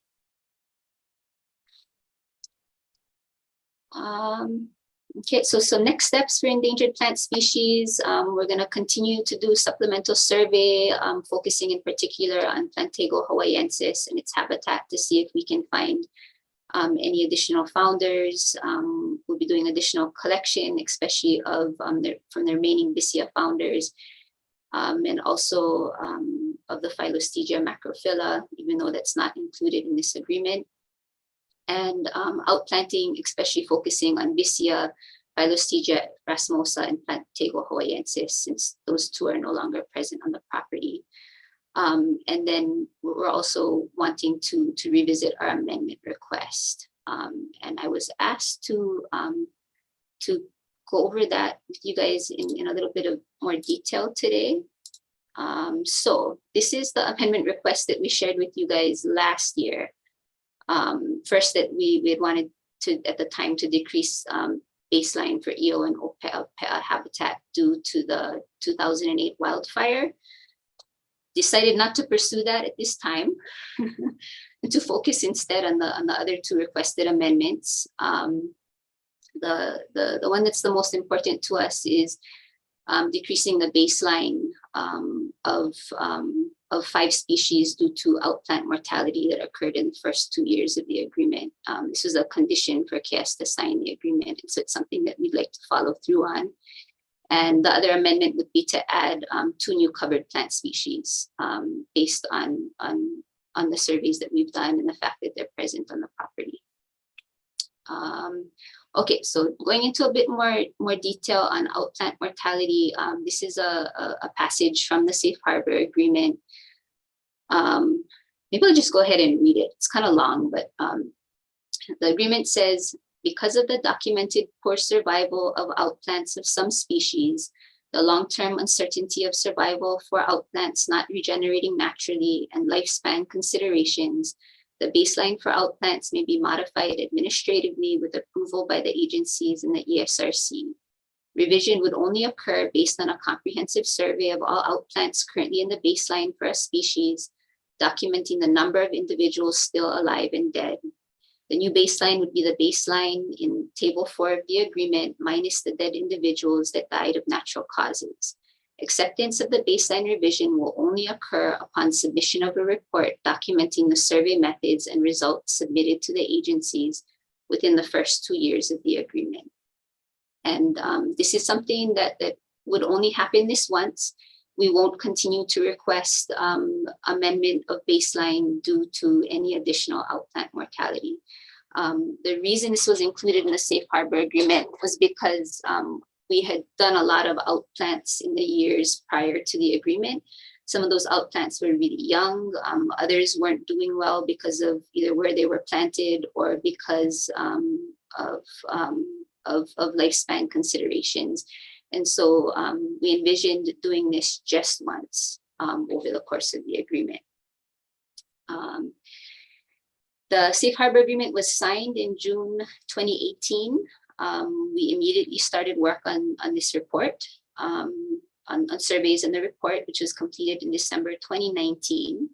Okay, so next steps for endangered plant species, we're going to continue to do supplemental survey, focusing in particular on Plantago hawaiiensis and its habitat to see if we can find any additional founders. We'll be doing additional collection, especially from the remaining Visia founders, and also of the Phylostegia macrophylla, even though that's not included in this agreement. And outplanting, especially focusing on Visia, Phylostegia rasmosa, and Plantago hawaiiensis, since those two are no longer present on the property. And then we're also wanting to revisit our amendment request. And I was asked to go over that with you guys in a little bit of more detail today. So this is the amendment request that we shared with you guys last year. First, that we had wanted to, at the time, to decrease baseline for EO and OPEA habitat due to the 2008 wildfire. Decided not to pursue that at this time, and to focus instead on the other two requested amendments. The one that's the most important to us is decreasing the baseline of 5 species due to outplant mortality that occurred in the first 2 years of the agreement. This was a condition for KS to sign the agreement, and so it's something that we'd like to follow through on. And the other amendment would be to add 2 new covered plant species based on the surveys that we've done and the fact that they're present on the property. Okay, so going into a bit more detail on outplant mortality, this is a passage from the Safe Harbor Agreement. Maybe I'll just go ahead and read it. It's kind of long, but the agreement says, because of the documented poor survival of outplants of some species, the long-term uncertainty of survival for outplants not regenerating naturally, and lifespan considerations, the baseline for outplants may be modified administratively with approval by the agencies in the ESRC. Revision would only occur based on a comprehensive survey of all outplants currently in the baseline for a species, documenting the number of individuals still alive and dead. The new baseline would be the baseline in Table 4 of the agreement minus the dead individuals that died of natural causes. Acceptance of the baseline revision will only occur upon submission of a report documenting the survey methods and results submitted to the agencies within the first 2 years of the agreement. And this is something that would only happen this once. We won't continue to request amendment of baseline due to any additional outplant mortality. The reason this was included in the Safe Harbor Agreement was because we had done a lot of outplants in the years prior to the agreement. Some of those outplants were really young. Others weren't doing well because of either where they were planted or because of lifespan considerations. And so we envisioned doing this just once over the course of the agreement. The Safe Harbor Agreement was signed in June 2018. We immediately started work on this report, on surveys in the report, which was completed in December 2019.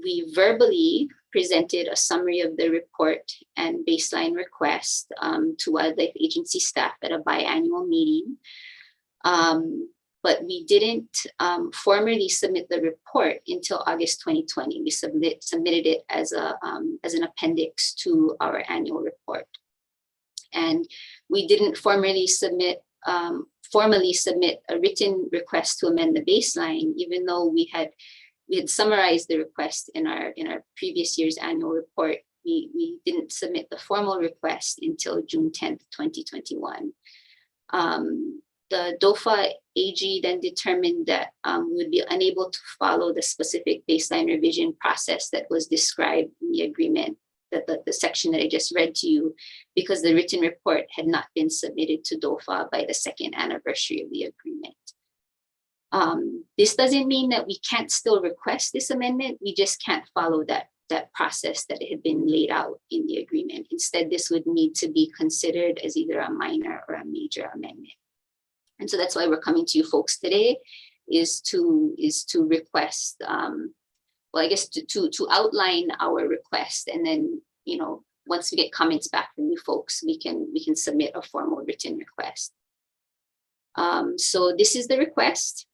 We verbally presented a summary of the report and baseline request to Wildlife Agency staff at a biannual meeting. But we didn't formally submit the report until August 2020. We submitted it as an appendix to our annual report. And we didn't formally submit a written request to amend the baseline, even though we had summarized the request in our previous year's annual report. We didn't submit the formal request until June 10th, 2021. The DOFA AG then determined that we would be unable to follow the specific baseline revision process that was described in the agreement, the section that I just read to you, because the written report had not been submitted to DOFA by the second anniversary of the agreement. This doesn't mean that we can't still request this amendment. We just can't follow that process that had been laid out in the agreement. Instead, this would need to be considered as either a minor or a major amendment. And so that's why we're coming to you folks today, is to request, well, I guess to outline our request, and then, you know, once we get comments back from you folks, we can submit a formal written request. So this is the request.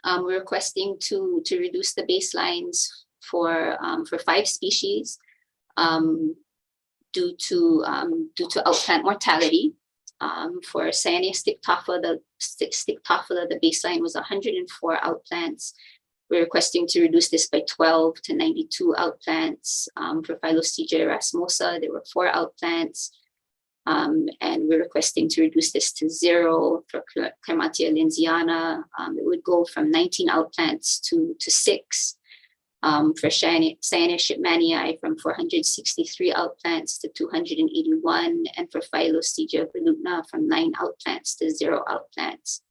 We're requesting to reduce the baselines for 5 species due to outplant mortality. For Cyanea stichtophylla, the baseline was 104 outplants. We're requesting to reduce this by 12 to 92 outplants. For Phylostegia erasmosa, there were 4 outplants. And we're requesting to reduce this to 0 for Clermatia lindsayana. It would go from 19 outplants to 6. For Cyanea shipmanii, from 463 outplants to 281, and for Phylostegia volutna, from 9 outplants to 0 outplants.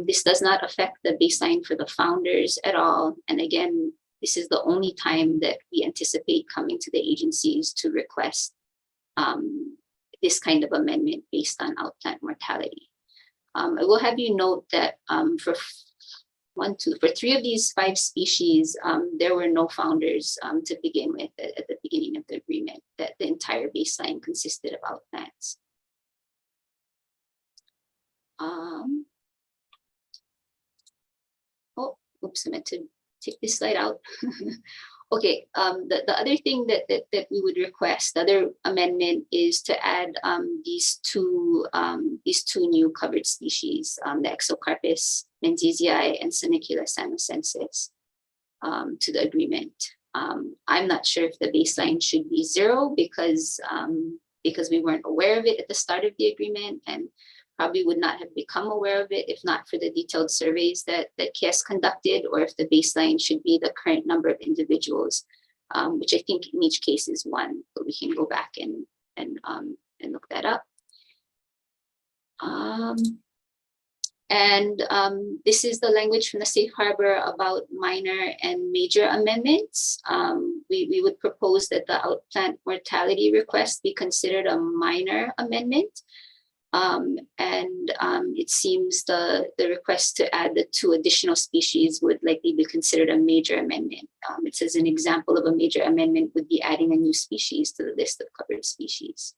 This does not affect the baseline for the founders at all. And again, this is the only time that we anticipate coming to the agencies to request this kind of amendment based on outplant mortality. I will have you note that for 3 of these 5 species, there were no founders to begin with at the beginning of the agreement, that the entire baseline consisted of outplants. Oh, oops, I meant to take this slide out. Okay, the other thing that we would request, the other amendment, is to add these two new covered species, the Exocarpus menziesii and Senicula sanosensis, to the agreement. I'm not sure if the baseline should be 0 because we weren't aware of it at the start of the agreement, and probably would not have become aware of it if not for the detailed surveys that KS conducted, or if the baseline should be the current number of individuals, which I think in each case is 1, but we can go back and look that up. This is the language from the Safe Harbor about minor and major amendments. We would propose that the outplant mortality request be considered a minor amendment. It seems the request to add the 2 additional species would likely be considered a major amendment. It says an example of a major amendment would be adding a new species to the list of covered species.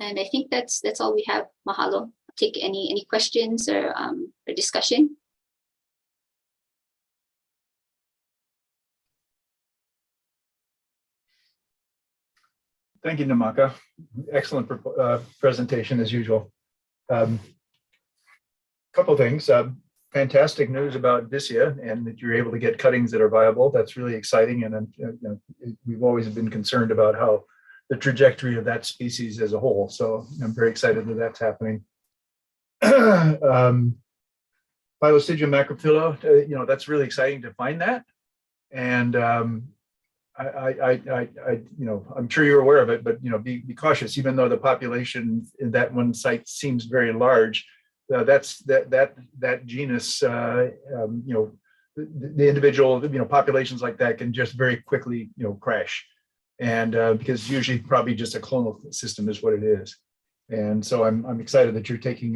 And I think that's all we have. Mahalo. I'll take any questions or discussion. Thank you, Namaka. Excellent presentation as usual. Couple things. Fantastic news about Dysia, and that you're able to get cuttings that are viable. That's really exciting, and we've always been concerned about how the trajectory of that species as a whole. So I'm very excited that that's happening. Phylostygia macrophylla, that's really exciting to find that, and I'm sure you're aware of it, but be cautious. Even though the population in that one site seems very large, that genus, the individual, populations like that can just very quickly, crash, and because usually probably just a clonal system is what it is. And so I'm excited that you're taking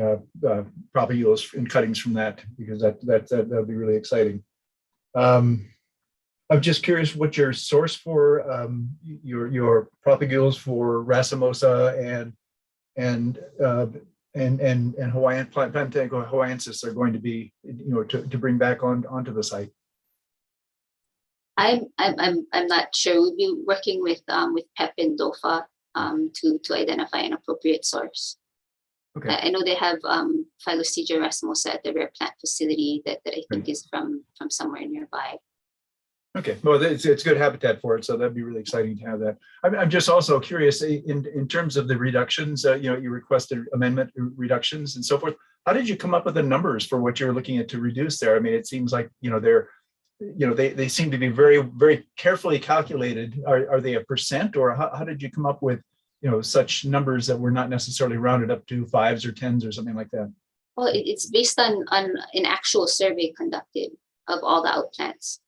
propagules and cuttings from that, because that'll be really exciting. I'm just curious what your source for your propagules for racemosa and Hawaiian Plantago hawaiiensis are going to be, to bring back onto the site. I'm not sure. We'll be working with PEP and DOFA to identify an appropriate source. Okay. I know they have Phyllostegia racemosa at the rare plant facility that I think is from somewhere nearby. Okay, well, it's good habitat for it, so that'd be really exciting to have that. I'm just also curious in terms of the reductions. You know, you requested amendment reductions and so forth. How did you come up with the numbers for what you're looking at to reduce there? I mean, it seems like they seem to be very, very carefully calculated. Are they a percent, or how did you come up with such numbers that were not necessarily rounded up to 5s or 10s or something like that? Well, it's based on an actual survey conducted of all the outplants.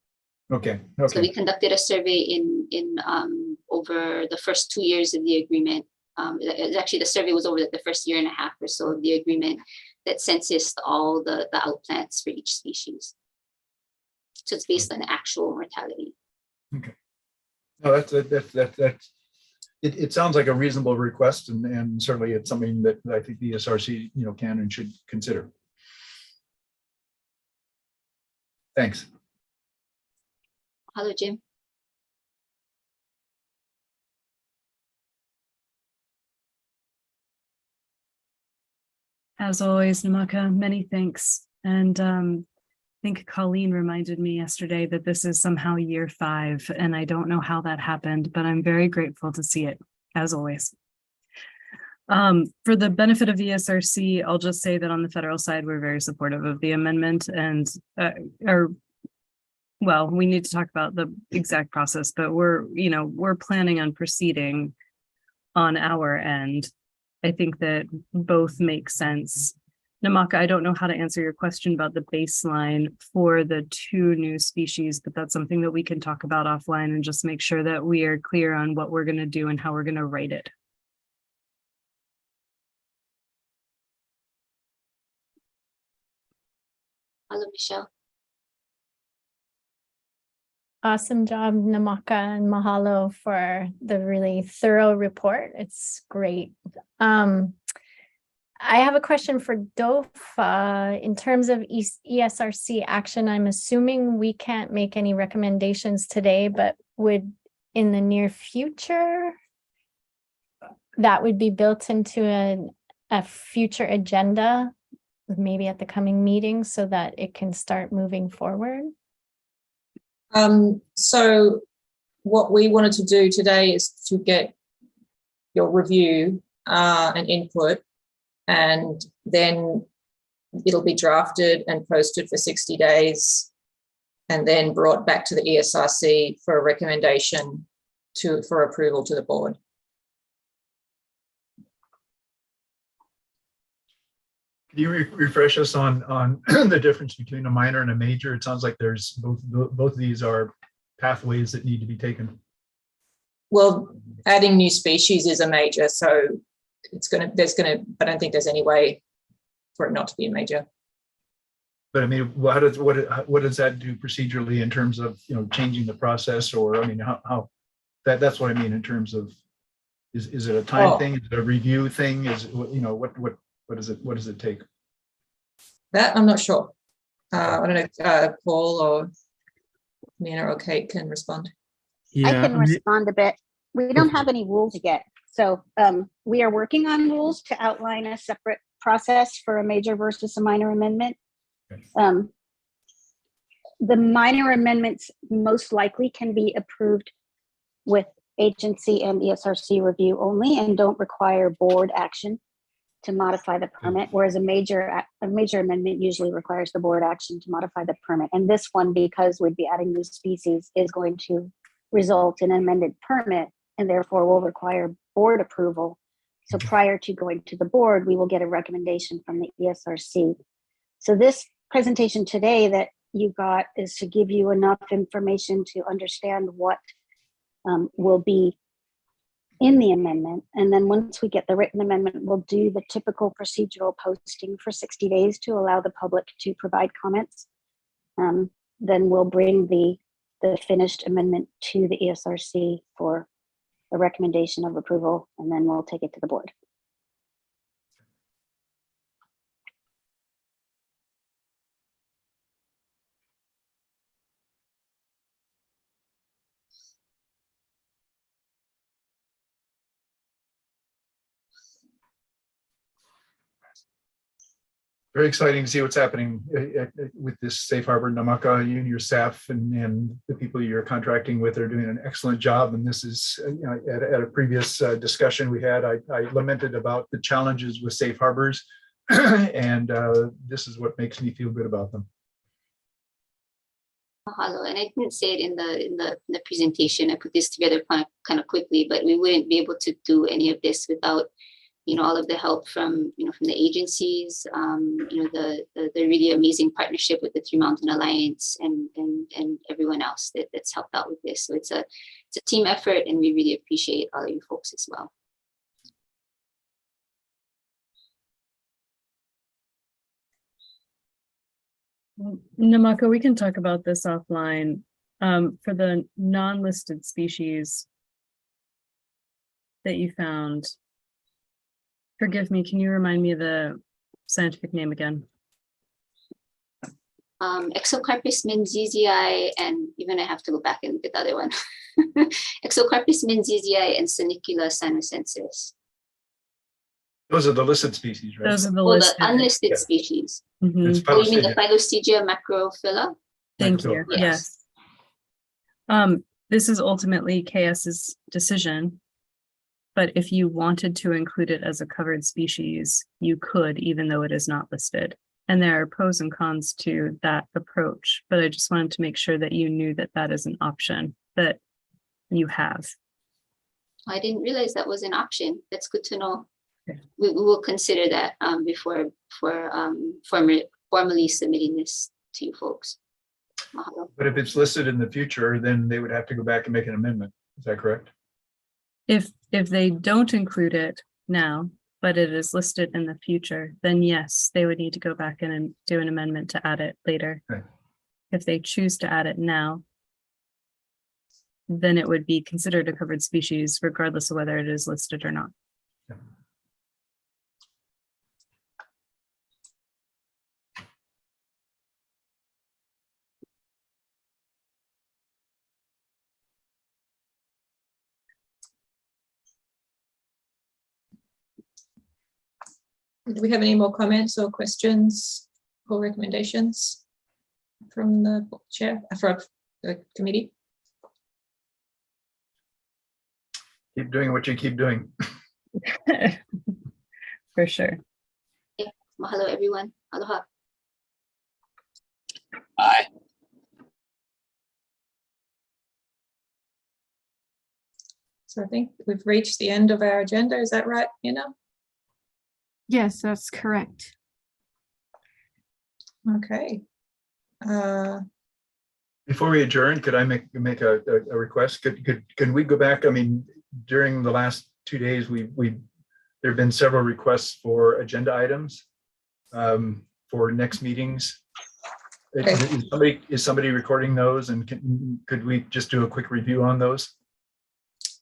Okay. So we conducted a survey in over the first 2 years of the agreement. Actually, the survey was over the first year and a half or so of the agreement that censused all the outplants for each species. So it's based on actual mortality. Okay. No, it sounds like a reasonable request, and certainly it's something that I think the ESRC can and should consider. Thanks. Hello, Jim. As always, Namaka, many thanks. And I think Colleen reminded me yesterday that this is somehow year 5, and I don't know how that happened, but I'm very grateful to see it, as always. For the benefit of the ESRC, I'll just say that on the federal side, we're very supportive of the amendment, and well, we need to talk about the exact process, but we're planning on proceeding on our end. I think that both make sense. Namaka, I don't know how to answer your question about the baseline for the 2 new species, but that's something that we can talk about offline and just make sure that we are clear on what we're going to do and how we're going to write it. Hello, Michelle. Awesome job, Namaka, and mahalo for the really thorough report. It's great. I have a question for DOFA. In terms of ESRC action, I'm assuming we can't make any recommendations today, but would in the near future, that would be built into a future agenda, maybe at the coming meeting, so that it can start moving forward? So what we wanted to do today is to get your review and input, and then it'll be drafted and posted for 60 days and then brought back to the ESRC for a recommendation for approval to the board. Can you refresh us on the difference between a minor and a major? It sounds like there's both of these are pathways that need to be taken. Well, adding new species is a major, so I don't think there's any way for it not to be a major. But I mean, what does that do procedurally in terms of changing the process, or I mean, how that's what I mean in terms of is it a time thing? Is it a review thing? Is what does it take? That I'm not sure. I don't know. Paul or Nina or Kate can respond. I can respond a bit. We don't have any rules yet. So we are working on rules to outline a separate process for a major versus a minor amendment. The minor amendments most likely can be approved with agency and ESRC review only and don't require board action to modify the permit, whereas a major amendment usually requires the board action to modify the permit. And this one, because we'd be adding new species, is going to result in an amended permit and therefore will require board approval. So prior to going to the board, we will get a recommendation from the ESRC. So this presentation today that you got is to give you enough information to understand what will be in the amendment. And then once we get the written amendment, we'll do the typical procedural posting for 60 days to allow the public to provide comments. Then we'll bring the finished amendment to the ESRC for a recommendation of approval, and then we'll take it to the board. Very exciting to see what's happening with this Safe Harbor. Namaka, you and your staff and the people you're contracting with are doing an excellent job. And this is, at a previous discussion we had, I lamented about the challenges with safe harbors, and this is what makes me feel good about them. Mahalo, and I didn't say it in the presentation. I put this together kind of quickly, but we wouldn't be able to do any of this without all of the help from from the agencies, the really amazing partnership with the Three Mountain Alliance and everyone else that's helped out with this. So it's a team effort, and we really appreciate all of you folks as well. Namaka, we can talk about this offline. For the non-listed species that you found, forgive me, can you remind me of the scientific name again? Exocarpus menziesii, and even I have to go back and look at the other one. Exocarpus menziesii and Sanicula sanosensis. Those are the listed species, right? Those are the listed. listed. The unlisted Yeah. species. Mhm. Oh, you mean the Phylostegia macrophylla? Thank you. Macrophylla. Yes. This is ultimately KS's decision, but if you wanted to include it as a covered species, you could, even though it is not listed. And there are pros and cons to that approach, but I just wanted to make sure that you knew that that is an option that you have. I didn't realize that was an option. That's good to know. Okay. We will consider that before formally submitting this to you folks. Mahalo. But if it's listed in the future, then they would have to go back and make an amendment. Is that correct? If they don't include it now, but it is listed in the future, then yes, they would need to go back in and do an amendment to add it later. Okay. If they choose to add it now, then it would be considered a covered species regardless of whether it is listed or not. Yeah. Do we have any more comments or questions or recommendations from the chair, from the committee? Keep doing what you keep doing. For sure. Yeah. Mahalo, everyone. Aloha. Aye. So I think we've reached the end of our agenda. Is that right, Nina? Yes, that's correct. Okay. Before we adjourn, could I make a request? Can we go back? I mean, during the last 2 days, there have been several requests for agenda items for next meetings. Okay. Is somebody recording those, and could we just do a quick review on those?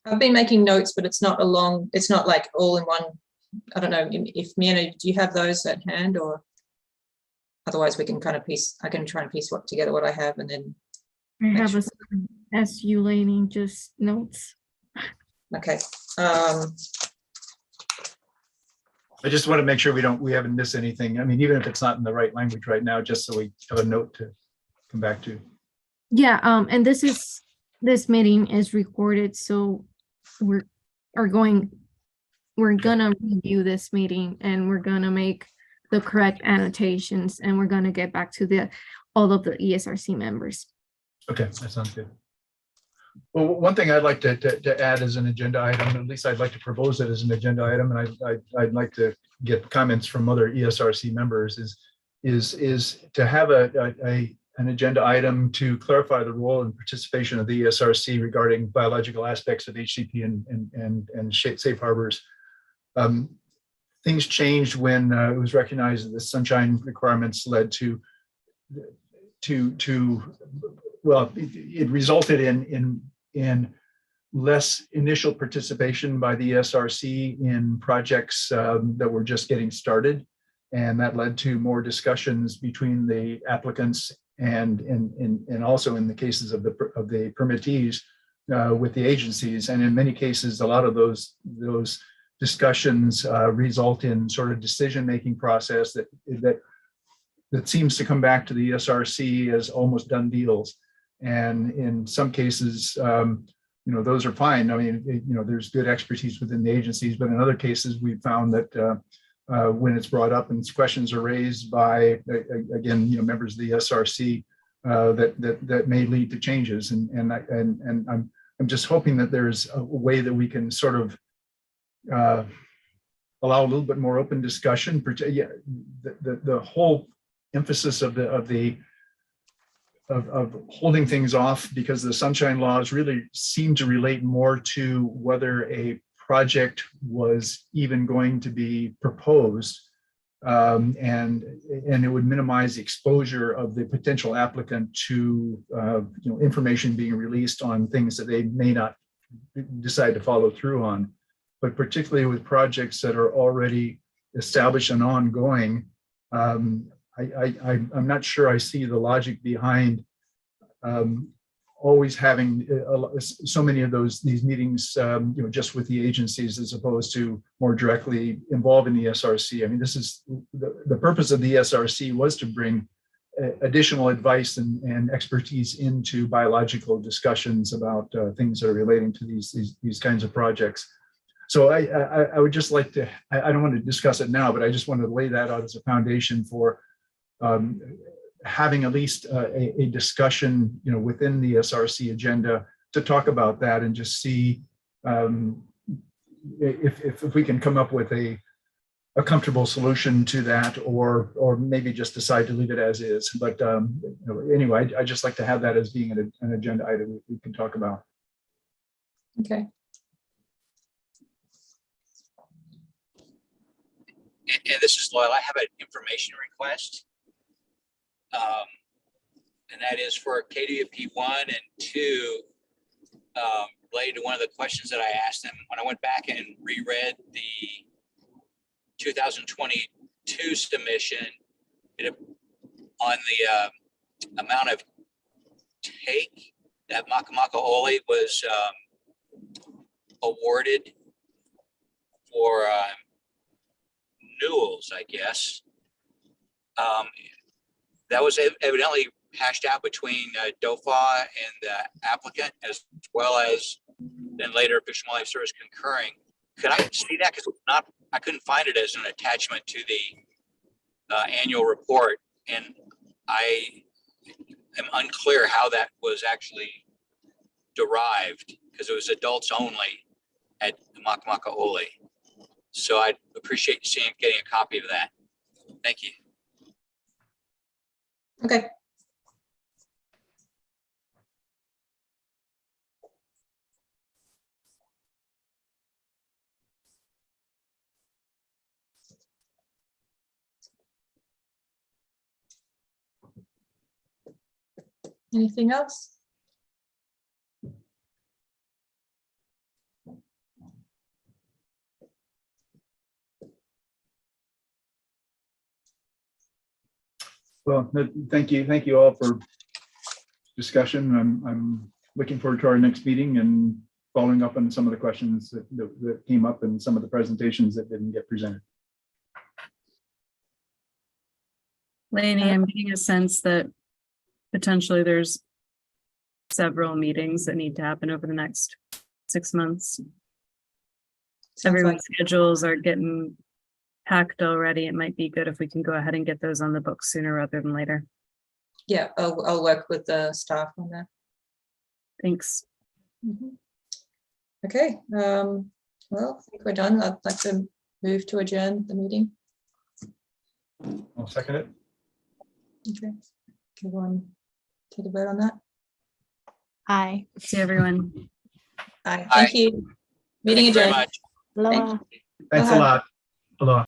I've been making notes, but it's not like all in one. I don't know if Miana, do you have those at hand, or otherwise we can kind of I can try and piece together what I have, and then I have as you laning just notes. okay. I just want to make sure we haven't missed anything. I mean, even if it's not in the right language right now, just so we have a note to come back to. Yeah, and this meeting is recorded, so we're gonna review this meeting, and we're gonna make the correct annotations, and we're gonna get back to all of the ESRC members. Okay, that sounds good. Well, one thing I'd like to add as an agenda item, at least I'd like to propose it as an agenda item, and I'd like to get comments from other ESRC members, is to have an agenda item to clarify the role and participation of the ESRC regarding biological aspects of HCP and safe harbors. Things changed when it was recognized that the sunshine requirements led to well, it resulted in less initial participation by the ESRC in projects that were just getting started, and that led to more discussions between the applicants and also in the cases of the permittees with the agencies. And in many cases, a lot of those discussions result in sort of decision-making process that that seems to come back to the ESRC as almost done deals. And in some cases, those are fine. I mean, there's good expertise within the agencies, but in other cases, we've found that when it's brought up and questions are raised by, again, members of the ESRC, that may lead to changes. And I'm just hoping that there's a way that we can sort of allow a little bit more open discussion. The whole emphasis of holding things off because the sunshine laws really seem to relate more to whether a project was even going to be proposed, and it would minimize the exposure of the potential applicant to information being released on things that they may not decide to follow through on. But particularly with projects that are already established and ongoing, I'm not sure I see the logic behind always having so many of these meetings, just with the agencies as opposed to more directly involved in the ESRC. I mean, this is the purpose of the ESRC was to bring additional advice and expertise into biological discussions about things that are relating to these kinds of projects. So I would just like to, I don't want to discuss it now, but I just want to lay that out as a foundation for having at least a discussion, within the SRC agenda to talk about that and just see if we can come up with a comfortable solution to that, or maybe just decide to leave it as is. But anyway, I just like to have that as being an agenda item we can talk about. Okay. And this is Loyal. I have an information request. And that is for KWP 1 and 2, related to one of the questions that I asked them when I went back and reread the 2022 submission on the amount of take that Makamakaoli was awarded for Newells, I guess. That was evidently hashed out between DOFA and the applicant, as well as then later Fish and Wildlife Service concurring. Could I see that? Because I couldn't find it as an attachment to the annual report, and I am unclear how that was actually derived, because it was adults only at Makamakaoli. So I'd appreciate getting a copy of that. Thank you. Okay. Anything else? Well, thank you all for discussion. I'm looking forward to our next meeting and following up on some of the questions that came up and some of the presentations that didn't get presented. Lainey, I'm getting a sense that potentially there's several meetings that need to happen over the next 6 months. Everyone's schedules are getting packed already. It might be good if we can go ahead and get those on the books sooner rather than later. Yeah, I'll work with the staff on that. Thanks. Mm-hmm. Okay, well, I think we're done. I'd like to move to adjourn the meeting. I'll second it. Okay, everyone take a vote on that. Aye. See everyone. Aye. Thank you. Meeting Thank you very adjourned. much. Aloha. Thanks a lot. Aloha.